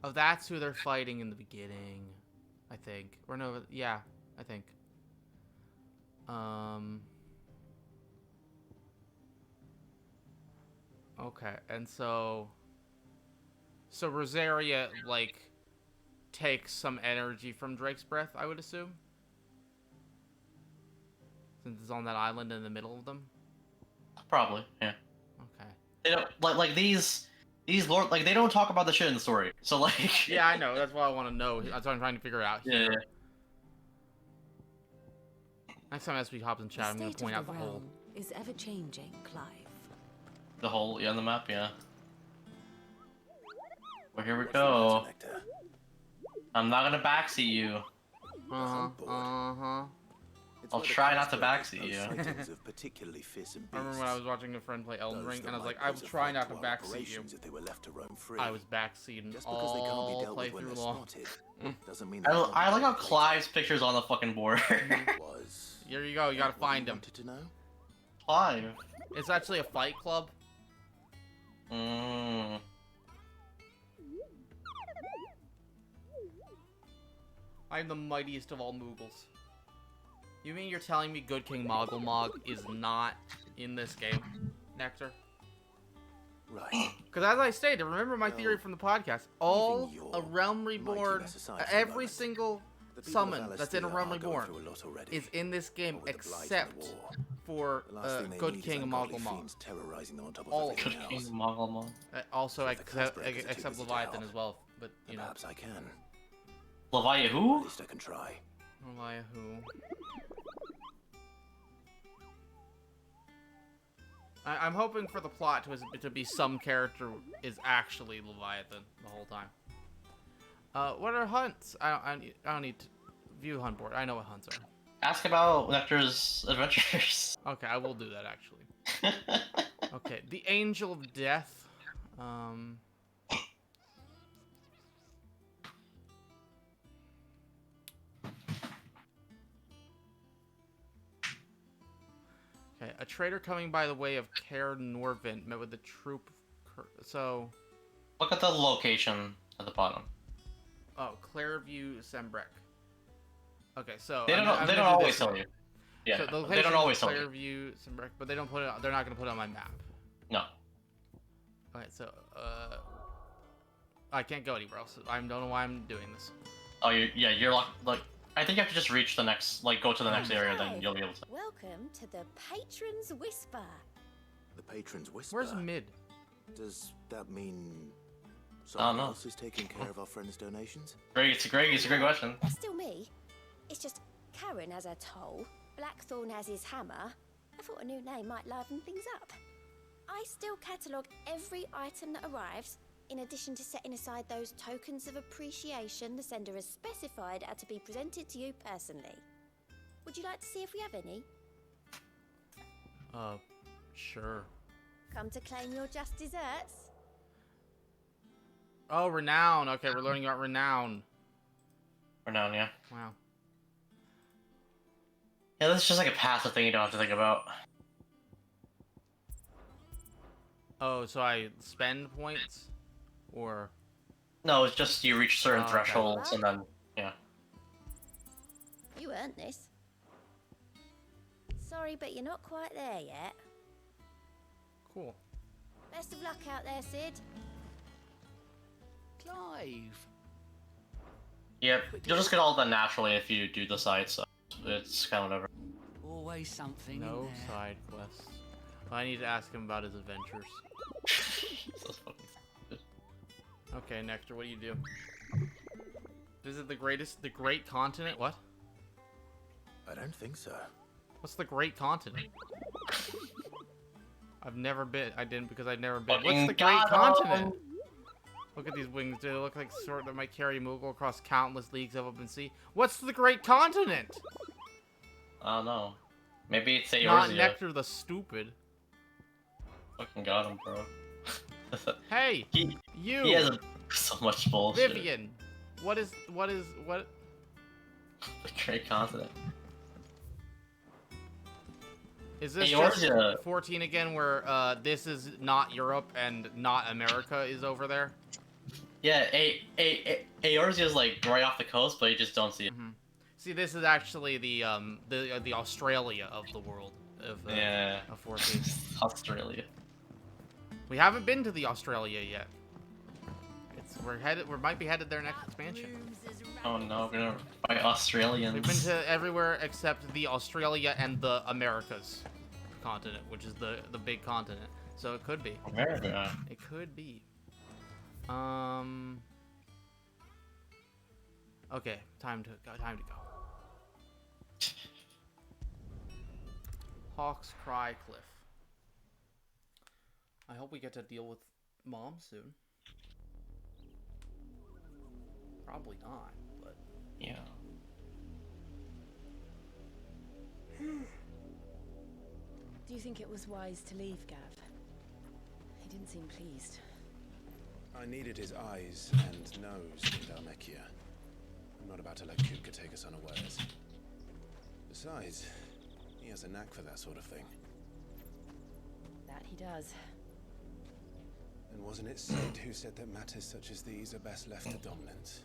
Oh, that's who they're fighting in the beginning, I think. Or no, yeah, I think. Okay, and so Rosaria, like, takes some energy from Drake's breath, I would assume? Since it's on that island in the middle of them? Probably, yeah. Okay. They don't like these lord like they don't talk about the shit in the story. So like. Yeah, I know. That's what I want to know. That's what I'm trying to figure out here. Yeah. Next time SB hops in chat, I'm going to point out the hole. Is ever changing, Clive. The hole, yeah, on the map, yeah. Well, here we go. I'm not gonna backseat you. I'll try not to backseat you. I remember when I was watching a friend play Elden Ring, and I was like, I will try not to backseat you. I was backseating all playthrough long. I like how Clive's picture's on the fucking board. Here you go, you gotta find him. Clive. It's actually a fight club. I'm the mightiest of all Moogles. You mean you're telling me Good King Moggle Mog is not in this game, Nectar? Right. Because as I stated, remember my theory from the podcast, all a Realm Reborn, every single summon that's in a Realm Reborn is in this game except for Good King Moggle Mog. All of them. Good King Moggle Mog. Also, except Leviathan as well, but you know. Perhaps I can. Leviathan who? At least I can try. Leviathan. I'm hoping for the plot to be some character is actually Leviathan the whole time. What are hunts? I don't need to view hunt board. I know what hunts are. Ask about Nectar's adventures. Okay, I will do that actually. Okay, the Angel of Death. Okay, a traitor coming by the way of Caer Norvent met with a troop of... So... Look at the location at the bottom. Oh, Clairview, Sembrek. Okay, so... They don't always tell you. Yeah, so they don't always tell you. Clairview, Sembrek, but they don't put it. They're not going to put it on my map. No. Okay, so I can't go anywhere else. I don't know why I'm doing this. Oh, you're locked. Like, I think you have to just reach the next, like, go to the next area, then you'll be able to. Welcome to the Patron's Whisper. The Patron's Whisper? Where's Mid? Does that mean someone else is taking care of our friend's donations? It's a great question. That's still me. It's just Karen has her toll, Blackthorn has his hammer. I thought a new name might liven things up. I still catalogue every item that arrives, in addition to setting aside those tokens of appreciation the sender has specified are to be presented to you personally. Would you like to see if we have any? Sure. Come to claim your just desserts? Oh, Renown. Okay, we're learning about Renown. Renown, yeah. Wow. Yeah, this is just like a passive thing you don't have to think about. Oh, so I spend points? Or... No, it's just you reach certain thresholds and then, yeah. You earned this. Sorry, but you're not quite there yet. Cool. Best of luck out there, Sid. Clive. Yep, you'll just get all that naturally if you do the side, so it's kind of whatever. Always something. No side quests. Well, I need to ask him about his adventures. So fucking stupid. Okay, Nectar, what do you do? Visit the great continent? What? I don't think so. What's the great continent? I've never been. I didn't because I've never been. Fucking What's the great continent? Look at these wings. Do they look like sword that might carry Moogle across countless leagues of open sea? What's the great continent? I don't know. Maybe it's Not Eorzea. Nectar the Stupid. Fucking got him, bro. Hey, he you. has so much bullshit. Vivian, what? The Great Continent. Is this Eorzea. just 14 again, where this is not Europe and not America is over there? Yeah, Eorzea is like right off the coast, but you just don't see it. See, this is actually the Australia of the world of of 14. Australia. We haven't been to the Australia yet. We might be headed there next expansion. Oh no, we're gonna fight Australians. We've been to everywhere except the Australia and the Americas continent, which is the big continent. So it could be. America. It could be. Okay, time to go. Hawk's Cry Cliff. I hope we get to deal with Mom soon. Probably not, but yeah. Do you think it was wise to leave, Gav? He didn't seem pleased. I needed his eyes and nose in Dhalmekia. I'm not about to let Kupka take us unawares. Besides, he has a knack for that sort of thing. That he does. And wasn't it Sid who said that matters such as these are best left to dominance?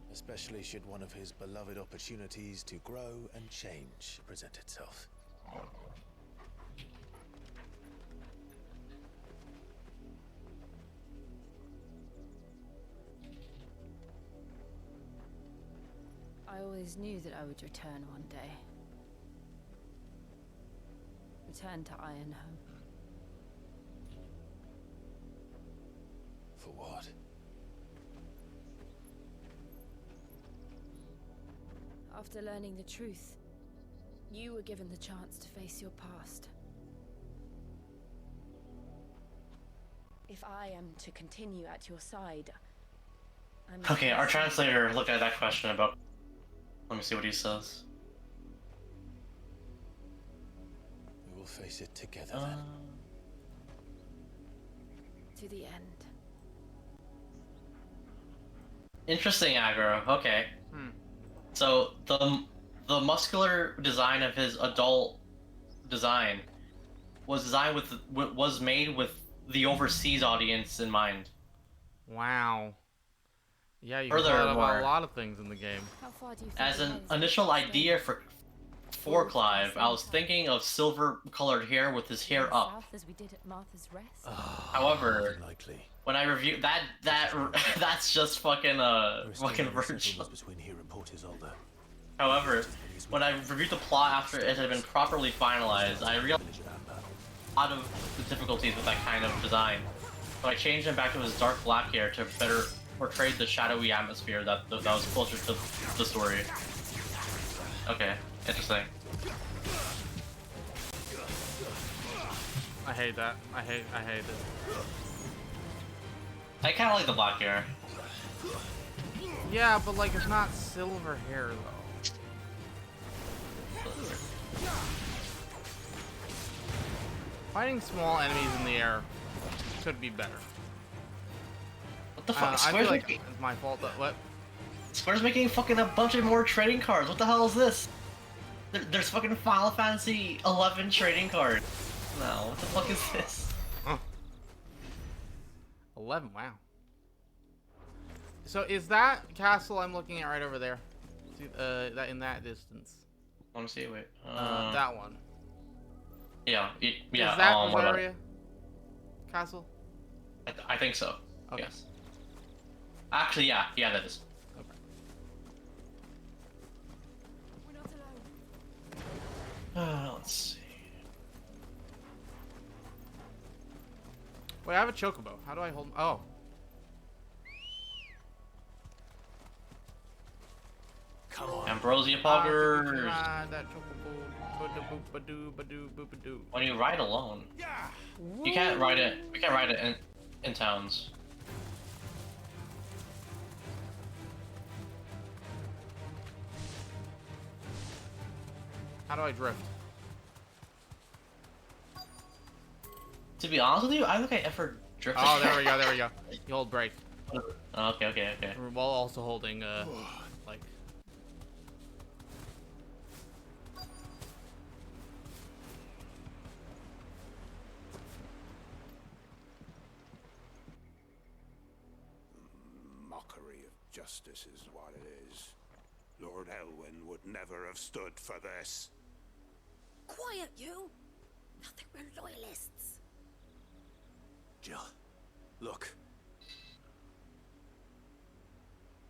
Especially should one of his beloved opportunities to grow and change present itself. I always knew that I would return one day. Return to Ironhome. For what? After learning the truth, you were given the chance to face your past. If I am to continue at your side, I'm... Okay, our translator looked at that question about... Let me see what he says. We will face it together then. To the end. Interesting, aggro. Okay. So the muscular design of his adult design was made with the overseas audience in mind. Wow. Yeah, you can thought about a lot of things in the game. How far do you think As an initial idea for Clive, I was thinking of silver-colored hair with his hair up. As we did at Martha's Rest? However, when I reviewed that's just fucking virtual. Between here and Port Isolde. However, when I reviewed the plot after it had been properly finalized, I realized a lot of the difficulties with that kind of design. So I changed him back to his dark black hair to better portray the shadowy atmosphere that was closer to the story. Okay, interesting. I hate that. I hate it. I kind of like the black hair. Yeah, but like it's not silver hair though. Fighting small enemies in the air could be better. What the fuck? I feel like it's my fault. What? Square's making fucking a bunch of more trading cards. What the hell is this? There's fucking Final Fantasy 11 trading cards. No, what the fuck is this? 11, wow. So is that castle I'm looking at right over there? See, that in that distance. Let me see. Wait. That one. Yeah. Yeah. Is that Rosaria Castle? I think so. Okay. Yes. Actually, yeah. Yeah, that is. Okay. We're not alone. Let's see. Wait, I have a chocobo. How do I hold? Oh. Come on. Ambrosia poggers. That chocobo. When you ride alone, you can't ride it. You can't ride it in towns. How do I drift? To be honest with you, I don't think I ever drifted. Oh, there we go, there we go. You hold brake. Okay. While also holding, like... Mockery of justice is what it is. Lord Elwyn would never have stood for this. Quiet, you! Nothing, we're loyalists. Jill, look.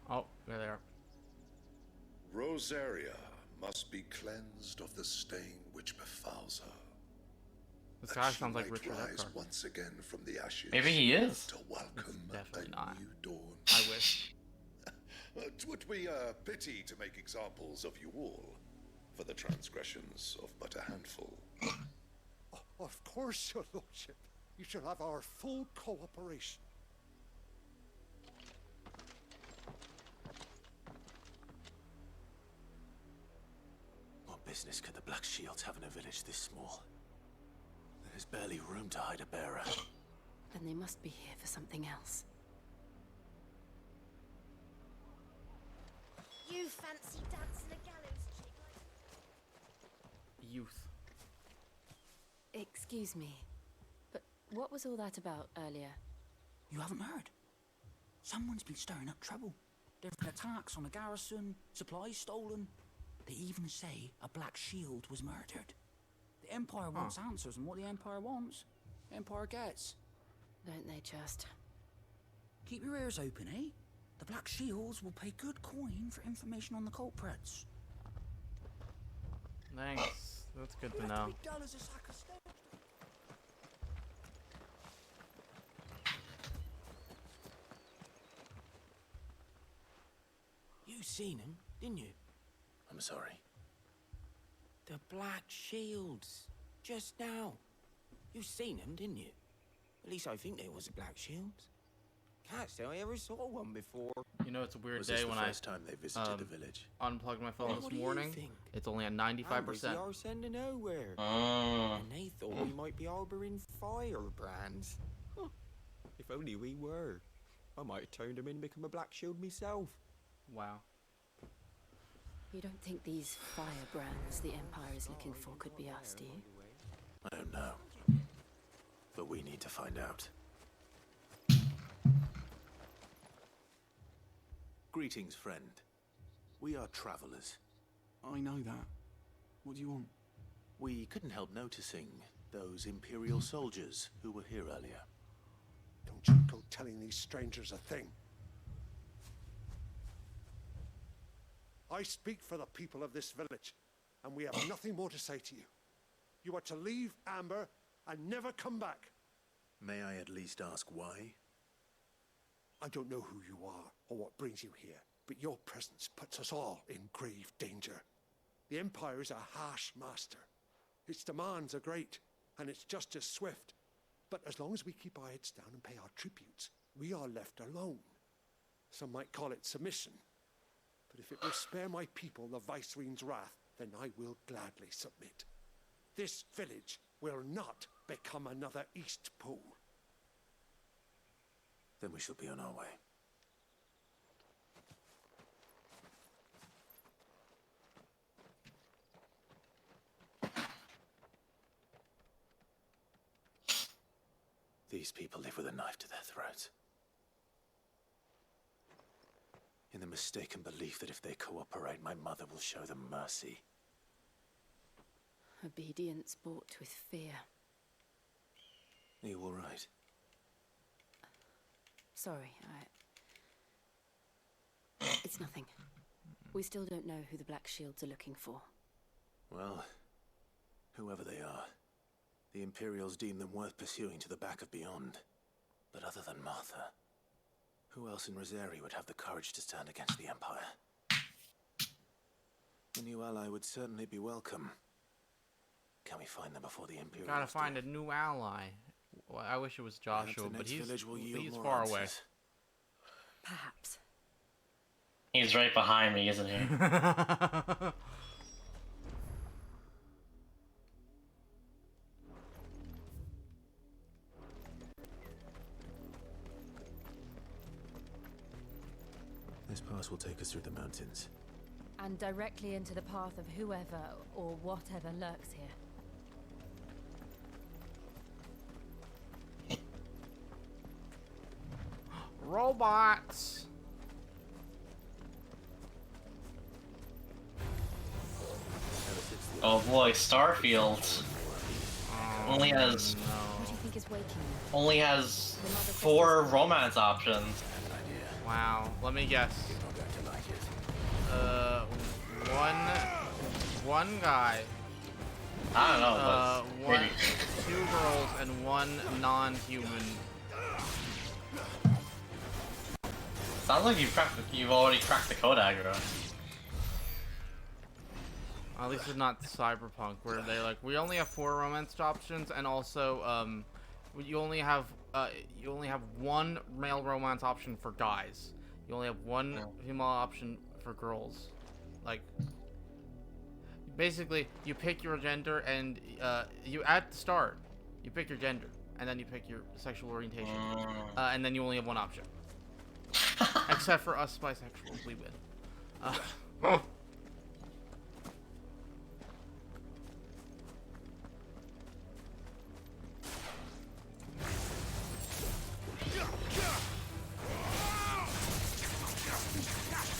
Oh, there they are. Rosaria must be cleansed of the stain which befouls her. This that guy she sounds like might Richard rise Epcar. once again from the ashes. Maybe he is. To welcome Definitely a not. new dawn. I wish. Twould be a pity to make examples of you all for the transgressions of but a handful. Of course, your lordship. You shall have our full cooperation. What business could the Black Shields have in a village this small? There's barely room to hide a bearer. Then they must be here for something else. You fancy dancing a gallows chick like... Youth. Excuse me, but what was all that about earlier? You haven't heard? Someone's been stirring up trouble. There's been attacks on the garrison, supplies stolen. They even say a Black Shield was murdered. The Empire wants answers, and what the Empire wants, the Empire gets. Don't they just? Keep your ears open, eh? The Black Shields will pay good coin for information on the culprits. Thanks. That's good to know. You seen him, didn't you? I'm sorry. The Black Shields. Just now. You seen them, didn't you? At least I think there was a Black Shields. Can't say I ever saw one before. You know, it's a weird Was day this the when first time they visited the village? Unplugged my phone What this do you morning. think? It's only at Amber's 95%. the arse end of nowhere. Oh. And they thought we might be harboring firebrands. Huh. If only we were. I might have turned them in and become a Black Shield myself. Wow. You don't think these firebrands the Empire is looking for could be us, do you? I don't know. But we need to find out. Greetings, friend. We are travelers. I know that. What do you want? We couldn't help noticing those Imperial soldiers who were here earlier. Don't you go telling these strangers a thing. I speak for the people of this village, and we have nothing more to say to you. You are to leave Amber and never come back. May I at least ask why? I don't know who you are or what brings you here, but your presence puts us all in grave danger. The Empire is a harsh master. Its demands are great, and its justice swift. But as long as we keep our heads down and pay our tributes, we are left alone. Some might call it submission. But if it will spare my people the Viceroy's wrath, then I will gladly submit. This village will not become another East Pool. Then we shall be on our way. These people live with a knife to their throats. In the mistaken belief that if they cooperate, my mother will show them mercy. Obedience bought with fear. Are you all right? Sorry, It's nothing. We still don't know who the Black Shields are looking for. Well, whoever they are, the Imperials deem them worth pursuing to the back of beyond. But other than Martha, who else in Rosaria would have the courage to stand against the Empire? A new ally would certainly be welcome. Can we find them before the Imperials Gotta find a new ally. Well, I wish it was Joshua, but he's far away. Perhaps. He's right behind me, isn't he? This pass will take us through the mountains. And directly into the path of whoever or whatever lurks here. Robots. Oh boy, Starfield only has What do you think is waking you? only has 4 romance options. Wow. Let me guess. One guy. I don't know. But maybe. 2 girls and 1 non-human. Sounds like you've already cracked the code, Aggro. At least it's not Cyberpunk, where they like we only have 4 romance options, and also you only have 1 male romance option for guys. You only have 1 female option for girls. Like basically, you pick your gender, and you at the start you pick your gender, and then you pick your sexual orientation, and then you only have 1 option. Except for us bisexuals, we win.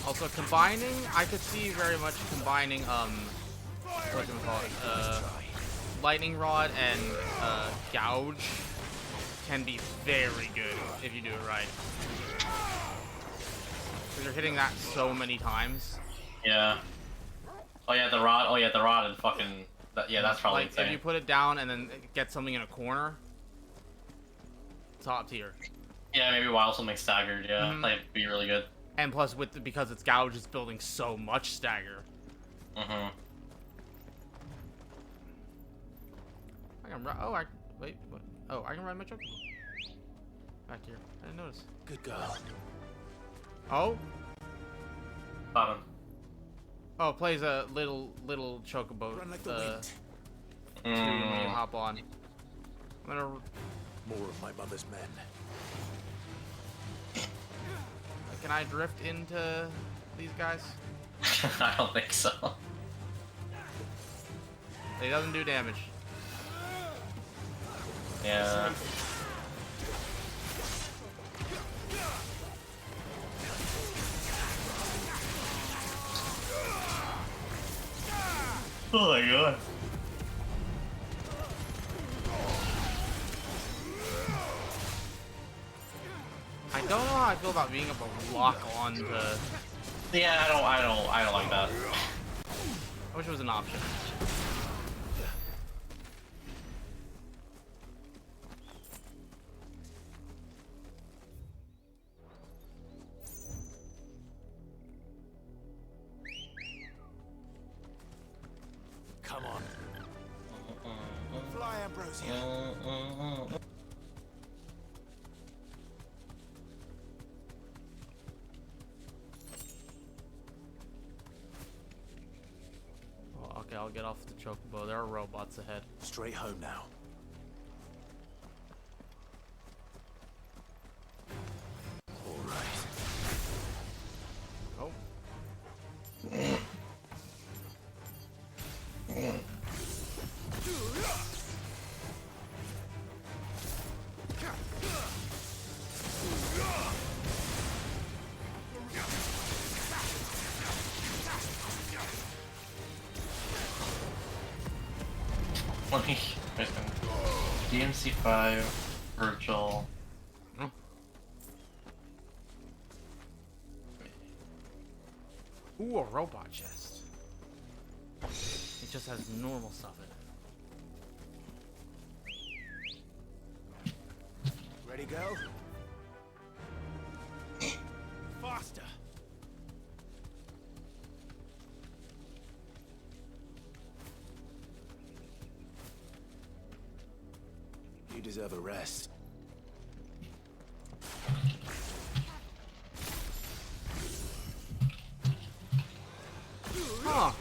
Also, combining, I could see very much combining, what do we call it, lightning rod and, gouge can be very good if you do it right. Because you're hitting that so many times. Yeah. Oh yeah, the rod. Oh yeah, the rod and fucking. Yeah, that's probably like insane. if you put it down and then get something in a corner. Top tier. Yeah, maybe while something's staggered. Yeah, that'd be really good. And plus, because it's gouge, it's building so much stagger. Mm-hmm. I can wait. What? Oh, I can ride my truck. Back here. I didn't notice. Good girl. Oh. Bottom. Oh, it plays a little chocobo. Run like the wind. When you hop on. I'm gonna. More of my mother's men. Can I drift into these guys? I don't think so. It doesn't do damage. Yeah. Oh my god. I don't know how I feel about being able to lock on to. Yeah, I don't like that. I wish it was an option. Come on. Fly, Ambrosia. Okay, I'll get off the chocobo. There are robots ahead. Straight home now. All right. Oh. DMC5 virtual. Ooh, a robot chest. It just has normal stuff in it. Ready, go? Faster. You deserve a rest. Huh.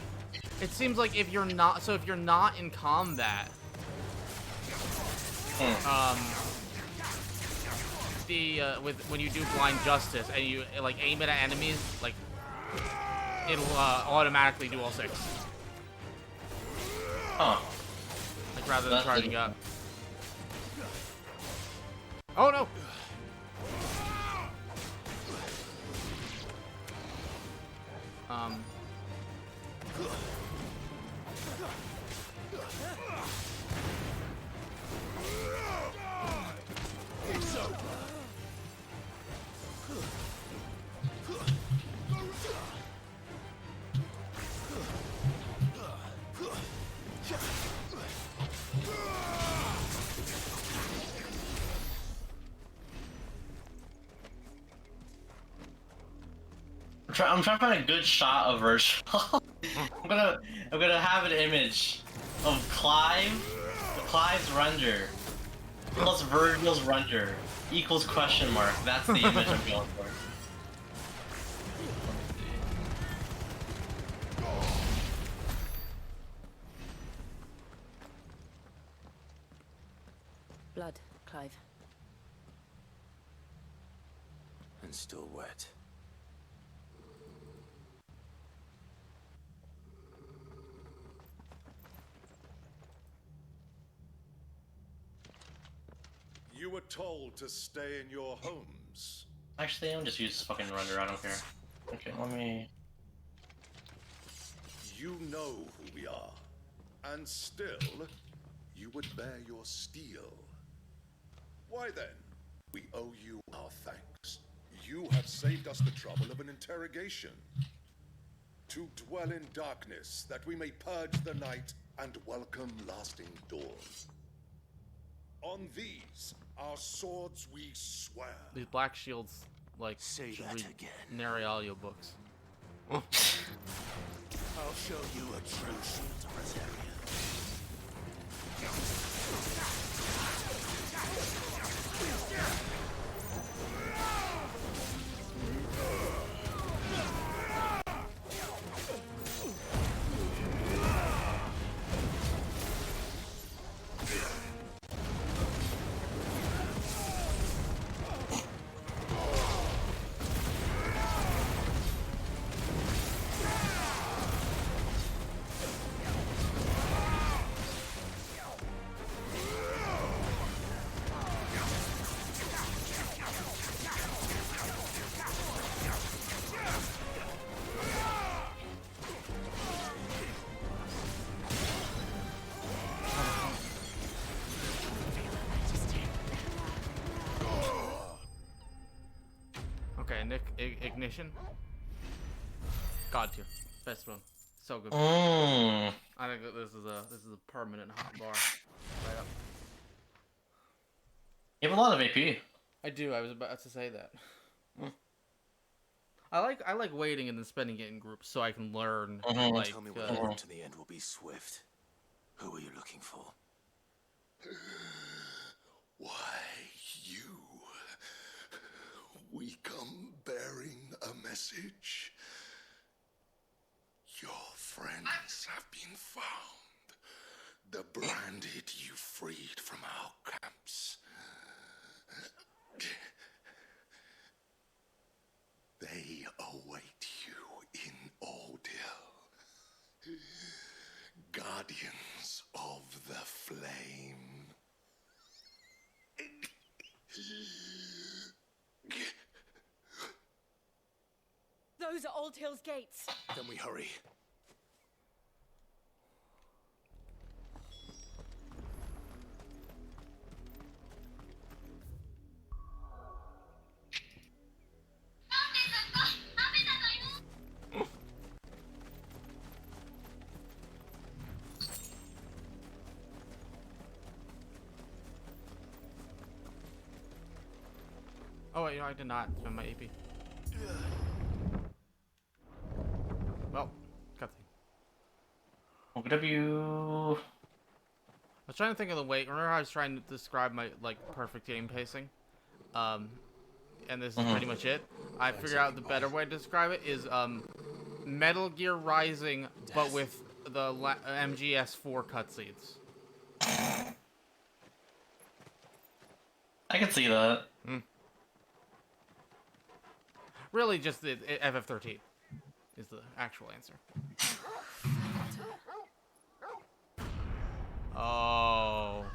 It seems like if you're not in combat, the with when you do blind justice and you like aim it at enemies, like it'll automatically do all 6. Huh. Like rather than charging up. Oh no! I'm trying to find a good shot of Virgil. I'm gonna have an image of Clive's render plus Virgil's render equals question mark. That's the image I'm going for. Blood, Clive. And still wet. You were told to stay in your homes. Actually, I'll just use this fucking render. I don't care. Okay, let me. You know who we are, and still, you would bear your steel. Why then, we owe you our thanks. You have saved us the trouble of an interrogation. To dwell in darkness, that we may purge the night and welcome lasting dawn. On these, our swords we swear. These Black Shields, like, Say should that read again. Nary audiobooks. I'll show you a true shield of Rosaria. Okay, Ignition. God tier. Best one. So good. Mm. I think that this is a permanent hot bar. Right up. You have a lot of AP. I do. I was about to say that. I like waiting and then spending it in groups so I can learn. Like, Tell me what the road to the end will be swift. Who are you looking for? Why, you. We come bearing a message. Your friends have been found. The branded you freed from our camps. They await you in Ordil. Guardians of the Flame. Those are Old Hill's gates. Then we hurry. Oh wait, no, I did not spend my AP. Well, cutscene. W. I was trying to think of the way. Remember how I was trying to describe my like perfect game pacing? And this is pretty much it. I figured out the better way to describe it is Metal Gear Rising, but with the MGS4 cutscenes. I can see that. Really, just the FF13 is the actual answer. Oh.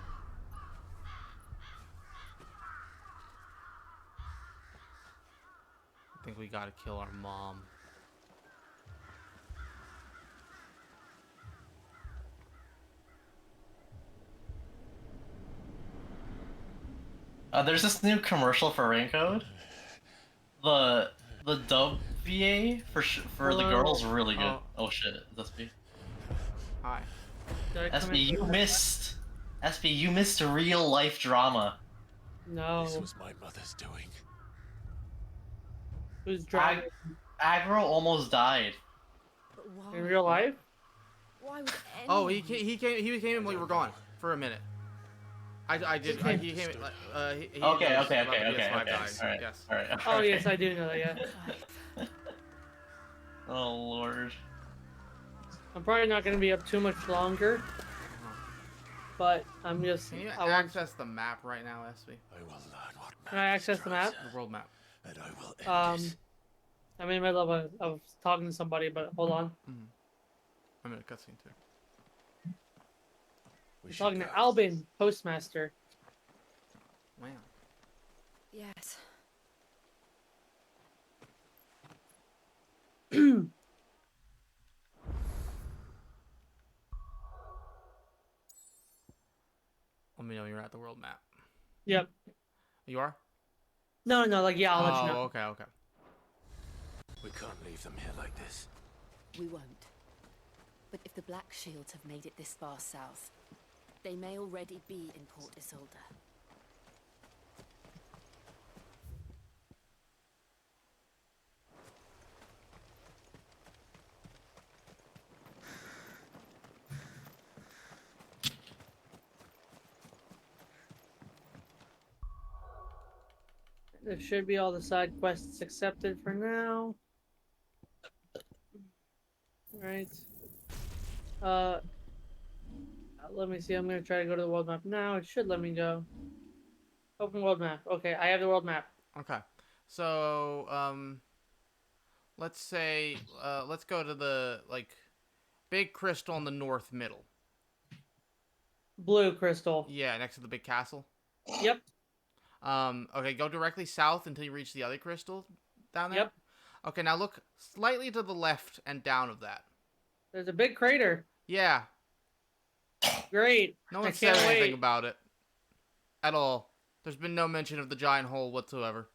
I think we gotta kill our mom. There's this new commercial for Raincode. The dub VA for the girls really good. Oh shit, that's me. Hi. SB, you missed. SB, you missed a real life drama. No. This was my mother's doing. Who's driving? Aggro almost died. In real life? Why would Oh, he came in when we were gone for a minute. I did. He came. He Okay. knows about the PS5 dying. Alright. Yes. Alright. Oh yes, I do know that. Yeah. Oh lord. I'm probably not going to be up too much longer. But I'm just. Can you access the map right now, SB? I will learn what Can I access the map? The world map. And I will end it. I'm in the middle of talking to somebody, but hold on. I'm in a cutscene too. I'm talking to Albin, Postmaster. Wow. Yes. Let me know you're at the world map. Yep. You are? No, like yeah, I'll let you know. Oh, okay. We can't leave them here like this. We won't. But if the Black Shields have made it this far south, they may already be in Port Isolde. There should be all the side quests accepted for now. Alright. Let me see. I'm going to try to go to the world map now. It should let me go. Open world map. Okay, I have the world map. Okay. So, let's say, let's go to the, big crystal in the north middle. Blue crystal. Yeah, next to the big castle. Yep. Okay, go directly south until you reach the other crystal down there. Yep. Okay, now look slightly to the left and down of that. There's a big crater. Yeah. Great. No one I said can't anything wait. about it. At all. There's been no mention of the giant hole whatsoever.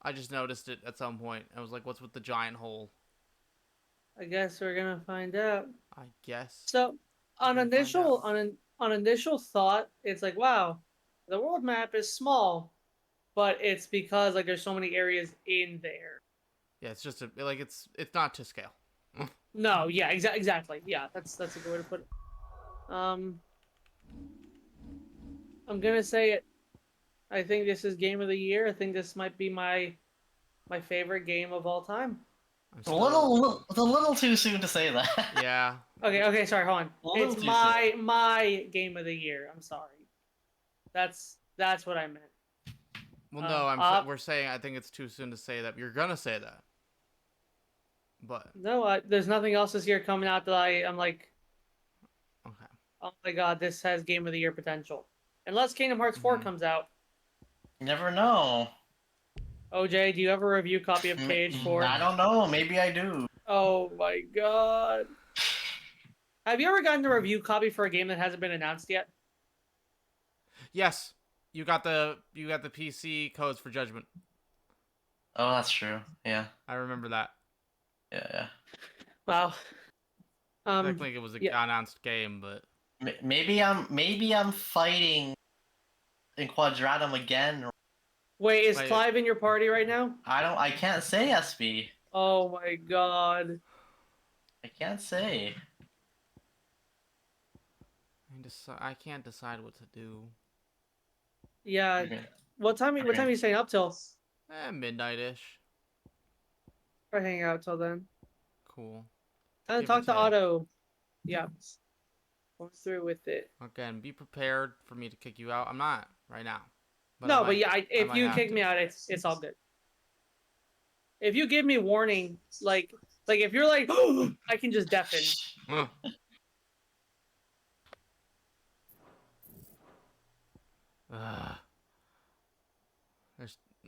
I just noticed it at some point. I was like, what's with the giant hole? I guess we're gonna find out. I guess. So, on initial thought, it's like, wow, the world map is small, but it's because there's so many areas in there. Yeah, it's just it's not to scale. No, yeah, exactly. Yeah, that's a good way to put it. I'm gonna say it. I think this is game of the year. I think this might be my favorite game of all time. It's a little too soon to say that. Yeah. Okay, sorry, hold on. It's my game of the year. I'm sorry. That's what I meant. Well, no, we're saying I think it's too soon to say that. You're gonna say that. But no, there's nothing else this year coming out that I'm like, okay. Oh my god, this has game of the year potential. Unless Kingdom Hearts 4 comes out. You never know. OJ, do you have a review copy of Cage 4? I don't know. Maybe I do. Oh my god. Have you ever gotten a review copy for a game that hasn't been announced yet? Yes. You got the PC codes for Judgment. Oh, that's true. Yeah. I remember that. Yeah. Wow. I think it was an announced game, but maybe I'm fighting in Quadratum again. Wait, is Clive in your party right now? I can't say, SB. Oh my god. I can't say. I can't decide what to do. Yeah. Okay. What time are you staying up till? Midnight-ish. Or hang out till then. Cool. And talk to Otto. Yeah. Go through with it. Again, be prepared for me to kick you out. I'm not right now. But yeah, if you kick me out, it's all good. if you give me warning, like if you're like, I can just deafen.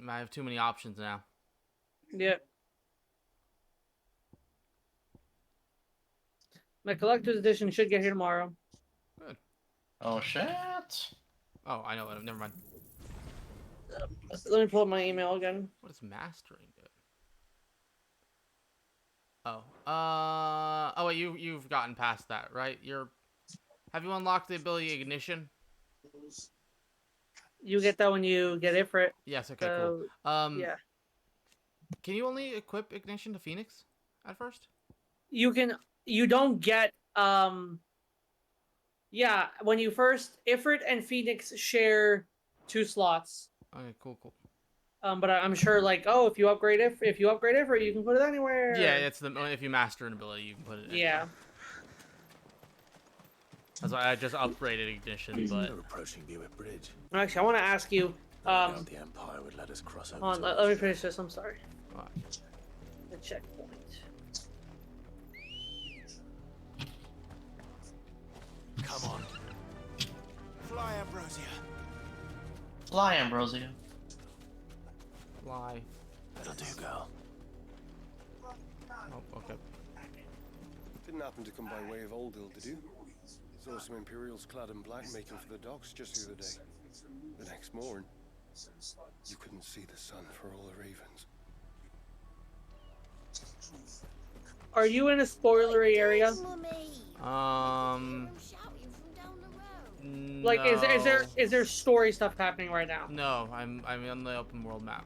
I have too many options now. Yep. My collector's edition should get here tomorrow. Good. Oh shit. Oh, I know it. Never mind. Let me pull up my email again. What does mastering do? Oh. Oh wait, you've gotten past that, right? Have you unlocked the ability ignition? You get that when you get Ifrit. Yes. Okay. Cool. Yeah. Can you only equip ignition to Phoenix at first? You can. You don't get. Yeah, when you first Ifrit and Phoenix share 2 slots. Okay. Cool. But I'm sure, like, oh, if you upgrade Ifrit, you can put it anywhere. Yeah, it's if you master an ability, you can put it. Yeah. That's why I just upgraded ignition, but. We're approaching Buick Bridge. Actually, I want to ask you. The Empire would let us cross over. Hold on, let me finish this. I'm sorry. What? The checkpoint. Come on. Fly, Ambrosia. Fly, Ambrosia. Fly. That'll do, girl. Oh, okay. Didn't happen to come by way of Oldhill, did you? Saw some Imperials clad in black making for the docks just the other day. The next morning, you couldn't see the sun for all the ravens. Are you in a spoilery area? Like, No. is there story stuff happening right now? No, I'm on the open world map.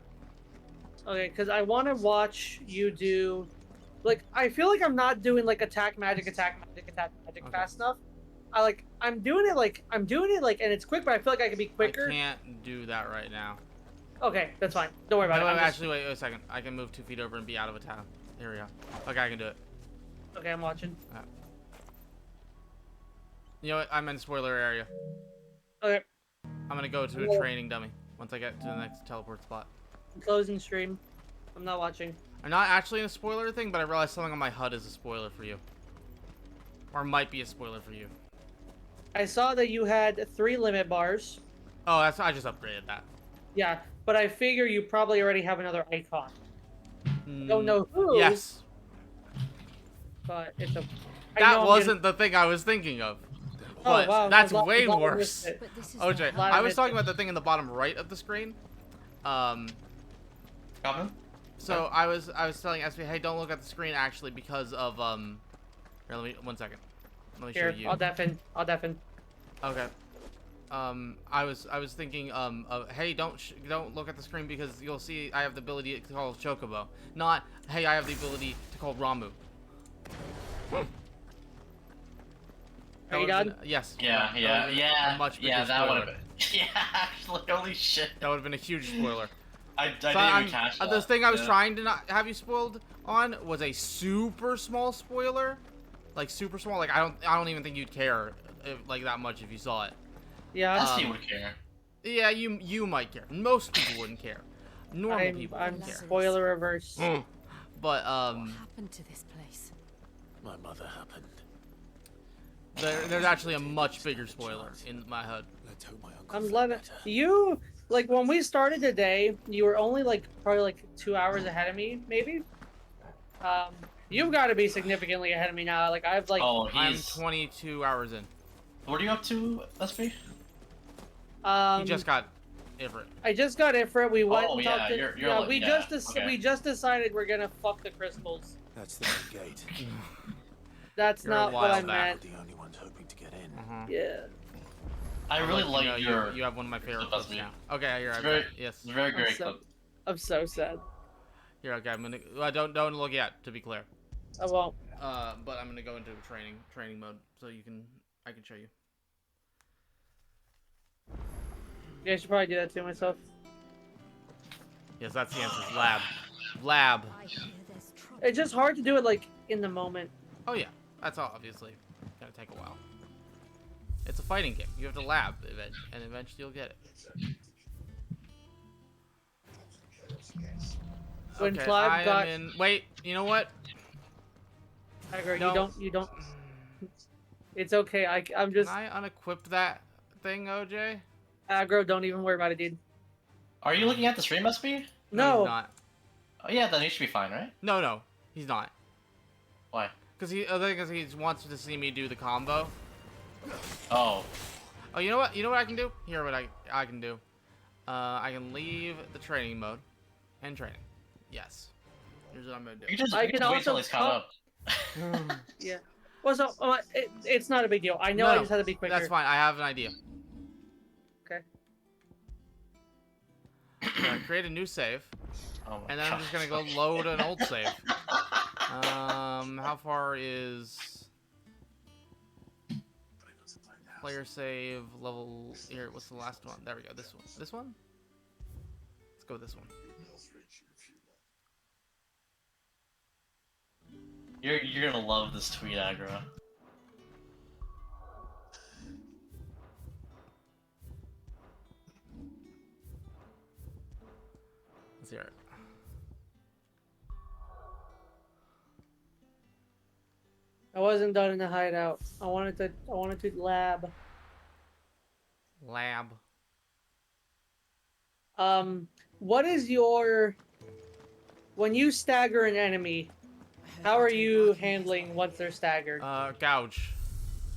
Okay, because I want to watch you do, like, I feel like I'm not doing like attack magic fast enough. I'm doing it like, and it's quick, but I feel like I could be quicker. I can't do that right now. Okay, that's fine. Don't worry about it. Actually, wait a second. I can move 2 feet over and be out of attack. Here we go. Okay, I can do it. Okay, I'm watching. You know what? I'm in the spoiler area. Okay. I'm gonna go to a training dummy once I get to the next teleport spot. I'm closing stream. I'm not watching. I'm not actually in a spoiler thing, but I realized something on my HUD is a spoiler for you. Or might be a spoiler for you. I saw that you had 3 limit bars. Oh, I just upgraded that. Yeah, but I figure you probably already have another icon. Don't know who. Yes. But it's a. That wasn't the thing I was thinking of. But wow, that's way worse. OJ, I was talking it. about the thing in the bottom right of the screen. So I was telling SB, hey, don't look at the screen actually because of Here, let me 1 second. Let me show you. I'll deafen. Okay. I was thinking of, hey, don't look at the screen because you'll see I have the ability to call Chocobo. Not, hey, I have the ability to call Ramu. Are you done? Yes. Yeah. That would have been. Yeah, actually, holy shit. That would have been a huge spoiler. I didn't even catch that. The thing I was trying to not have you spoiled on was a super small spoiler, like super small. Like I don't even think you'd care like that much if you saw it. Yeah, I would care. Yeah, you might care. Most people wouldn't care. Normal people wouldn't care. Spoiler reverse. But What happened to this place? My mother happened. There's actually a much bigger spoiler in my HUD. Let's hope my uncle I'm loving you. Like when we started today, you were only like probably like 2 hours ahead of me, maybe. You've got to be significantly ahead of me now. Like I've like. Oh, I'm 22 hours in. What are you up to, SP? He just got Ifrit. I just got Ifrit. We went and yeah, talked to. you're We just decided we're gonna fuck the crystals. That's the main gate. That's You're not a what I while back. meant. The only ones hoping to get in. Yeah. I really like your. You have one of my favorite clips now. Okay, here. Yes. It's a very great clip. I'm so sad. Here, okay. I'm gonna. Don't look yet. To be clear. I won't. But I'm gonna go into training mode so I can show you. Yeah, I should probably do that to myself. Yes, that's the answer. Lab. It's just hard to do it like in the moment. Oh yeah, that's obviously gonna take a while. It's a fighting game. You have to lab, and eventually you'll get it. When Okay, Clive I got... am in... Wait, you know what? Aggro, No. you don't... It's okay, I'm just... Can I unequip that thing, OJ? Aggro, don't even worry about it, dude. Are you looking at the stream SP? No, he's not. Oh yeah, then he should be fine, right? No, he's not. Why? Because I think he wants to see me do the combo. Oh. Oh, you know what? You know what I can do? Here, what I can do. I can leave the training mode and training. Yes. Here's what I'm gonna do. You just wait till he's caught up. Yeah. Well, so it's not a big deal. I know No, I just had to be quicker. That's fine. I have an idea. Okay. Create a new save, oh and then I'm just gonna go load an old save. How far is player save level here? What's the last one? There we go. This one. This one. Let's go with this one. You're gonna love this tweet, Aggro. Let's hear it. I wasn't done in the hideout. I wanted to lab. Lab. What is your... When you stagger an enemy, how are you handling once they're staggered? Gouge.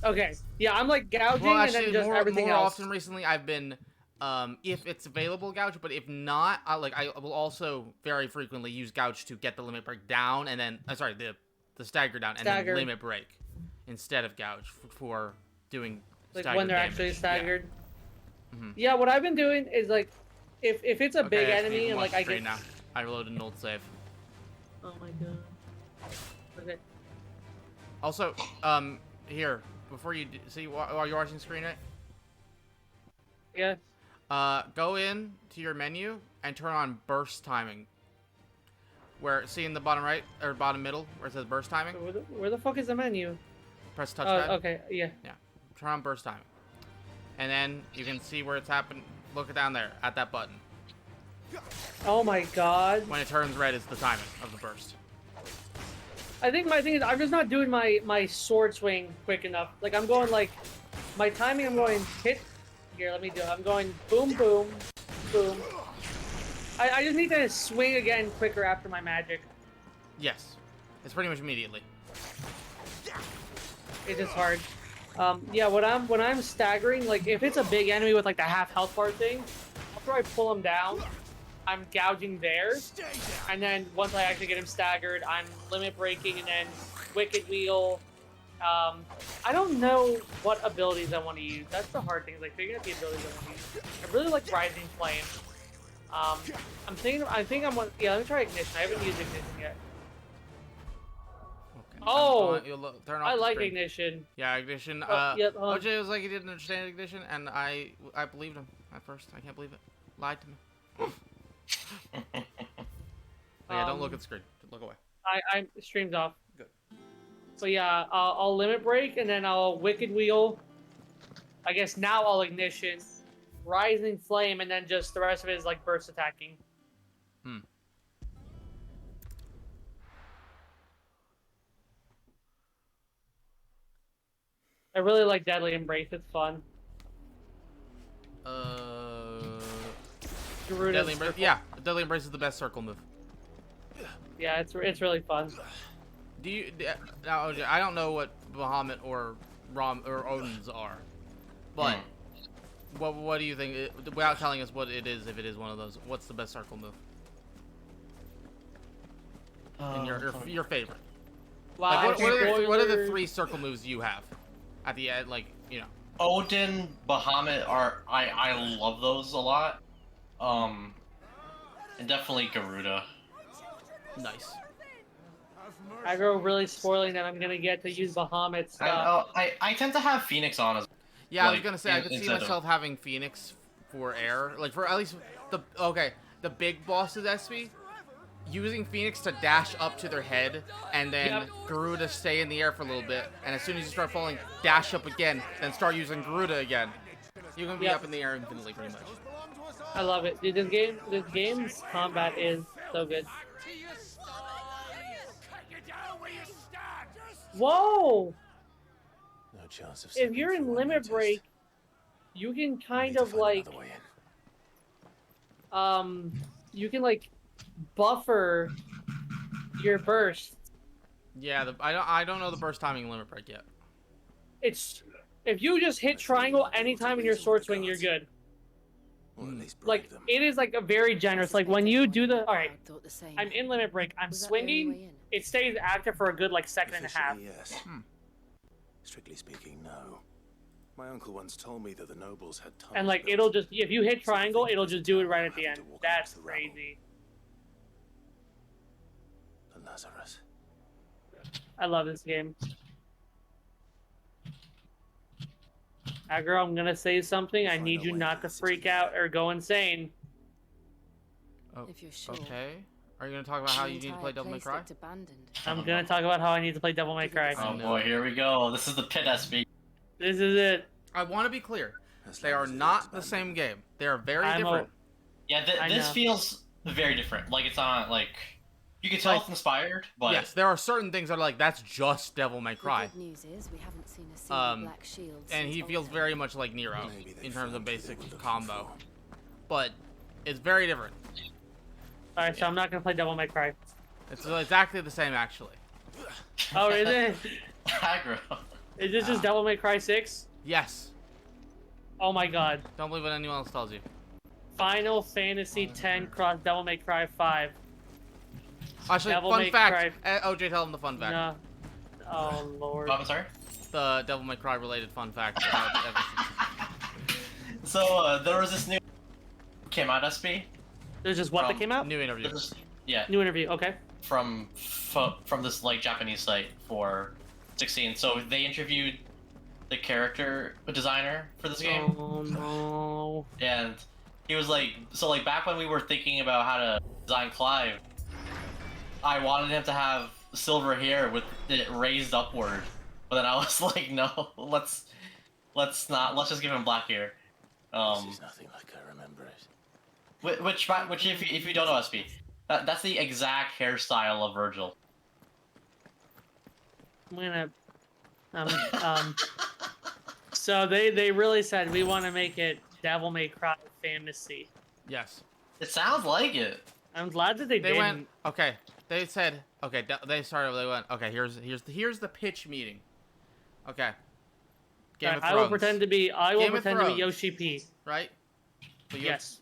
Okay. Yeah, I'm like gouging Well, actually, and then just everything more else. often recently, I've been, if it's available, gouge. But if not, I will also very frequently use gouge to get the limit break down, and then the stagger down, and then limit break instead of gouge for doing like staggered when they're damage. actually staggered. Yeah. Mm-hmm. Yeah, what I've been doing is like, if it's a big I enemy and like I get. now. I reloaded an old save. Oh my god. Okay. Also, here before you see while you're watching the screen, right? Yeah. Go in to your menu and turn on burst timing. Where, see in the bottom right or bottom middle where it says burst timing? Where the fuck is the menu? Press touchpad. Oh, okay, yeah. Yeah. Turn on burst timing. And then you can see where it's happened. Look down there at that button. Oh my god. When it turns red is the timing of the burst. I think my thing is I'm just not doing my sword swing quick enough. Like I'm going like my timing. I'm going hit. Here, let me do it. I'm going boom, boom, boom. I just need to swing again quicker after my magic. Yes, it's pretty much immediately. It's just hard. Yeah, when I'm staggering, like if it's a big enemy with like the half health bar thing, after I pull him down, I'm gouging there, and then once I actually get him staggered, I'm limit breaking and then wicked wheel. I don't know what abilities I want to use. That's the hard thing, is like figuring out the abilities I want to use. I really like Rising Flame. I think yeah, let me try Ignition. I haven't used Ignition yet. Okay. Oh, turn off I the like screen. Ignition. Yeah, Ignition. Yeah, OJ was like he didn't understand Ignition, and I believed him at first. I can't believe it. Lied to me. Yeah, don't look at the screen. Look away. I'm streams off. Good. So yeah, I'll limit break and then I'll wicked wheel. I guess now I'll ignition, rising flame, and then just the rest of it is like burst attacking. I really like Deadly Embrace. It's fun. Deadly Embrace. Yeah, Deadly Embrace is the best circle move. Yeah, it's really fun. Do you now? OJ, I don't know what Bahamut or Odin's are, but what do you think? Without telling us what it is, if it is one of those, what's the best circle move? And your favorite. Wow, Like, what are the 3 circle moves you have at the end? Like, you know. Odin, Bahamut are I love those a lot. And definitely Garuda. Nice. I go really spoiling that I'm gonna get to use Bahamut stuff. I tend to have Phoenix on as yeah, I was gonna say I could see myself having Phoenix for air, like for at least the big bosses SP, using Phoenix to dash up to their head, and then Garuda stay in the air for a little bit, and as soon as you start falling, dash up again, then start using Garuda again. You're gonna be up in the air infinitely, pretty much. I love it, dude. This game's combat is So good. Whoa! No chance of If you're in limit break, you can kind of like you can like buffer your burst. Yeah, I don't know the burst timing limit break yet. It's if you just hit triangle anytime in your sword swing, you're good. Like it is like a very generous. Like when you do the I'm in limit break. I'm swinging. It stays active for a good like second and a half. Yes. Strictly speaking, no. My uncle once told me that the nobles had tunnels And like it'll just if you hit triangle, it'll just do it right at the end. That's crazy. The Lazarus. I love this game. Girl, I'm gonna say something. I need you not to freak out or go insane. Oh, okay. Are you gonna talk about how you need to play Devil May Cry? I'm gonna talk about how I need to play Devil May Cry. Oh boy, here we go. This is the pit SB. This is it. I want to be clear. They are not the same game. They are very different. Yeah, this feels very different. Like it's not like you can tell it's inspired, but yes, there are certain things that are like that's just Devil May Cry. The good news is we haven't seen a single black shield. And he feels very much like Nero in terms of basic combo, but it's very different. All right, so I'm not gonna play Devil May Cry. It's exactly the same, actually. Oh, is it? Aggro. Is this just Devil May Cry 6? Yes. Oh my god. Don't believe what anyone else tells you. Final Fantasy X cross Devil May Cry 5. Actually, Devil fun May fact. Cry... OJ, tell him the fun fact. No. Oh lord. I'm sorry. The Devil May Cry related fun fact. So there was this new came out SB. There's just what that came out? New interview. Yeah. New interview. Okay. From this like Japanese site for 16. So they interviewed the character designer for this game. Oh no. And he was like, so like back when we were thinking about how to design Clive, I wanted him to have silver hair with it raised upward. But then I was like, no, let's just give him black hair. This is nothing like I remember it. Which if you don't know SB, that's the exact hairstyle of Virgil. I'm gonna so they really said we want to make it Devil May Cry fantasy. Yes. It sounds like it. I'm glad that they didn't. Went okay. They said okay. They went okay. Here's the pitch meeting. Okay. Game of Thrones. I will pretend to be Yoshi P. Right. So yes.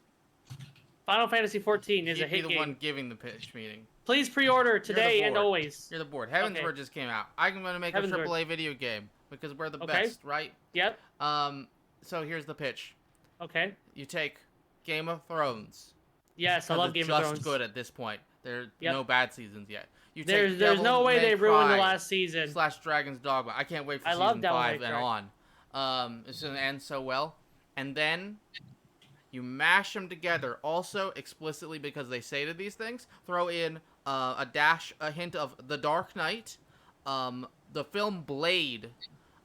Final Fantasy 14 is a hit You'd be the game. one giving the pitch meeting. Please pre-order today and always. You're the board. Heaven's Word just came out. I'm going to make a AAA video game because we're the best, right? Yep. So here's the pitch. Okay. You take Game of Thrones. Yes, I love Game of Thrones. Just good at this point. There are no bad seasons yet. You there's no way they ruined the last season. / Dragon's Dogma. I can't wait for season 5 and on. It's going to end so well. And then you mash them together. Also, explicitly because they say to these things, throw in a hint of The Dark Knight, the film Blade,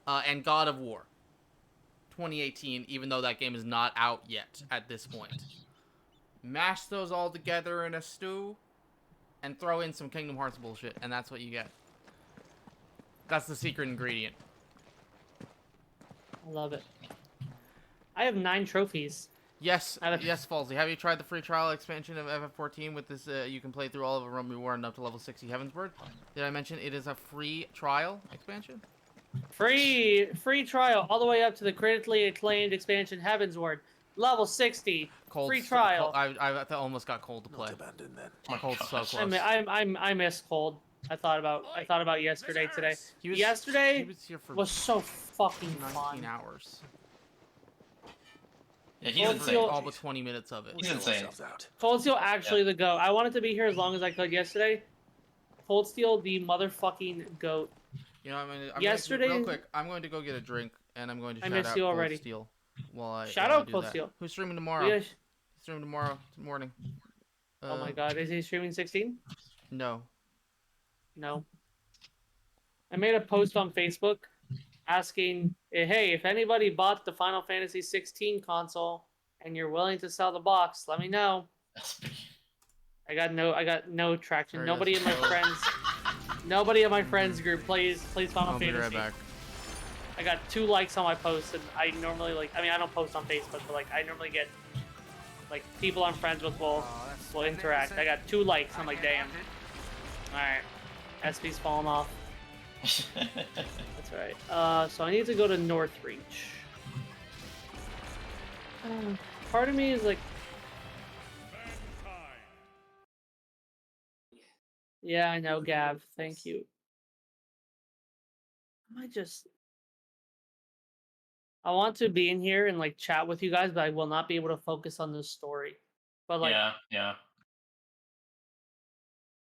and God of War. 2018, even though that game is not out yet at this point. Mash those all together in a stew, and throw in some Kingdom Hearts bullshit, and that's what you get. That's the secret ingredient. I love it. I have 9 trophies. Yes, yes, Falsey. Have you tried the free trial expansion of FF14 with this? You can play through all of a Rome Reward up to level 60 Heavensward. Did I mention it is a free trial expansion? Free trial all the way up to the critically acclaimed expansion Heavensward, level 60. Free trial. I almost got Cold to play. Abandoned then. Cold's so close. I miss Cold. I thought about yesterday today. Yesterday was so fucking 19 fun. hours. Yeah, he's insane. All but 20 minutes of it. He's insane. Cold Steel actually the GOAT. I wanted to be here as long as I could yesterday. Cold Steel the motherfucking GOAT. You know, yesterday, real quick, I'm going to go get a drink, and I'm going to shout out Cold Steel. Shout out Cold Steel. Who's streaming tomorrow? Yeah. Streaming tomorrow morning. Oh my god, is he streaming 16? No. No. I made a post on Facebook asking, hey, if anybody bought the Final Fantasy 16 console and you're willing to sell the box, let me know. I got no traction. There Nobody he in my is. friends group plays Final I'll Fantasy. be right back. I got 2 likes on my posts, and I normally I mean, I don't post on Facebook, but like I normally get like people I'm friends with will interact. I got 2 likes. I'm like, damn. All right, SP's falling off. That's right. So I need to go to Northreach. Part of me is like, yeah, I know, Gav. Thank you. I want to be in here and like chat with you guys, but I will not be able to focus on this story. But like, Yeah.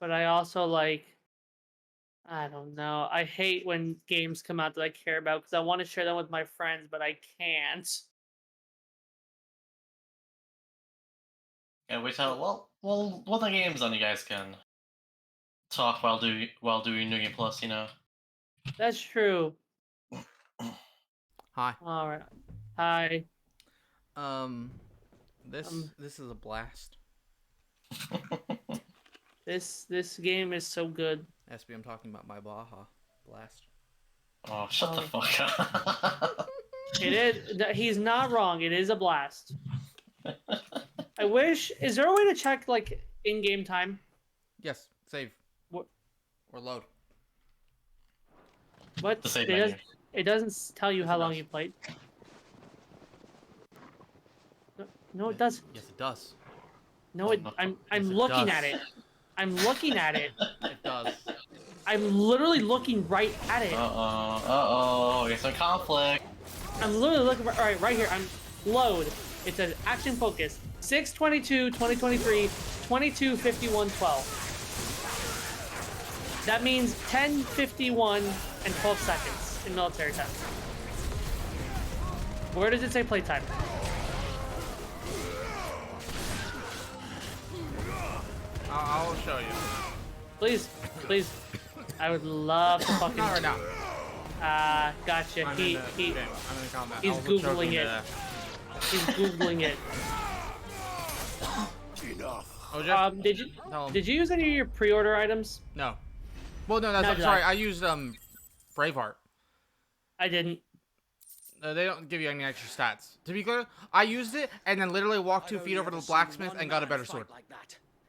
but I also like, I don't know. I hate when games come out that I care about because I want to share them with my friends, but I can't. Yeah, wait till well, what the games then you guys can talk while doing New Game Plus, you know. That's true. Hi. All right. Hi. This is a blast. This game is so good. SB, I'm talking about my Baja Blast. Oh, shut the fuck up. It is. He's not wrong. It is a blast. I wish. Is there a way to check like in-game time? Yes. Save. What? Or load. What? The save menu. It doesn't tell you how long you played. No, it does. Yes, it does. No, I'm looking at it. I'm looking at it. It does. I'm literally looking right at it. There's some conflict. I'm literally looking right here. I'm load. It says action focus 6/22/2023 22:51:12. That means 10:51 and 12 seconds in military time. Where does it say playtime? I'll show you. Please. I would love to fucking. Not right now. Gotcha. I'm in combat. He's googling it. He's googling it. Enough. Did you use any of your pre-order items? No. Well, no, that's sorry. I used Braveheart. I didn't. They don't give you any extra stats. To be clear, I used it and then literally walked 2 feet over to the blacksmith and got a better sword.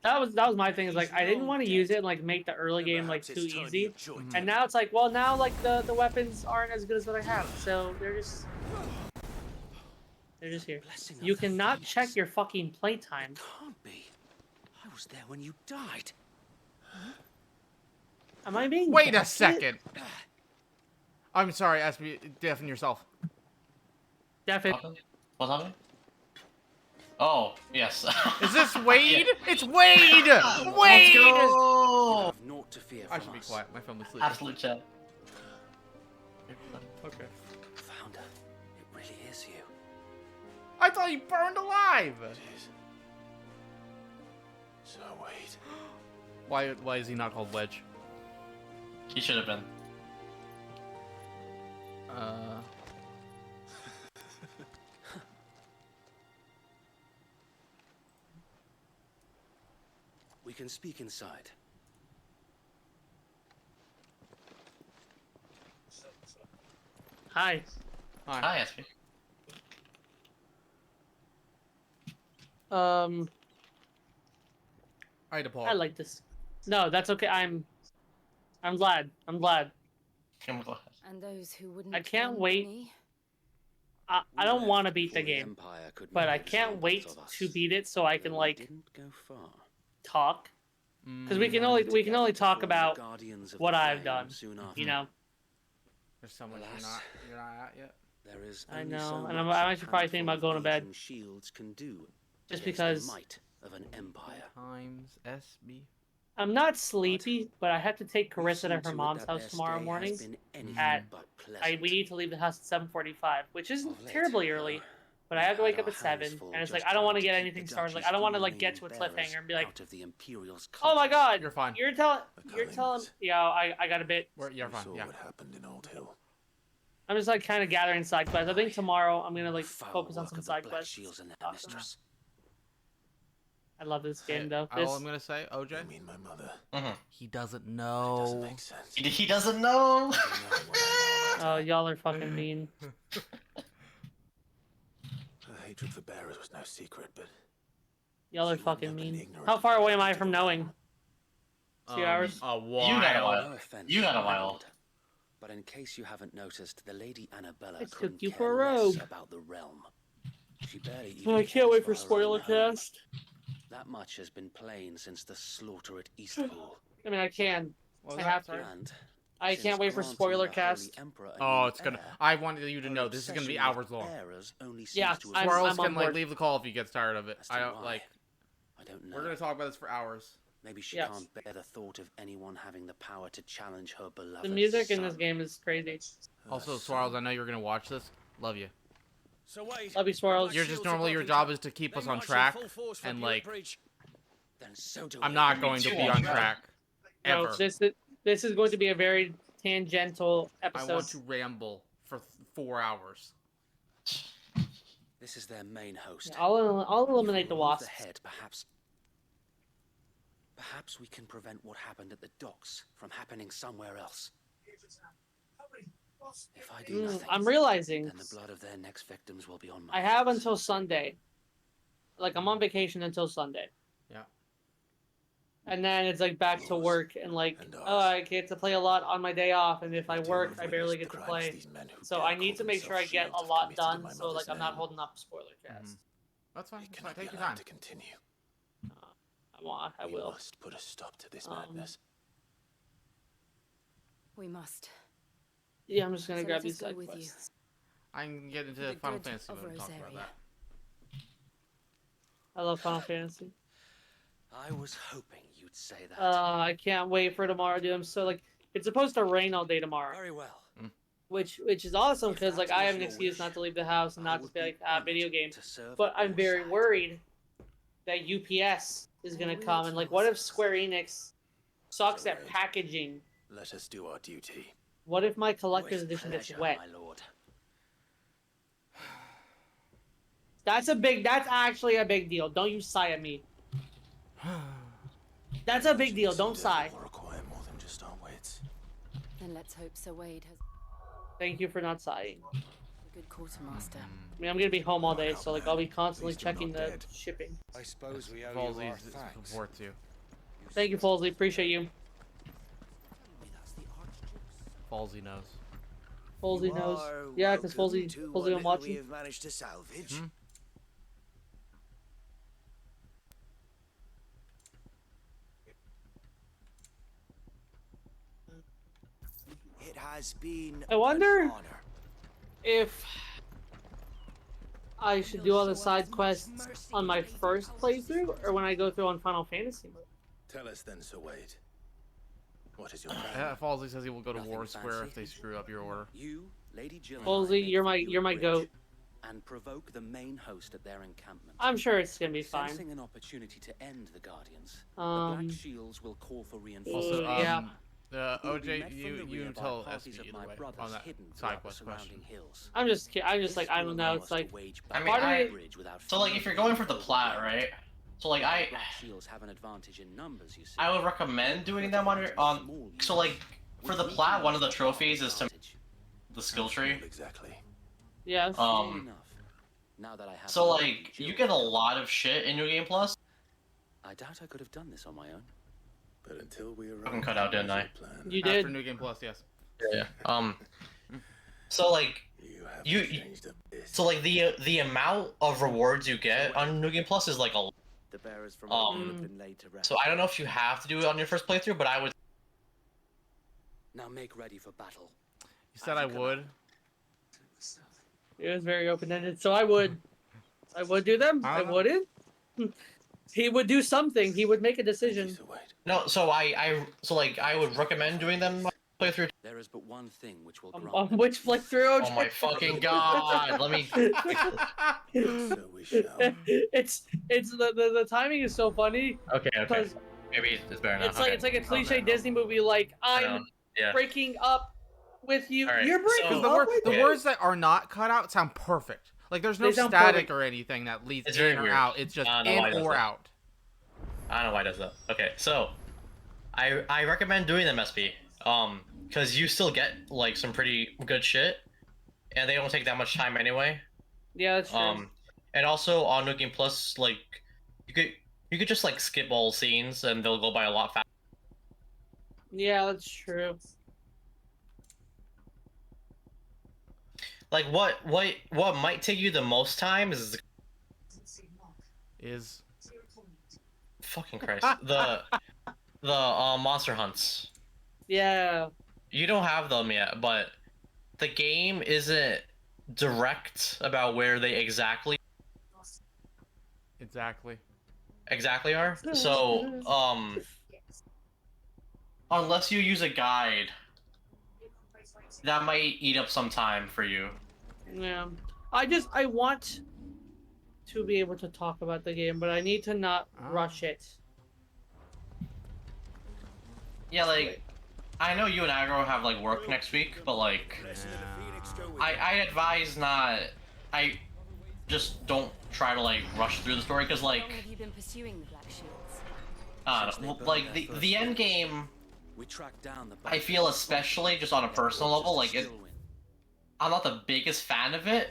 That was my thing. Is like I didn't want to use it and like make the early game like too easy. And now it's like, well, now like the weapons aren't as good as what I have, so they're just here. You cannot check your fucking playtime. Can't be. I was there when you died. Am I being? Wait a second. I'm sorry, SB. Deafen yourself. Deafen. What's happening? Oh, yes. Is this Wade? Yeah. It's Wade! Let's Wade! go! Naught to fear I from should be us. quiet. My family's sleeping. Absolute chat. Okay. Founder, it really is you. I thought you burned alive! It is. So Wade. Why is he not called Wedge? He should have been. We can speak inside. Hi. Hi, SB. I like this. No, that's okay. I'm glad. I'm glad. And those who wouldn't. I can't lend wait. me? I don't want to beat the game, but I can't wait to beat it so I can like talk. Because we can only talk about what I've done. You know. There's someone you're not at yet. There is I know, and I'm actually probably thinking about going to bed. Shields can do Just against because the might of an empire. Times SB. I'm not sleepy, but I have to take Carissa to her mom's house tomorrow morning. We need to leave the house at 7:45, which isn't terribly early, but I have to wake up at 7, and it's like I don't want to get anything started. Like I don't want to like get to a cliffhanger and be like, "Oh my God, you're fine. You're telling, yeah, I got a bit. You're fine. Yeah. What happened in Old Hill? I'm just like kind of gathering side quests. I think tomorrow I'm gonna like focus on some side quests. I love this game though. All I'm gonna say, OJ. I mean my mother. He doesn't know. Doesn't make sense. He doesn't know. Oh, y'all are fucking mean. Her hatred for bearers was no secret, but Y'all are fucking mean. How far away am I from knowing? 2 hours? A You got a while. No offense, You got a my while. lord. But in case you haven't noticed, the Lady Annabella I took couldn't you care for a less rogue. about the realm. She barely Oh, I even can't wait cares for her own spoiler home. cast. That much has been plain since the slaughter at Eastpool. I mean, I can. What I was have that? to. And I since can't wait for granting spoiler the cast. Holy Emperor a Oh, new it's gonna. heir, I wanted you to her know this is gonna be obsession hours with long. errors only seems Yeah, to I'm have Swirls on can like board. leave the call if he gets tired of it. As to I don't why, like. I don't know. We're gonna talk about this for hours. Maybe she Yes. can't bear the thought of anyone having the power to challenge her beloved The music in son. this game is crazy. Also, Swirls, I know you're gonna watch this. Love you. So wait. Love you, Swirls. You're just normally your job is to keep us on track, and like Then so do I'm we. not going to be on track No, ever. this is going to be a very tangential I episode. want to ramble for 4 hours. This is their main host. Yeah, I'll eliminate If the we remove wasps. head, perhaps we can prevent what happened at the docks from happening somewhere else. If I do nothing, I'm realizing then the blood of their next victims will be on my I have until Sunday. Like, I'm on vacation until Sunday. Yeah. And then it's like back to work, and like, oh, I get to play a lot on my day off, and if I work, I barely get to play. So I need to make sure I get a lot done, so like I'm not holding up spoiler cast. That's fine. That's fine. Take your allowed time. to continue. I We will. must put a stop to this madness. We must. Yeah, I'm just gonna So grab let these us go side with quests. I can get into The Final good Fantasy of when we talk about Rosaria. that. I love Final Fantasy. I was hoping you'd say that. I can't wait for tomorrow, dude. I'm so like, it's supposed to rain all day tomorrow. Very well. Which is awesome because like I have an your excuse wish, not to leave the house and not to play like video games. To serve But I'm your very side. worried that UPS is gonna come and like, what if Square Enix sucks at packaging? Let us do our duty. What if my collector's With edition gets pleasure, wet? my lord. That's actually a big deal. Don't you sigh at me. That's a big deal. Don't sigh. Will require more than just our wits. Then let's hope Sir Wade has Thank you for not sighing. a good quartermaster. I mean, I'm gonna be home all day, so like I'll be constantly checking the shipping. I suppose we owe you Falsey our thanks. supports you. Thank you, Folsey. Appreciate you. Falsey knows. Folsey knows. Yeah, because Folsey been we watching. have managed to salvage. It has been I wonder an honor. if I should do all the side quests on my first playthrough or when I go through on Final Fantasy mode. Tell us then, Sir Wade. What is your plan? Falsey says he will go to Nothing War Square fancy. if they screw up your order. You, Lady Jill, Folsey, you're my goat. and provoke the main host at their encampment. I'm sure it's gonna be fine. Sensing an opportunity to end the Guardians, the Um, Black Shields will call for Also, reinforcements. yeah. We'll be OJ, met from the you rear by tell parties SB of either my way brothers on that hidden side throughout the quest question. surrounding hills. I'm just like I don't know. It's like I mean, part of me. Bridge without So like, fear if you're of going for the overwhelming plat, right? So like, The Black Shields have an advantage in numbers, you see. I would recommend doing them on so like, for the plat, one of the trophies is to the skill tree. Exactly. Yes. Now that I have So like, you get a lot of shit in New Game Plus. I doubt I could have done this on my own. But until we arrive, Fucking cut out, didn't I? You After did. New Game Plus, yes. Yeah. So like, so like the amount of rewards you get on New Game Plus is like a. The bearers from Oregon have been laid to rest. So I don't know if you have to do it on your first playthrough, but I would. Now make ready for battle. You said I would. It was very open ended, so I would do them. I wouldn't. He would do something. He would make a decision. No, so I would recommend doing them on playthrough. There is but one thing which will grant On which playthrough? Oh my fucking god! Let me. It's the timing is so funny. Okay. Because Maybe it's better now. it's like a cliche Disney movie. Like I'm Yeah. breaking up with you. All right, You're breaking the, up with the me. words that are not cut out sound perfect. Like there's no They sound static perfect. or anything that leads It's in very or weird. out. It's just I don't know why in it does or that. out. I don't know why it does that. Okay, so I recommend doing them SP. Because you still get like some pretty good shit, and they don't take that much time anyway. Yeah, that's true. And also on New Game Plus, like you could just like skip all scenes and they'll go by a lot faster. Yeah, that's true. Like what might take you the most time is fucking Christ the monster hunts. Yeah. You don't have them yet, but the game isn't direct about where they exactly are. So unless you use a guide, that might eat up some time for you. Yeah. I want to be able to talk about the game, but I need to not rush it. Yeah, like I know you and Agro have like work next week, but like I advise not. I just don't try to like rush through the story because like How long have you been pursuing the Black Shields? like the end game. We tracked down the I feel especially just on a personal level, like I'm not the biggest fan of it,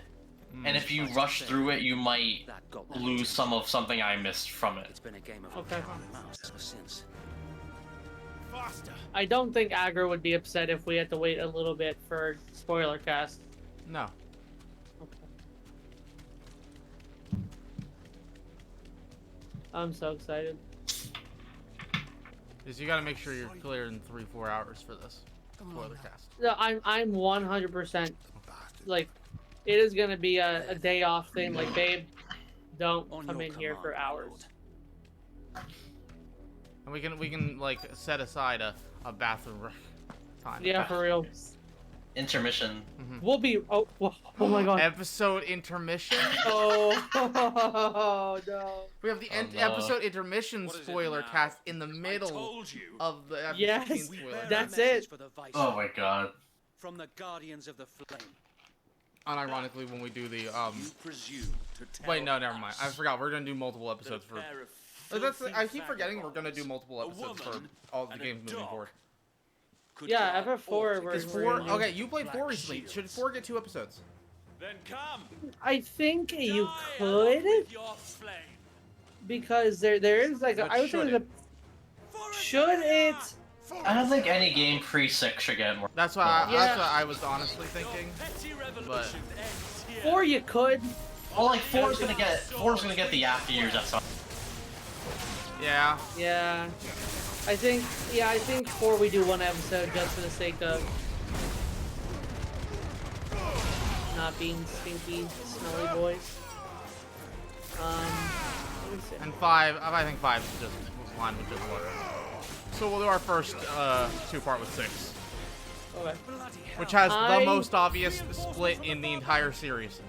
and if you rush through it, you might lose some of something I missed from it. It's been a game of Okay. ever since. I don't think Aggro would be upset if we had to wait a little bit for spoiler cast. No. I'm so excited. Because you gotta make sure you're clear in 3-4 hours for this spoiler cast. No, I'm 100% like, it is gonna be a day off thing. Like, babe, don't come in here for hours. And we can like set aside a bathroom break time. Yeah, for real. Intermission. We'll be. Oh my god. Episode intermission. Oh no. We have the episode intermission spoiler cast in the middle of the FF16 Yes, spoiler. that's it. Oh my god. From the Guardians of the Flame. Unironically, when we do the Presume to tell wait, no, never mind. I forgot. We're gonna do multiple episodes for. I keep forgetting we're gonna do multiple episodes for all the games moving forward. Yeah, FF4. Is 4 okay? You played 4 recently. Should 4 get 2 episodes? Then come. I think you could, because there is like I would say there's a. Should it? I don't think any game pre-6 should get more. That's what I was honestly thinking. But 4 you could. Well, like 4's gonna get the after years at some. Yeah. Yeah. I think 4 we do 1 episode just for the sake of not being stinky, smelly boys. Let me see. And 5, I think 5 is just one with just 1. So we'll do our first 2-part with 6. Okay. Which has the most obvious split in the entire series.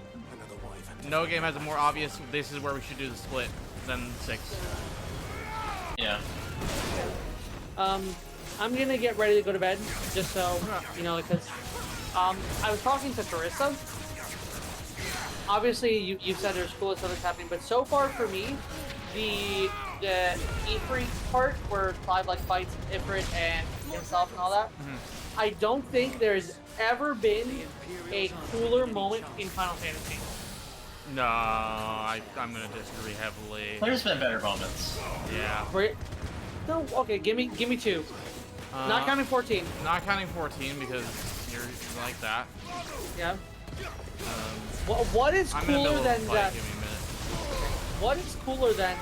No game has a more obvious, this is where we should do the split, than 6. Yeah. I'm gonna get ready to go to bed, just so, you know, because, I was talking to Carissa. Obviously, you said there's cool stuff that's happening, but so far for me, the Ifrit part, where Clive, like, fights Ifrit and himself and all that, I don't think there's ever been a cooler moment in Final Fantasy. No, I'm gonna disagree heavily. There's been better moments. Yeah. No, okay, give me 2. Not counting 14. Not counting 14 because you're like that. Yeah. What is cooler than that? Give me a minute. What is cooler than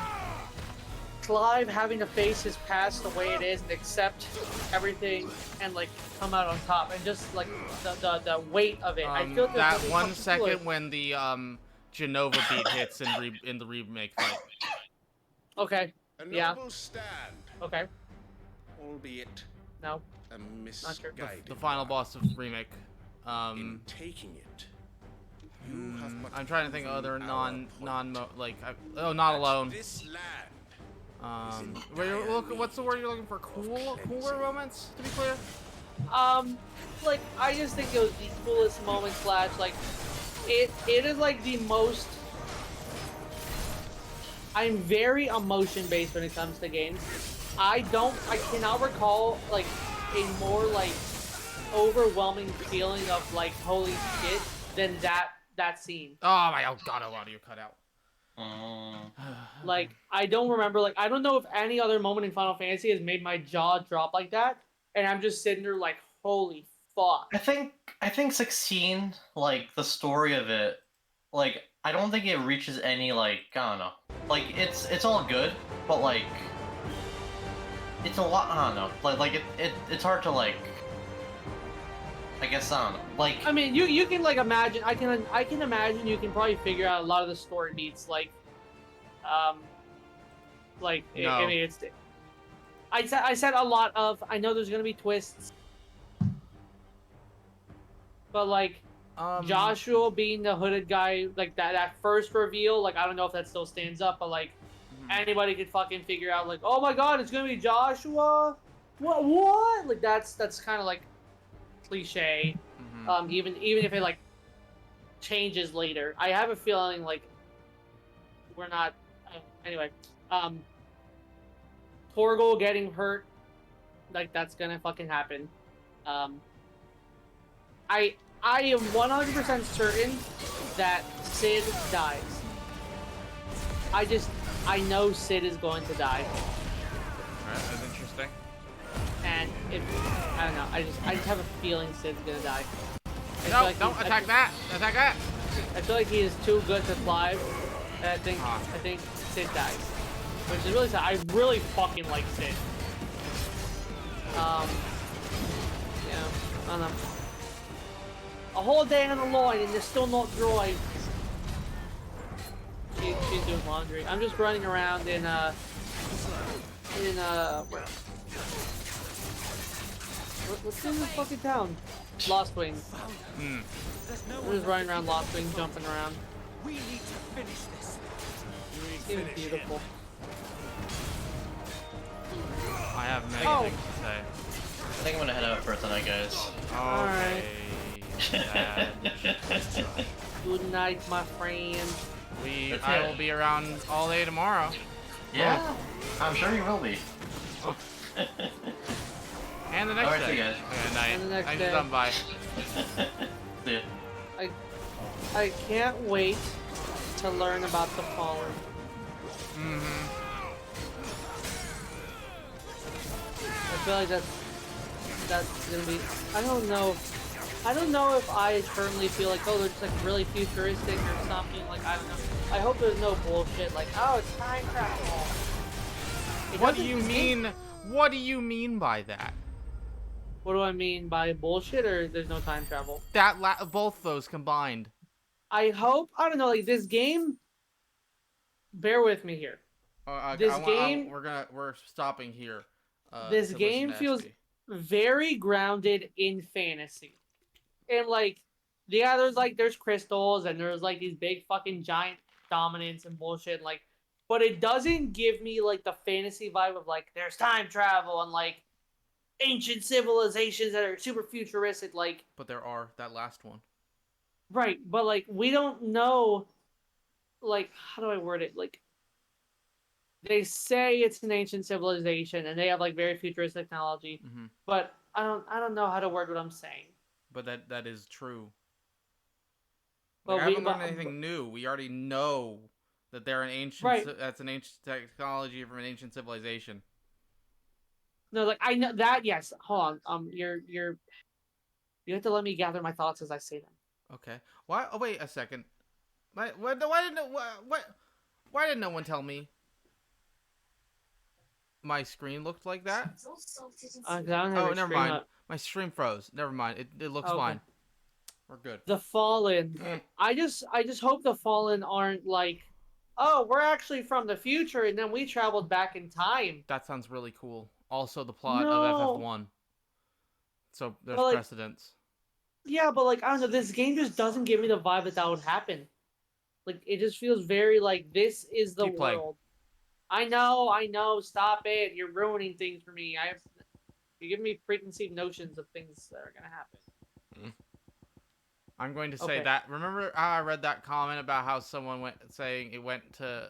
Clive having to face his past the way it is and accept everything and like come out on top and just like the weight of it? I feel that 1 second when the Genova beat hits in the remake fight. Okay. A Yeah. noble stand, Okay. albeit No. a The misguided final boss of remake. in taking it. You have but I'm trying to think of other one not hour alone. This land What's the word you're looking for? Cooler moments, to be clear. Like I just think it was the coolest moment / like it is like the most I'm very emotion-based when it comes to games. I cannot recall, like, a more, like, overwhelming feeling of, like, holy shit than that scene. Oh my god, audio cut out. Like, I don't remember, like, I don't know if any other moment in Final Fantasy has made my jaw drop like that, and I'm just sitting there like, holy fuck. I think 16, like, the story of it, like, I don't think it reaches any, like, I don't know. Like, it's all good, but, like, it's a lot, I don't know. Like it's hard to, like, I guess, I don't know. Like, I mean, you can, like, imagine, I can imagine you can probably figure out a lot of the story beats, like, no. I mean, I said a lot of, I know there's gonna be twists, but, like, Joshua being the hooded guy, like, that first reveal, like, I don't know if that still stands up, but, like, anybody could fucking figure out, like, oh my god, it's gonna be Joshua? What? Like, that's kind of, like, cliche. Even if it, like, changes later. I have a feeling, like, we're not... anyway. Torgal getting hurt, like, that's gonna fucking happen. I am 100% certain that Sid dies. I know Sid is going to die. Alright, that's interesting. And I don't know, I just have a feeling Sid's gonna die. No, like don't attack that! Attack that! I feel like he is too good to thrive. And I think Sid dies. Which is really sad. I really fucking like Sid. Yeah, I don't know. A whole day on the line and they're still not dry. She's doing laundry. I'm just running around in what's in this fucking town? Lost Wing. I'm just running around Lost Wing, jumping around. We need to finish this. It was beautiful. I have many things to say. I think I'm gonna head out for tonight, guys. Alright. Good night, my friend. I will be around all day tomorrow. Yeah, I'm sure you will be. And the next Alright, day. see you guys. Good night. And the next Thanks day. for stopping by. See ya. I can't wait to learn about the Fallen. I feel like that's gonna be. I don't know if I currently feel like, oh, they're just like really futuristic or something. Like, I don't know. I hope there's no bullshit like, oh, it's time travel. What do you mean? What do you mean by that? What do I mean by bullshit, or there's no time travel? Both those combined. I hope, I don't know, like, this game, bear with me here. We're stopping here. This game feels very grounded in fantasy. And, like, yeah, there's crystals, and there's, like, these big fucking giant dominants and bullshit, like, but it doesn't give me, like, the fantasy vibe of, like, there's time travel and, like, ancient civilizations that are super futuristic, like... But there are, that last one. Right, but, like, we don't know, like, how do I word it? Like, they say it's an ancient civilization, and they have, like, very futuristic technology, but I don't know how to word what I'm saying. But that is true. But Like, I haven't learned anything new. We already know that they're an ancient. That's an ancient technology from an ancient civilization. No, like, I know that. Yes, hold on. You have to let me gather my thoughts as I say them. Okay. Why? Oh, wait a second. Why didn't no one tell me my screen looked like that? I don't have never mind. My stream froze. Never mind. It looks fine. We're good. The Fallen. I just hope the Fallen aren't like, oh, we're actually from the future, and then we traveled back in time. That sounds really cool. Also, the plot of FF1. So there's precedence. Yeah, but, like, I don't know. This game just doesn't give me the vibe that would happen. Like, it just feels very like, this is the world. I know. Stop it. You're ruining things for me. You're giving me preconceived notions of things that are gonna happen. I'm going to say that. Remember how I read that comment about how someone went saying it went to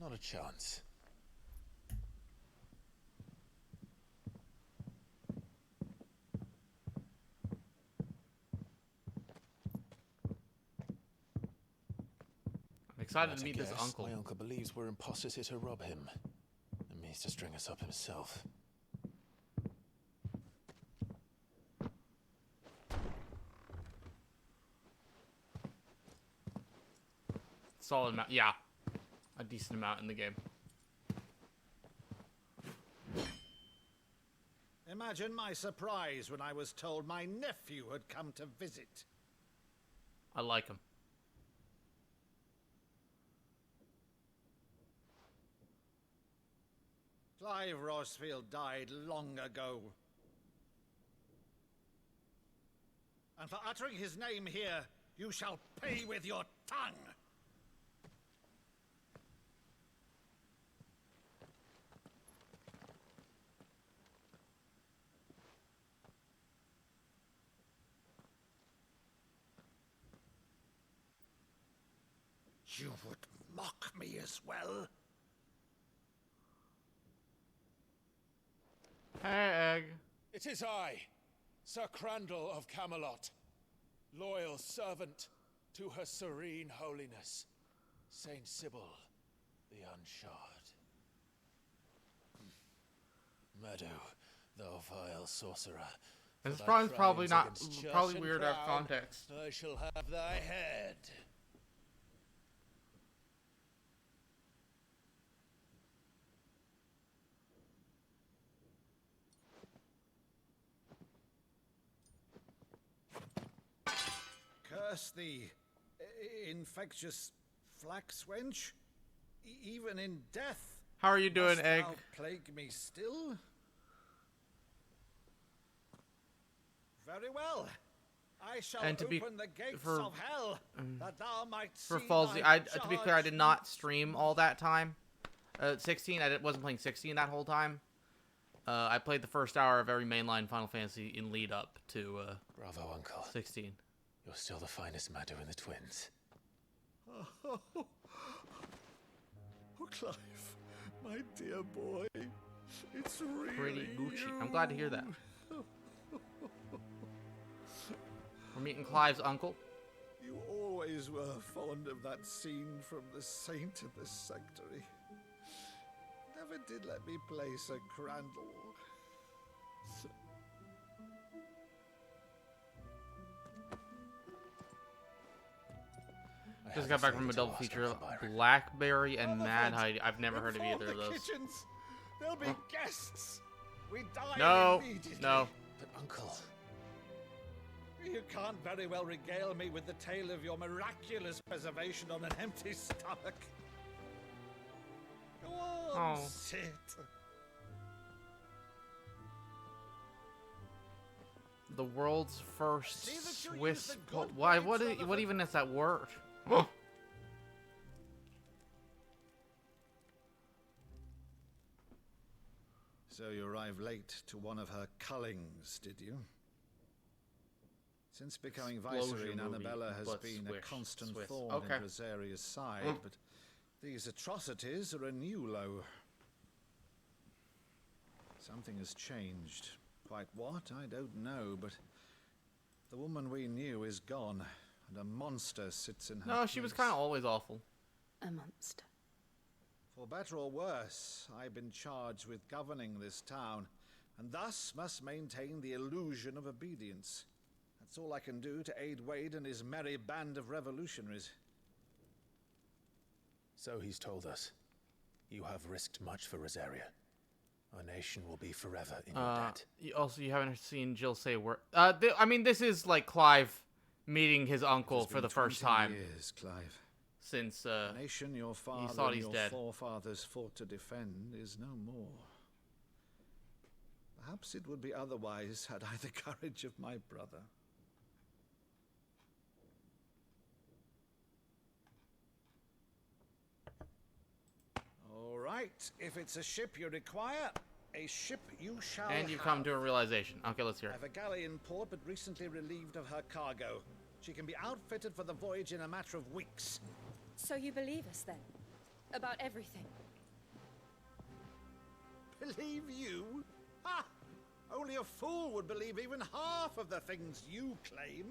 Not a chance. I'm excited to At a meet this guess, uncle. My uncle believes we're imposters here to rob him, and means to string us up himself. Solid amount, yeah, a decent amount in the game. Imagine my surprise when I was told my nephew had come to visit. I like him. Clive Rossfield died long ago. And for uttering his name here, you shall pay with your tongue! You would mock me as well? Hey, Egg. It is I, Sir Crandall of Camelot, loyal servant to Her Serene Holiness, Saint Sybil the Unshod. Meadow, thou vile sorcerer. This for thy probably crimes not against church probably and weird out of crown, context. I shall have thy head. Curse thee, infectious flax wench. Even in death. How are you doing, must Egg? thou plague me still? Very well. I shall And to be open the gates for of hell that thou might for see Falsey, thy to be clear, I did not stream all that time. 16, wasn't playing 16 that whole time. I played the first hour of every mainline Final Fantasy in lead up to Bravo, Uncle. 16. You're still the finest Maddo in the twins. Oh, Clive, my dear boy, it's really Pretty Gucci. you. I'm glad to hear that. We're meeting Clive's uncle. You always were fond of that scene from The Saint of the Sanctuary. Never did let me play Sir Crandall. Just got back from a double feature of Blackberry and Mad Heidi. I've never heard of either of those. Kitchens. There'll be guests. We die No, immediately. no. But Uncle, You can't very well regale me with the tale of your miraculous preservation on an empty stomach. Go on, Oh. sit. The world's first See that you use Swiss. the good Why? words, What Rutherford. even is that word? So you arrived late to one of her cullings, did you? Since becoming Viceroy, Explosion movie, Annabella has but been a Swiss. constant Swiss. thorn Okay. in Rosaria's side, but these atrocities are a new low. Something has changed. Quite what, I don't know, but the woman we knew is gone, and a monster sits in her No, she was place. kind of always awful. A monster. For better or worse, I've been charged with governing this town, and thus must maintain the illusion of obedience. That's all I can do to aid Wade and his merry band of revolutionaries. so he's told us. You have risked much for Rosaria. Our nation will be forever in your debt. You haven't seen Jill say a word. I mean, this is like Clive meeting his uncle It's for been the first 20 time years, Clive. since The nation your father thought and he's your dead. forefathers fought to defend is no more. Perhaps it would be otherwise had I the courage of my brother. All right, if it's a ship you require, a ship you shall And you've have. come to a realization. Okay, let's hear I it. have a galley in port, but recently relieved of her cargo. She can be outfitted for the voyage in a matter of weeks. So you believe us then? About everything. Believe you? Ha! Only a fool would believe even half of the things you claim.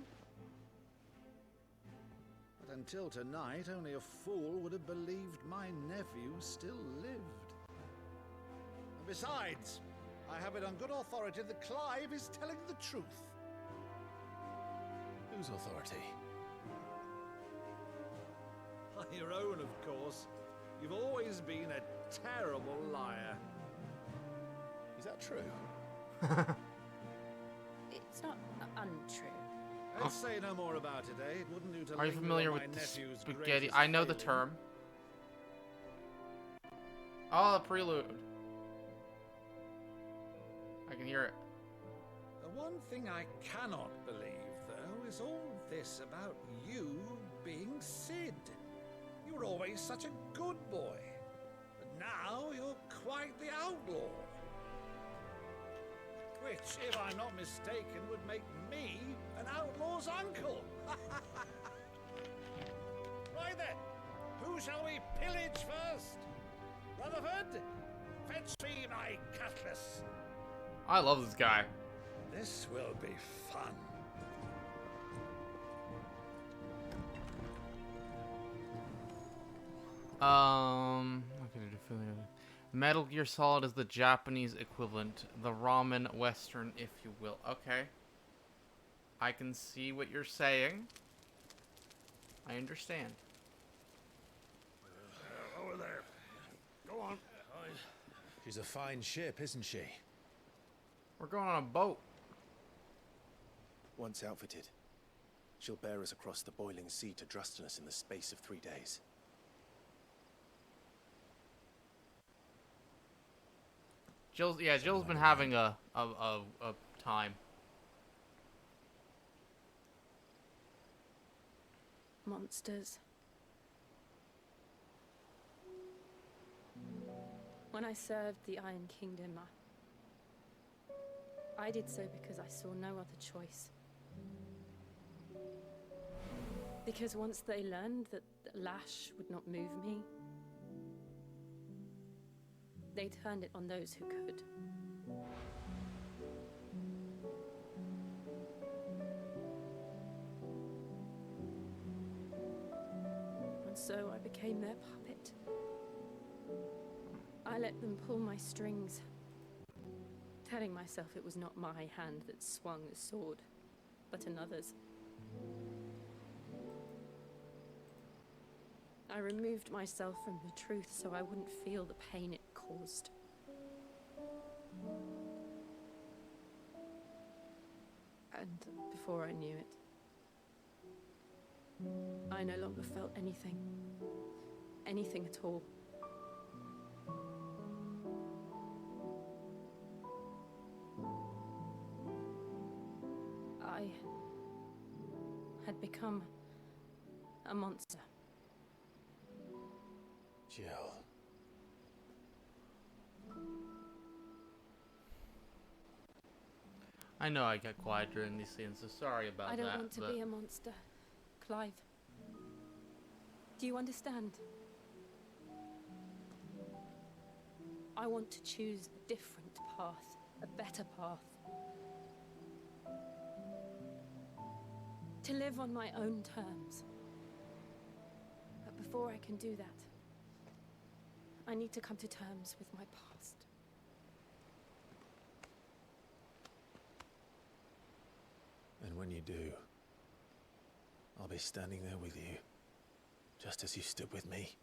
But until tonight, only a fool would have believed my nephew still lived. And besides, I have it on good authority that Clive is telling the truth. Whose authority? Your own, of course. You've always been a terrible liar. Is that true? It's not untrue. Let's say no more about it, eh? It wouldn't do to Are you linger familiar on with my the nephew's spaghetti? greatest I know the failing. term. Oh, the prelude. I can hear it. The one thing I cannot believe, though, is all this about you being Sid. You were always such a good boy. But now you're quite the outlaw. Which, if I'm not mistaken, would make me an outlaw's uncle. Right then, who shall we pillage first? Rutherford, fetch me my cutlass. I love this guy. This will be fun. Okay, Metal Gear Solid is the Japanese equivalent, the ramen western, if you will. Okay. I can see what you're saying. I understand. Over there. Go on. She's a fine ship, isn't she? We're going on a boat. Once outfitted, she'll bear us across the boiling sea to Drustinus in the space of 3 days. Jill's been having a time. Monsters. When I served the Iron Kingdom, I did so because I saw no other choice. Because once they learned that Lash would not move me, they turned it on those who could. And so I became their puppet. I let them pull my strings, telling myself it was not my hand that swung the sword, but another's. I removed myself from the truth so I wouldn't feel the pain it caused. And before I knew it, I no longer felt anything. Anything at all. I had become a monster. Jill. I know I get quiet during these scenes, so sorry about that. I don't want to be a monster, Clive. Do you understand? I want to choose a different path, a better path. To live on my own terms. But before I can do that, I need to come to terms with my past. And when you do, I'll be standing there with you, just as you stood with me.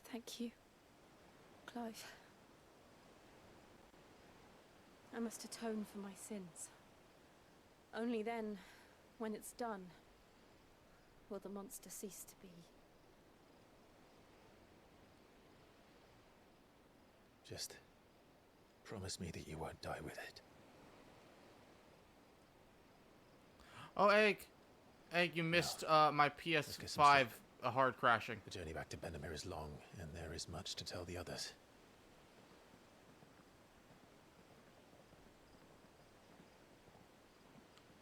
Thank you, Clive. I must atone for my sins. Only then, when it's done, will the monster cease to be. Just promise me that you won't die with it. Oh, Egg, you missed my PS5 hard crashing. The journey back to Benamir is long, and there is much to tell the others.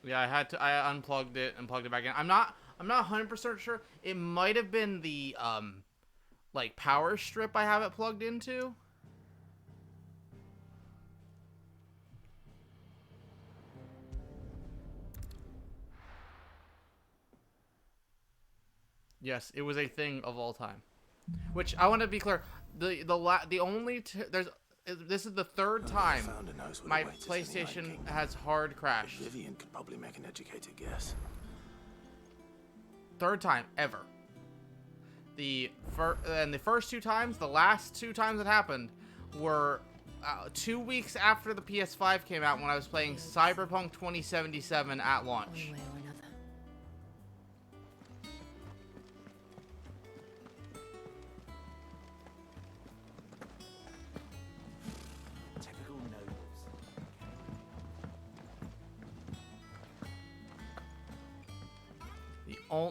Yeah, I unplugged it and plugged it back in. I'm not I'm not 100% sure. It might have been the like power strip I have it plugged into. Yes, it was a thing of all time. Which I want to be clear, the only this is the third time my PlayStation has hard crashed. Vivian could probably make an educated guess. Third time ever. The first two times, the last two times it happened, were 2 weeks after the PS5 came out when I was playing Cyberpunk 2077 at launch.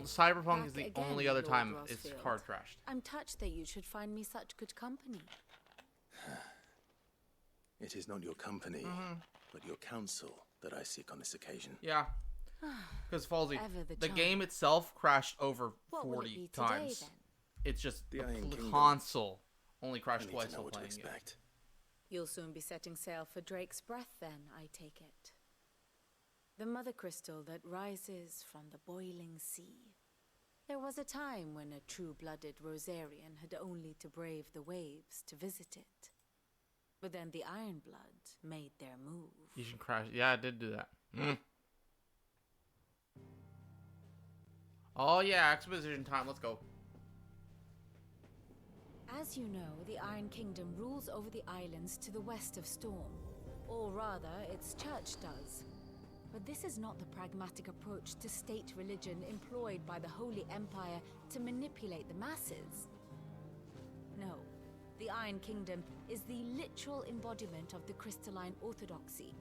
Cyberpunk is the only other time it's hard crashed. I'm touched that you should find me such good company. It is not your company, but your counsel that I seek on this occasion. Yeah. Because Falsey, the game itself crashed over 40 times. Then? It's just the console only crashed twice while playing it. You'll soon be setting sail for Drake's Breath then, I take it. The mother crystal that rises from the boiling sea. There was a time when a true-blooded Rosarian had only to brave the waves to visit it. But then the Ironblood made their move. You should crash. Yeah, I did do that. Oh yeah, exposition time. Let's go. As you know, the Iron Kingdom rules over the islands to the west of Storm. Or rather, its church does. But this is not the pragmatic approach to state religion employed by the Holy Empire to manipulate the masses. No, the Iron Kingdom is the literal embodiment of the crystalline orthodoxy.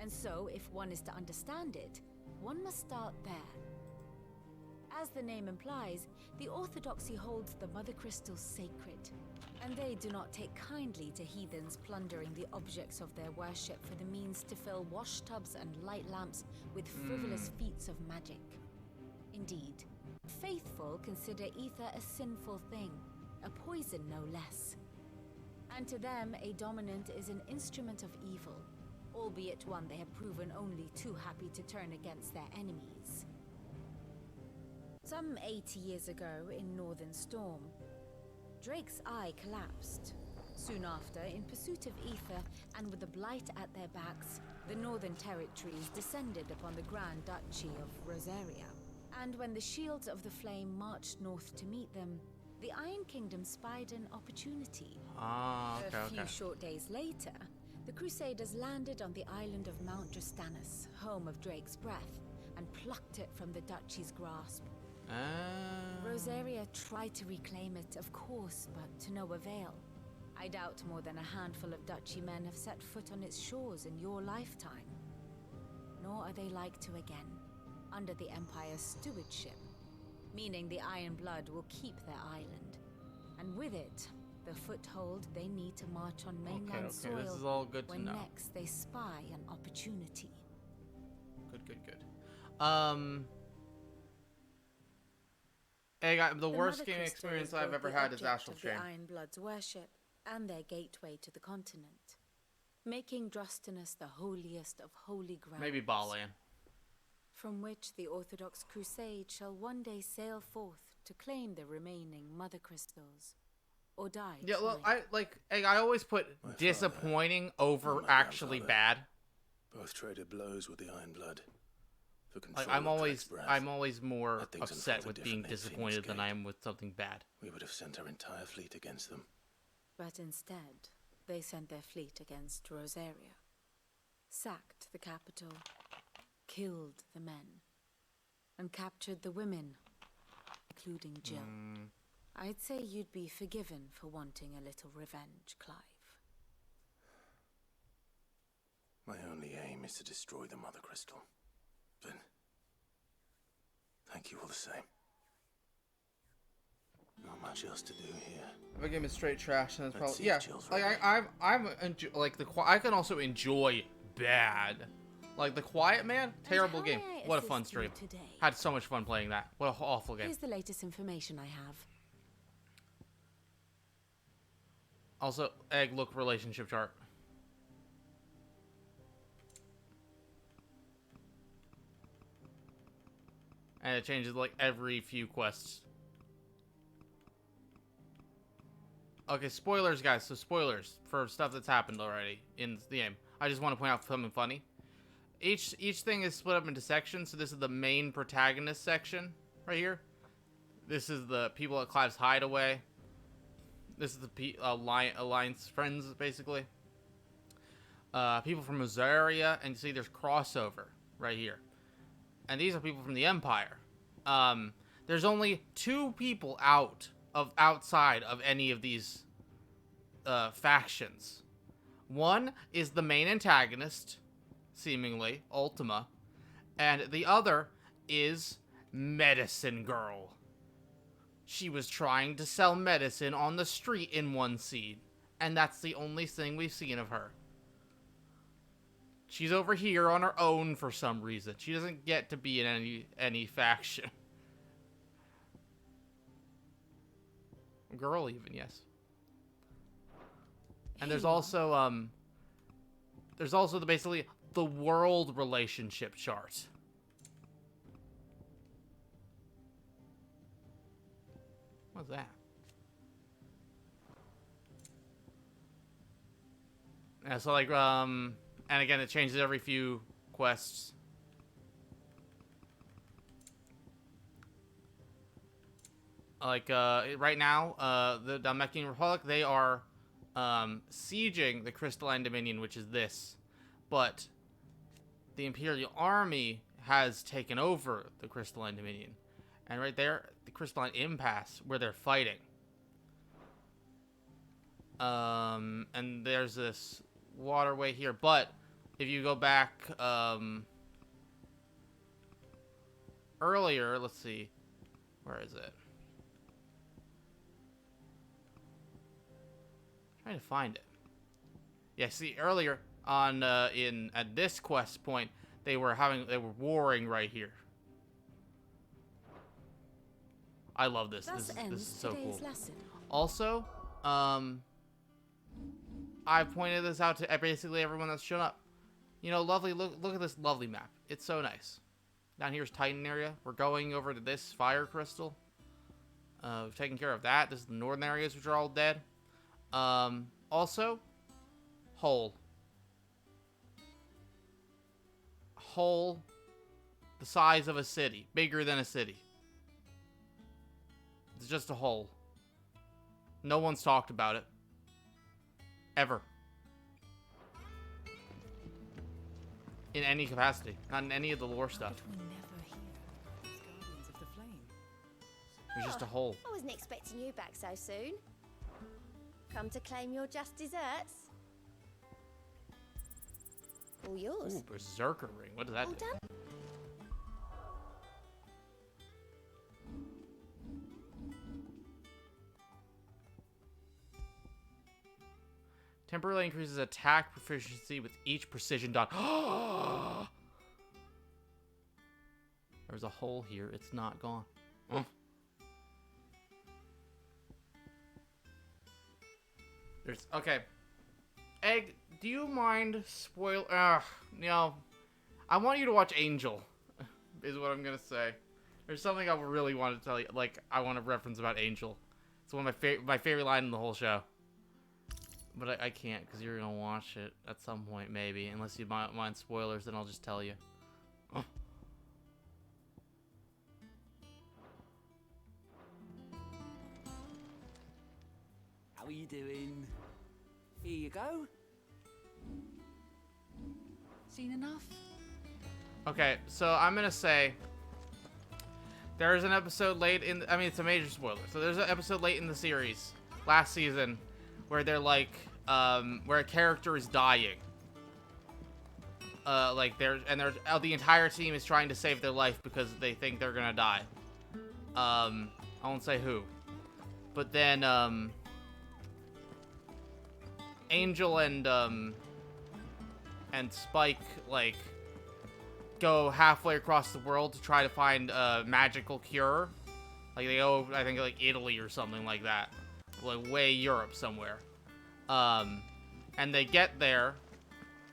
And so, if one is to understand it, one must start there. As the name implies, the orthodoxy holds the mother crystals sacred, and they do not take kindly to heathens plundering the objects of their worship for the means to fill washtubs and light lamps with frivolous feats of magic. Indeed, faithful consider ether a sinful thing, a poison no less. And to them, a dominant is an instrument of evil, albeit one they have proven only too happy to turn against their enemies. Some 80 years ago in Northern Storm, Drake's eye collapsed. Soon after, in pursuit of ether and with the blight at their backs, the Northern Territories descended upon the Grand Duchy of Rosaria. And when the Shields of the Flame marched north to meet them, the Iron Kingdom spied an opportunity. A few short days later, the Crusaders landed on the island of Mount Drastanus, home of Drake's Breath, and plucked it from the duchy's grasp. Rosaria tried to reclaim it, of course, but to no avail. I doubt more than a handful of duchy men have set foot on its shores in your lifetime. Nor are they like to again, under the Empire's stewardship, meaning the Iron Blood will keep their island, and with it, the foothold they need to march on mainland soil this is all good to when know. next they spy an opportunity. Good. Hey, the worst game experience I've ever had is Astral Chain. The Iron Blood's worship and their gateway to the continent, making Drastanus the holiest of holy ground. Maybe Balaam. From which the Orthodox Crusade shall one day sail forth to claim the remaining mother crystals, or die. Yeah, well, I always put disappointing over actually bad. Both traded blows with the Iron Blood. I'm always more upset with being disappointed than I am with something bad. We would have sent our entire fleet against them. But instead, they sent their fleet against Rosaria, sacked the capital, killed the men, and captured the women, including Jill. I'd say you'd be forgiven for wanting a little revenge, Clive. My only aim is to destroy the Mother Crystal. But thank you all the same. Not much else to do here. If I give it straight trash, then it's probably Jill's like I can also enjoy bad. Like The Quiet Man, terrible how game. may I What a assist fun you stream. today? Had so much fun playing that. What an awful game. Here's the latest information I have. Also, egg look relationship chart. And it changes like every few quests. Okay, spoilers, guys. So spoilers for stuff that's happened already in the game. I just want to point out something funny. Each thing is split up into sections. So this is the main protagonist section right here. This is the people at Clive's Hideaway. This is the Alliance friends, basically. People from Rosaria, and you see there's crossover right here. And these are people from the Empire. There's only 2 people outside of any of these factions. One is the main antagonist, seemingly, Ultima, and the other is Medicine Girl. She was trying to sell medicine on the street in one scene, and that's the only thing we've seen of her. She's over here on her own for some reason. She doesn't get to be in any faction. Girl, even, yes. And there's also basically the world relationship chart. What's that? Yeah, so like, and again, it changes every few quests. Like, right now, the Dalmatian Republic, they are, sieging the Crystalline Dominion, which is this. But the Imperial Army has taken over the Crystalline Dominion. And right there, the Crystalline Impasse, where they're fighting. And there's this waterway here. But if you go back, earlier, let's see. Where is it? Trying to find it. Yeah, see, earlier on, at this quest point, they were warring right here. I love this. This is so cool. Lesson. Also, I've pointed this out to basically everyone that's shown up. You know, lovely. Look at this lovely map. It's so nice. Down here's Titan area. We're going over to this fire crystal. We've taken care of that. This is the northern areas, which are all dead. Also, hole the size of a city, bigger than a city. It's just a hole. No one's talked about it. Ever. In any capacity. Not in any of the lore stuff. It's just a hole. I wasn't expecting you back so soon. Come to claim your just desserts? All yours. Ooh, Berserker ring. What does that do? Done. Temporarily increases attack proficiency with each precision dot. There's a hole here. It's not gone. Okay. Egg, do you mind spoil? You know, I want you to watch Angel. Is what I'm gonna say. There's something I really want to tell you. Like, I want to reference about Angel. It's one of my favorite line in the whole show. But I can't, because you're gonna watch it at some point, maybe. Unless you mind spoilers, then I'll just tell you. How are you doing? Here you go. Seen enough? Okay, so I'm gonna say there's an episode late in. I mean, it's a major spoiler. So there's an episode late in the series, last season, where they're like, where a character is dying. The entire team is trying to save their life because they think they're gonna die. I won't say who, but then Angel and Spike like go halfway across the world to try to find a magical cure. Like they go, I think, like Italy or something like that, like way Europe somewhere. And they get there,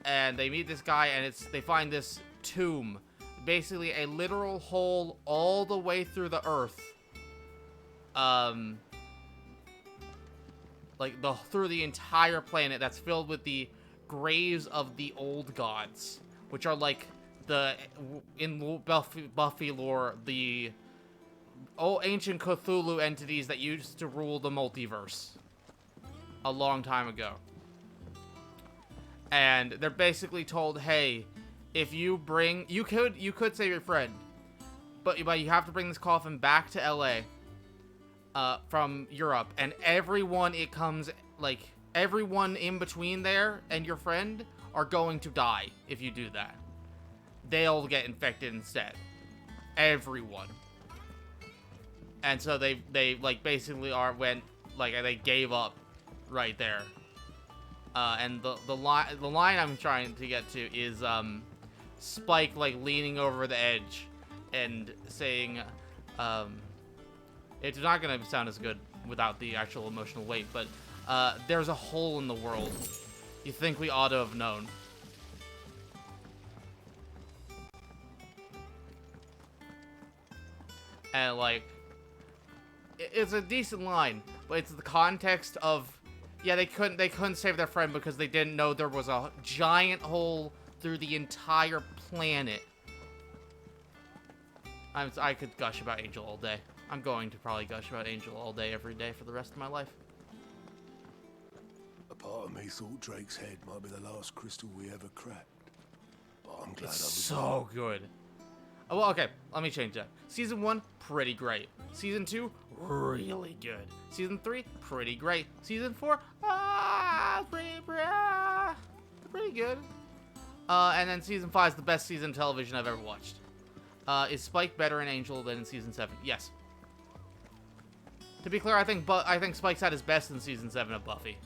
and they meet this guy, and they find this tomb, basically a literal hole all the way through the earth. Like through the entire planet, that's filled with the graves of the old gods, which are like in Buffy lore, the ancient Cthulhu entities that used to rule the multiverse a long time ago. And they're basically told, hey, if you bring, you could save your friend, but you have to bring this coffin back to LA from Europe, and everyone in between there and your friend are going to die if you do that. They'll get infected instead. Everyone. And so they like basically they gave up right there. And the line I'm trying to get to is Spike like leaning over the edge and saying, it's not gonna sound as good without the actual emotional weight, but there's a hole in the world. You think we ought to have known. And like, it's a decent line, but it's the context of, yeah, they couldn't save their friend because they didn't know there was a giant hole through the entire planet. I could gush about Angel all day. I'm going to probably gush about Angel all day, every day for the rest of my life. A part of me thought Drake's head might be the last crystal we ever cracked. But I'm glad I was So good. Oh, well, okay, let me change that. Season 1, pretty great. Season 2, really good. Season 3, pretty great. Season 4, pretty good. And then Season 5 is the best season of television I've ever watched. Is Spike better in Angel than in Season 7? Yes. To be clear, I think Spike's at his best in Season 7 of Buffy.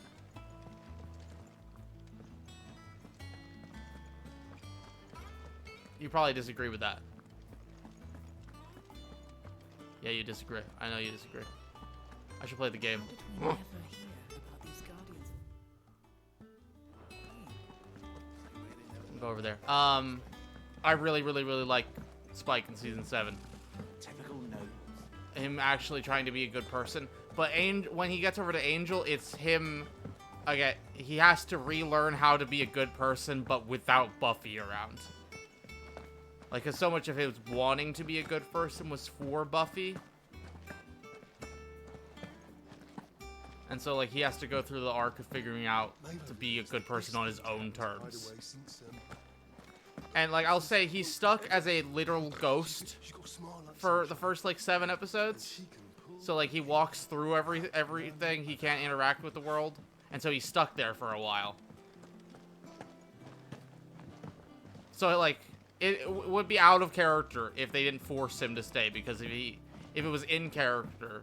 You probably disagree with that. Yeah, you disagree. I know you disagree. I should play the game. Go over there. I really like Spike in Season 7. Typical note. Him actually trying to be a good person. But when he gets over to Angel, it's him... Okay, he has to relearn how to be a good person, but without Buffy around. Like, cause so much of his wanting to be a good person was for Buffy. And so, like, he has to go through the arc of figuring out to be a good person on his own terms. And, like, I'll say he's stuck as a literal ghost for the first, like, 7 episodes. So, like, he walks through everything. He can't interact with the world. And so he's stuck there for a while. So, like... It would be out of character if they didn't force him to stay, because if it was in character,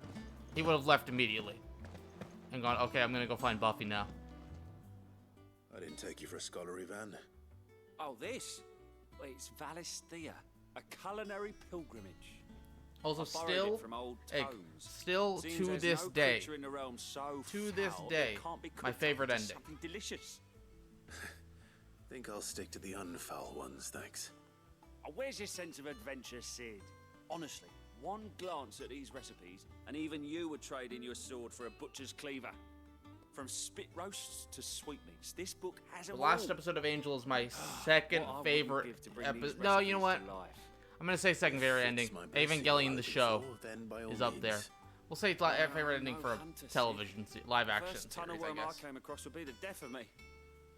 he would have left immediately and gone, okay, I'm gonna go find Buffy now. I didn't take you for a scholar, Ivan. Oh, this? Well, it's Valisthea, a culinary pilgrimage. Also, I borrowed it from old tomes. Still Seems to there's this no day, creature in the realm so to this foul day, it can't be my cooked favorite up into ending. Something delicious. Think I'll stick to the unfoul ones, thanks. Oh, where's your sense of adventure, Sid? Honestly, one glance at these recipes, and even you would trade in your sword for a butcher's cleaver. From spit roasts to sweetmeats, this book has a The last episode of Angel is my second favorite episode. No, you know what? I'm gonna say second favorite ending. Evangelion the show is up there. We'll say favorite ending for a television live action First tunnel series, I worm I guess. came across would be the death of me.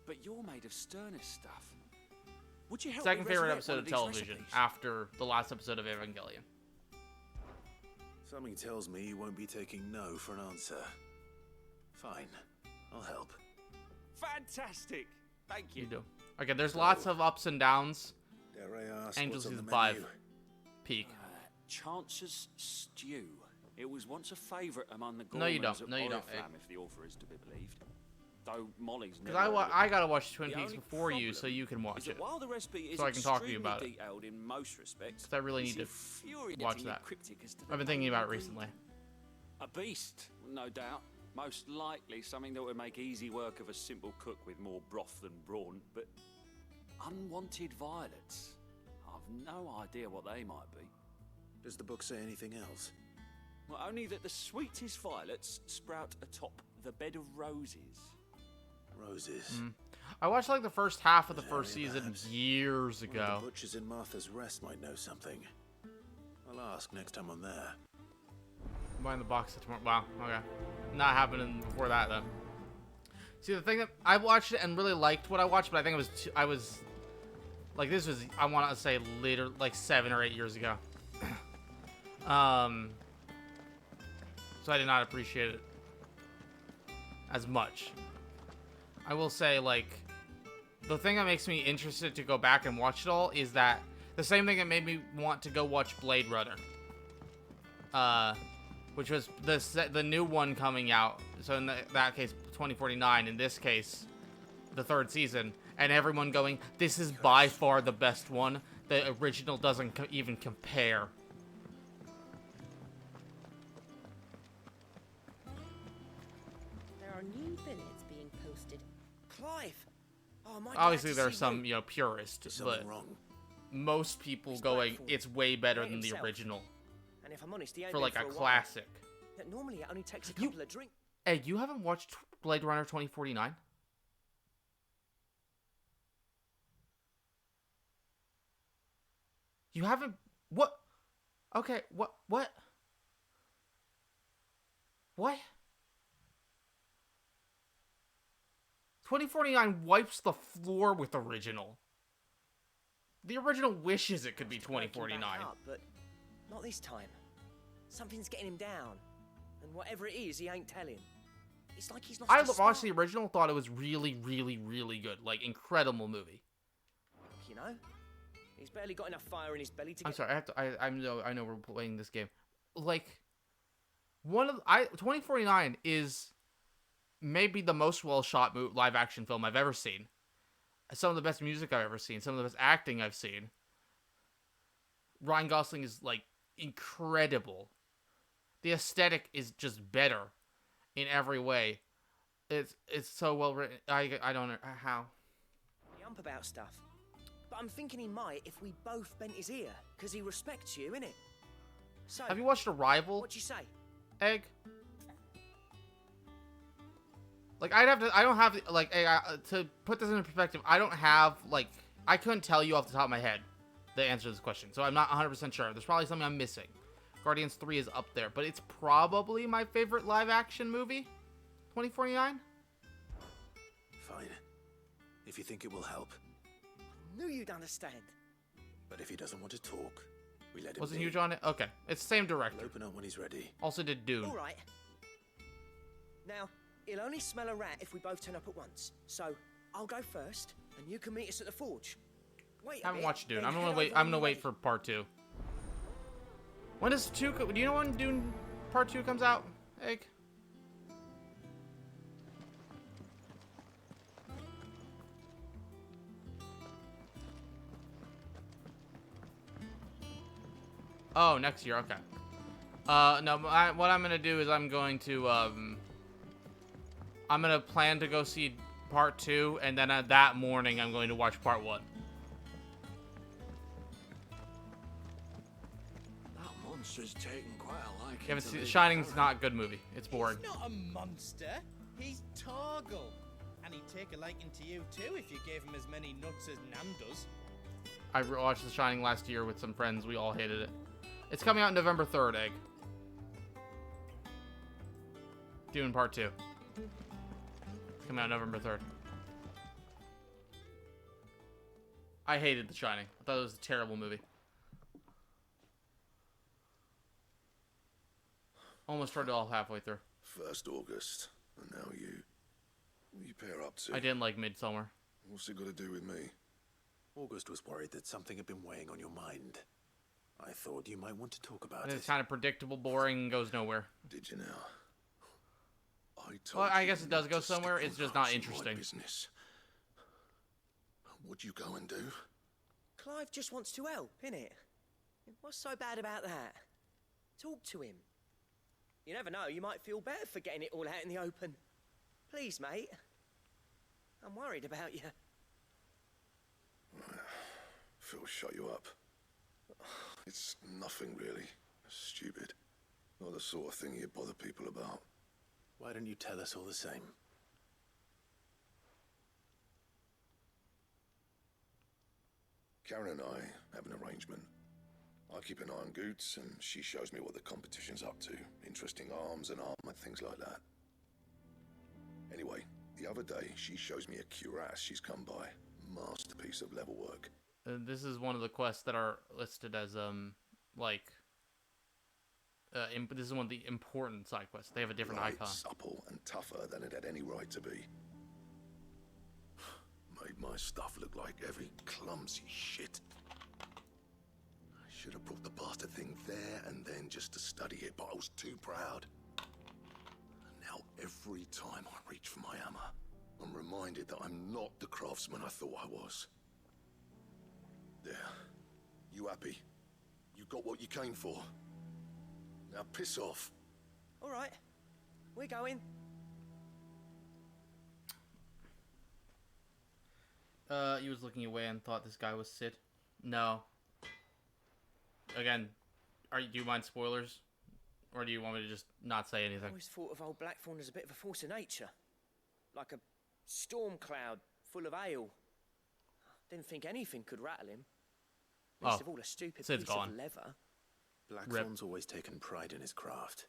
But you're made of sterner stuff. Would you help Second me favorite resurrect episode one of these television recipes? after the last episode of Evangelion. Something tells me you won't be taking no for an answer. Fine, I'll help. Fantastic! Thank you. You do. Okay, there's lots of ups and downs. Dare I ask Angel what's on Season the 5. menu? Peak. Chance's Stew. It was once a favourite among the No, you gourmands don't. of No, you don't. Oriflamme, if the author is to be believed. Though Molly's Because never. I gotta watch Twin The Peaks only before you, problem so you can watch is that it. while the recipe is So I can talk to you extremely about it. detailed in most respects, Because I really it's need to watch infuriatingly that. cryptic as to the I've been thinking main about it ingredient. recently. A beast, no doubt. Most likely something that would make easy work of a simple cook with more broth than brawn, but unwanted violets. I've no idea what they might be. Does the book say anything else? Well, only that the sweetest violets sprout atop the bed of roses. Roses. I watched like the first half of the Very first season perhaps. years One ago. of the butchers in Martha's Rest might know something. I'll ask next time I'm there. I'm buying the box set tomorrow. Wow, okay. Not happening before that, though. See, the thing that I watched it and really liked what I watched, but I think it was I was like, this was, I want to say later, like 7 or 8 years ago. So I did not appreciate it as much. I will say, like, the thing that makes me interested to go back and watch it all is that the same thing that made me want to go watch Blade Runner. Which was the new one coming out. So in that case, 2049. In this case, the 3rd season. And everyone going, this is by far the best one. The original doesn't even compare. There are new billets being posted. Clive! Oh, my Obviously, glad to there's see some, you. purists, but something wrong. most people going, it's way better than the himself. original. And if I'm honest, he ain't For been like a for while. classic. That normally it only takes a couple of drinks. Hey, you haven't watched Blade Runner 2049? You haven't? What? Okay, what? 2049 wipes the floor with original. The original wishes it could be 2049. Up, but not this time. Something's getting him down. And whatever it is, he ain't telling. It's like he's lost I his spark, watched the original, thought it was really, really, really good. Like, incredible movie. you know? He's barely got enough fire in his belly to get... I'm sorry, I know we're playing this game. Like, 2049 is maybe the most well-shot live-action film I've ever seen. Some of the best music I've ever seen. Some of the best acting I've seen. Ryan Gosling is, like, incredible. The aesthetic is just better in every way. It's so well written. I don't know how. Yump about stuff. But I'm thinking he might if we both bent his ear, because he respects you, innit? So, have you watched Arrival? What'd you say? Egg? Like, I don't have, like, to put this into perspective, I don't have, like, I couldn't tell you off the top of my head the answer to this question, so I'm not 100% sure. There's probably something I'm missing. Guardians 3 is up there, but it's probably my favorite live-action movie, 2049. Fine. If you think it will help. Knew you'd understand. But if he doesn't want to talk, we let him Wasn't be. huge on it? Okay. It's the same director. We'll open up when he's ready. Also did Dune. All right. Now, he'll only smell a rat if we both turn up at once. So, I'll go first, and you can meet us at the forge. Wait a I haven't bit, watched Dune. then I'm gonna head wait. over I'm when gonna you're wait ready. for part 2. When does 2? Do you know when Dune part 2 comes out? Egg. Oh, next year. Okay. No. What I'm gonna do is I'm going to I'm gonna plan to go see part 2, and then that morning I'm going to watch part 1. That monster's taken quite a liking. Yeah, but to see, Lady Shining's Karen. not a good movie. It's boring. He's not a monster. He's Torgal. And he'd take a liking to you too if you gave him as many nuts as Nam does. I watched The Shining last year with some friends. We all hated it. It's coming out November 3rd, Egg. Dune Part 2. It's coming out November 3rd. I hated The Shining. I thought it was a terrible movie. Almost turned it off halfway through. 1st August, and now you. What do you pair up to? I didn't like Midsommar. What's it got to do with me? August was worried that something had been weighing on your mind. I thought you might want to talk about And it. it's kind of predictable, boring, and goes nowhere. Did you now? Well, I guess it does go somewhere. It's just not interesting. Business. Would you go and do? Clive just wants to help, innit? What's so bad about that? Talk to him. You never know, you might feel better for getting it all out in the open. Please, mate. I'm worried about you. Phil shut you up. It's nothing really. Stupid. Not the sort of thing you bother people about. Why don't you tell us all the same? Karen and I have an arrangement. I keep an eye on Goots, and she shows me what the competition's up to. Interesting arms and armor, things like that. Anyway, the other day, she shows me a cuirass she's come by. Masterpiece of level work. This is one of the quests that are listed as, this is one of the important side quests. They have a different icon. Supple and tougher than it had any right to be. Made my stuff look like every clumsy shit. I should have brought the bastard thing there and then just to study it, but I was too proud. And now every time I reach for my hammer, I'm reminded that I'm not the craftsman I thought I was. There. You happy? You got what you came for. Now piss off. All right. We're going. He was looking away and thought this guy was Sid. No. Again, do you mind spoilers? Or do you want me to just not say anything? I always thought of old Blackthorn as a bit of a force of nature. Like a storm cloud full of hail. Didn't think anything could rattle him. Least of all a stupid Sid's piece gone. of leather. Blackthorn's always taken pride in his craft.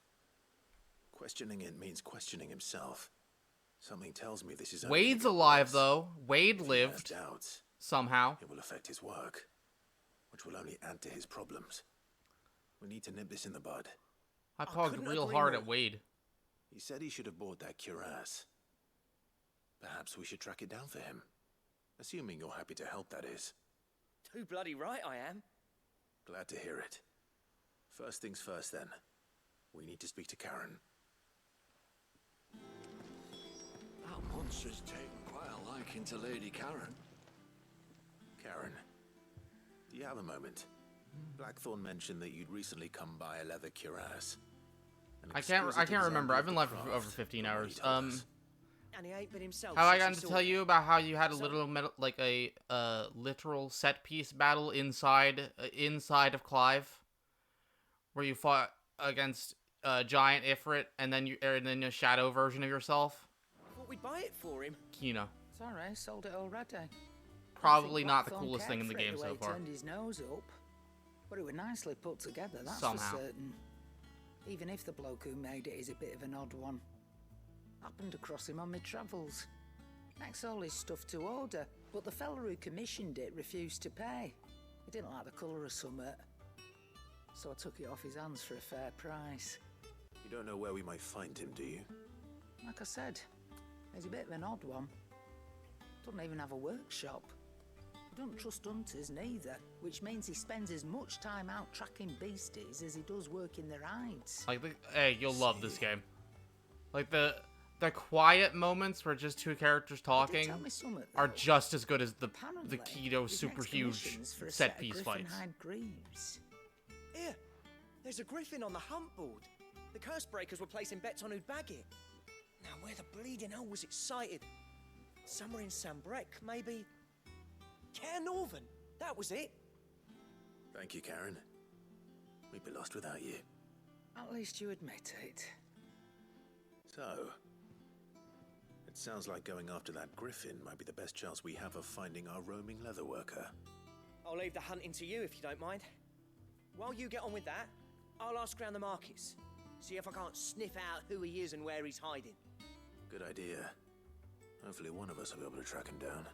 Questioning it means questioning himself. Something tells me this is... Wade's alive, though. Wade lived. Doubts, somehow. It will affect his work, which will only add to his problems. We need to nip this in the bud. I pogged real hard at Wade. He said he should have bought that cuirass. Perhaps we should track it down for him. Assuming you're happy to help, that is. Too bloody right I am. Glad to hear it. First things first, then. We need to speak to Karen. That monster's taken quite a liking to Lady Karen. Karen, do you have a moment? Blackthorn mentioned that you'd recently come by a leather cuirass. I can't remember. I've been live for over 15 hours. And he ain't been himself. Have I gotten to tell you about how you had a little literal set piece battle inside of Clive, where you fought against a giant Ifrit and then a shadow version of yourself? I thought we'd buy it for him. Kino. Sorry, sold it already. Probably not the coolest thing in the game so far. Turned his nose up, but it was nicely put together. That's Somehow. for certain. Even if the bloke who made it is a bit of an odd one. Happened across him on my travels. Next all his stuff to order, but the fella who commissioned it refused to pay. He didn't like the colour of summit, so I took it off his hands for a fair price. You don't know where we might find him, do you? Like I said, he's a bit of an odd one. Doesn't even have a workshop. He don't trust hunters neither, which means he spends as much time out tracking beasties as he does working their hides. Hey, you'll love this game. Like the quiet moments where just two characters talking are just as good as the keto super huge set piece fights. Here, there's a griffin on the hunt board. The curse breakers were placing bets on who'd bag it. Now where the bleeding hell was it sighted? Somewhere in Sambrec, maybe. Care Northern, that was it. Thank you, Karen. We'd be lost without you. At least you admit it. So, it sounds like going after that griffin might be the best chance we have of finding our roaming leatherworker. I'll leave the hunting to you if you don't mind. While you get on with that, I'll ask around the markets. See if I can't sniff out who he is and where he's hiding. Good idea. Hopefully one of us will be able to track him down.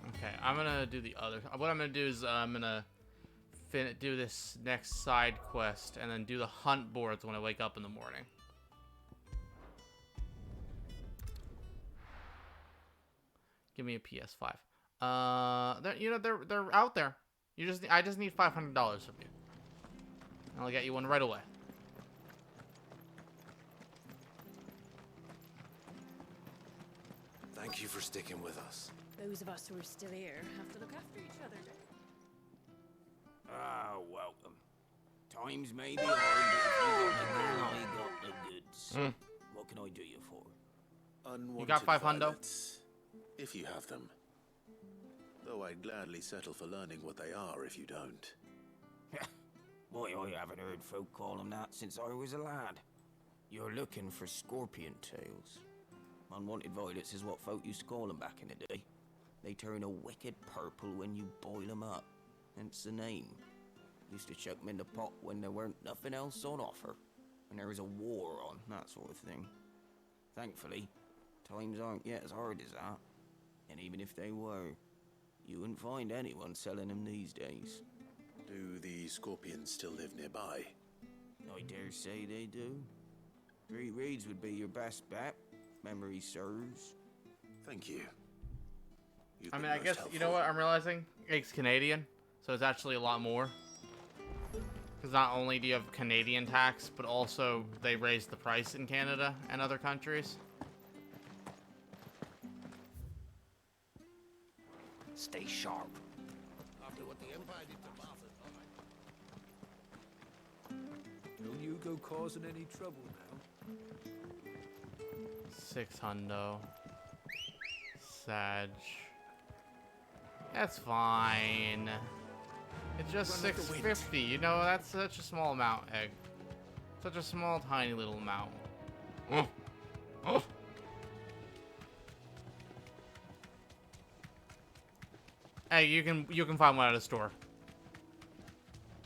Okay, I'm gonna do the other. What I'm gonna do is I'm gonna do this next side quest and then do the hunt boards when I wake up in the morning. Give me a PS5. They're out there. I just need $500 from you. And I'll get you one right away. Thank you for sticking with us. Those of us who are still here have to look after each other, don't Ah, welcome. Times may be hard, but if you got the goods. What can I do you for? Unwanted You got 500? violets, if you have them. Though I'd gladly settle for learning what they are if you don't. Boy, I haven't heard folk call them that since I was a lad. You're looking for scorpion tails. Unwanted violets is what folk used to call them back in the day. They turn a wicked purple when you boil them up. Hence the name. Used to chuck them in the pot when there weren't nothing else on offer. When there was a war on, that sort of thing. Thankfully, times aren't yet as hard as that. And even if they were, you wouldn't find anyone selling them these days. Do the scorpions still live nearby? I dare say they do. Three Reeds would be your best bet. Memory serves. Thank you. I mean, I guess, you know what I'm realizing? It's Canadian, so it's actually a lot more. Because not only do you have Canadian tax, but also they raised the price in Canada and other countries. Stay sharp. After what the Empire did to Martha. Don't you go causing any trouble now. 600. Sag. That's fine. It's just 650. You know, that's such a small amount, Egg. Such a small, tiny little amount. Oh. Hey, you can find one at a store.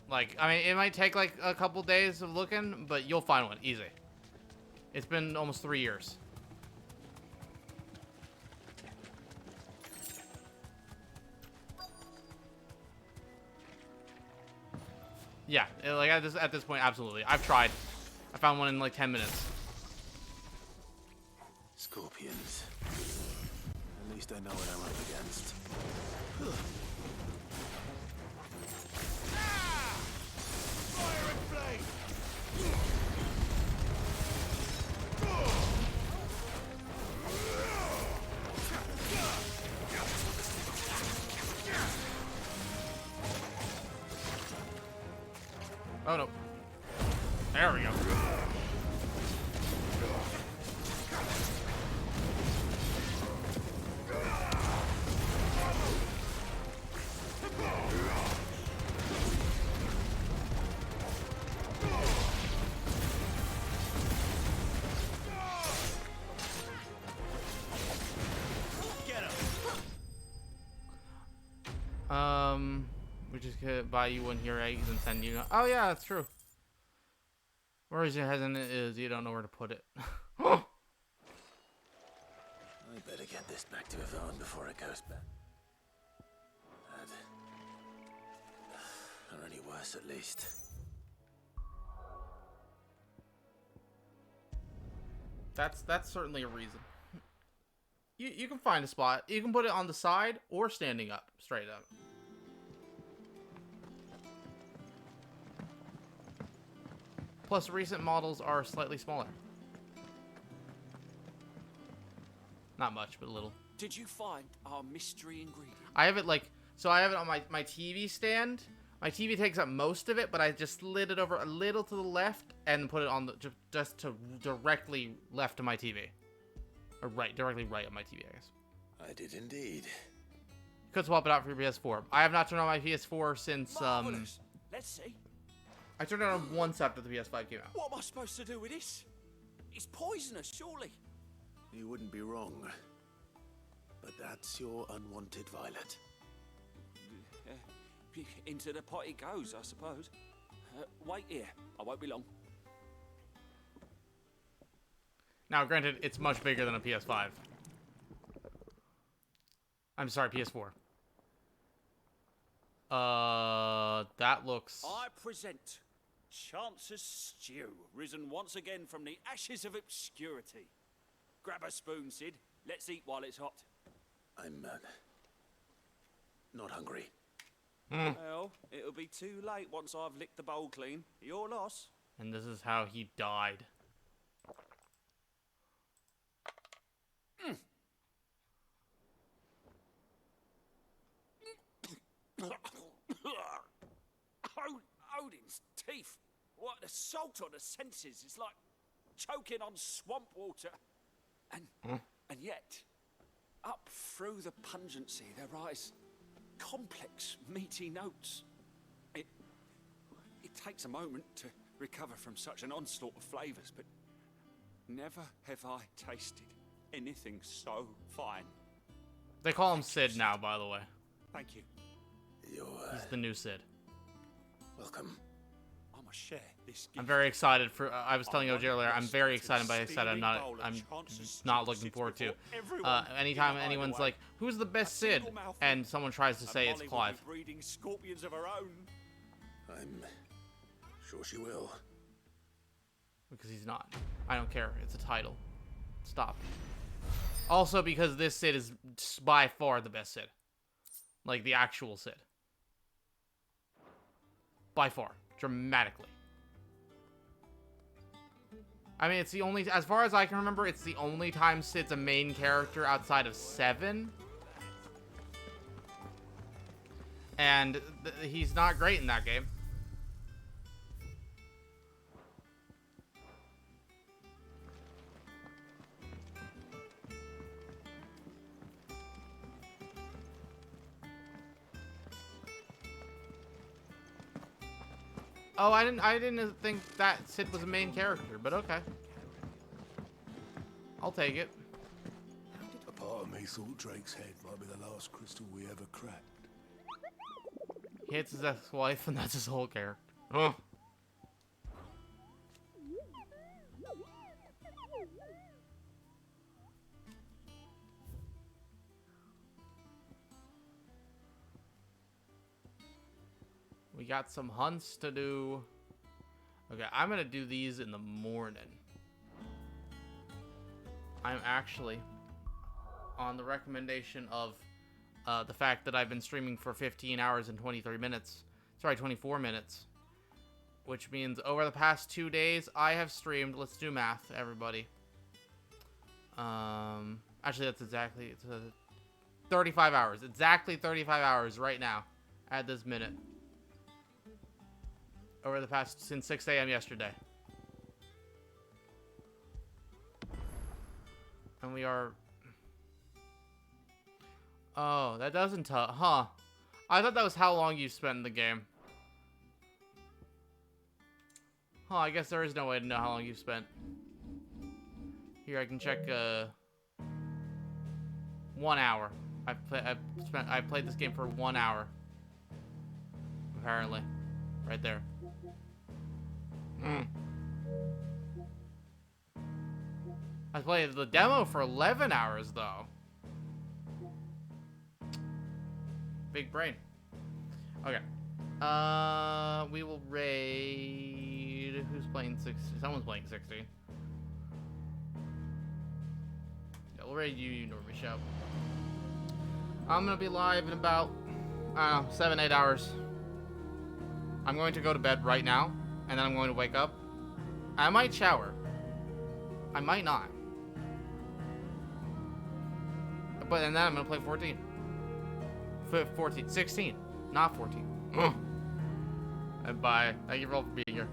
Like, I mean, it might take like a couple days of looking, but you'll find one easy. It's been almost 3 years. Yeah, like at this point, absolutely. I've tried. I found one in like 10 minutes. Scorpions. At least I know what I'm up against. Fire and flame! Oh no. There we go. We just could buy you one here, eggs, and send you. Oh yeah, that's true. Where is your hesitant is you don't know where to put it. I better get this back to Yvonne before it goes bad. Or any worse, at least. That's certainly a reason. You can find a spot. You can put it on the side or standing up, straight up. Plus, recent models are slightly smaller. Not much, but a little. Did you find our mystery ingredient? I have it like, so I have it on my TV stand. My TV takes up most of it, but I just slid it over a little to the left and put it on the, just to directly left of my TV. Or right, directly right of my TV, I guess. I did indeed. You could swap it out for your PS4. I have not turned on my PS4 since, Marvelous. Let's see. I turned it on once after the PS5 came out. What am I supposed to do with this? It's poisonous, surely. You wouldn't be wrong. But that's your unwanted violet. Into the pot it goes, I suppose. Wait here. I won't be long. Now, granted, it's much bigger than a PS5. I'm sorry, PS4. That looks... I present Chance's Stew, risen once again from the ashes of obscurity. Grab a spoon, Sid. Let's eat while it's hot. I'm, not hungry. Well, it'll be too late once I've licked the bowl clean. Your loss. And this is how he died. Odin's teeth. What an assault on the senses. It's like choking on swamp water. And yet, up through the pungency, there rise complex, meaty notes. It takes a moment to recover from such an onslaught of flavors, but never have I tasted anything so fine. They call him Sid now, by the way. Thank you. He's the new Sid. Welcome. I must share this gift. I'm very excited for. I was telling OJ earlier. I'm very excited, but I said I'm not looking forward to. Anytime anyone's like, "Who's the best Sid?" and someone tries to say it's Clive. Scorpions of her own. I'm sure she will. Because he's not. I don't care. It's a title. Stop. Also, because this Sid is by far the best Sid. Like the actual Sid. By far. Dramatically. I mean, it's the only... As far as I can remember, it's the only time Sid's a main character outside of 7. And he's not great in that game. Oh, I didn't think that Sid was a main character, but okay. I'll take it. A part of me thought Drake's head might be the last crystal we ever cracked. He hits his ex-wife, and that's his whole character. Oh. We got some hunts to do. Okay, I'm gonna do these in the morning. I'm actually, on the recommendation of the fact that I've been streaming for 15 hours and 23 minutes. Sorry, 24 minutes. Which means over the past 2 days, I have streamed, let's do math, everybody. Actually, that's exactly, it's 35 hours. Exactly 35 hours right now, at this minute. Over the past, since 6 a.m. yesterday. And we are... Oh, that doesn't tell... Huh. I thought that was how long you spent in the game. Huh, I guess there is no way to know how long you've spent. Here, I can check, 1 hour. I played this game for 1 hour. Apparently. Right there. I played the demo for 11 hours, though. Big brain. Okay. We will raid... Who's playing 60? Someone's playing 60. Yeah, we'll raid you, Normie Show. I'm gonna be live in about, I don't know, 7-8 hours. I'm going to go to bed right now, and then I'm going to wake up. I might shower. I might not. But and then I'm going to play 14. 16, not 14. And bye. Thank you all for being here.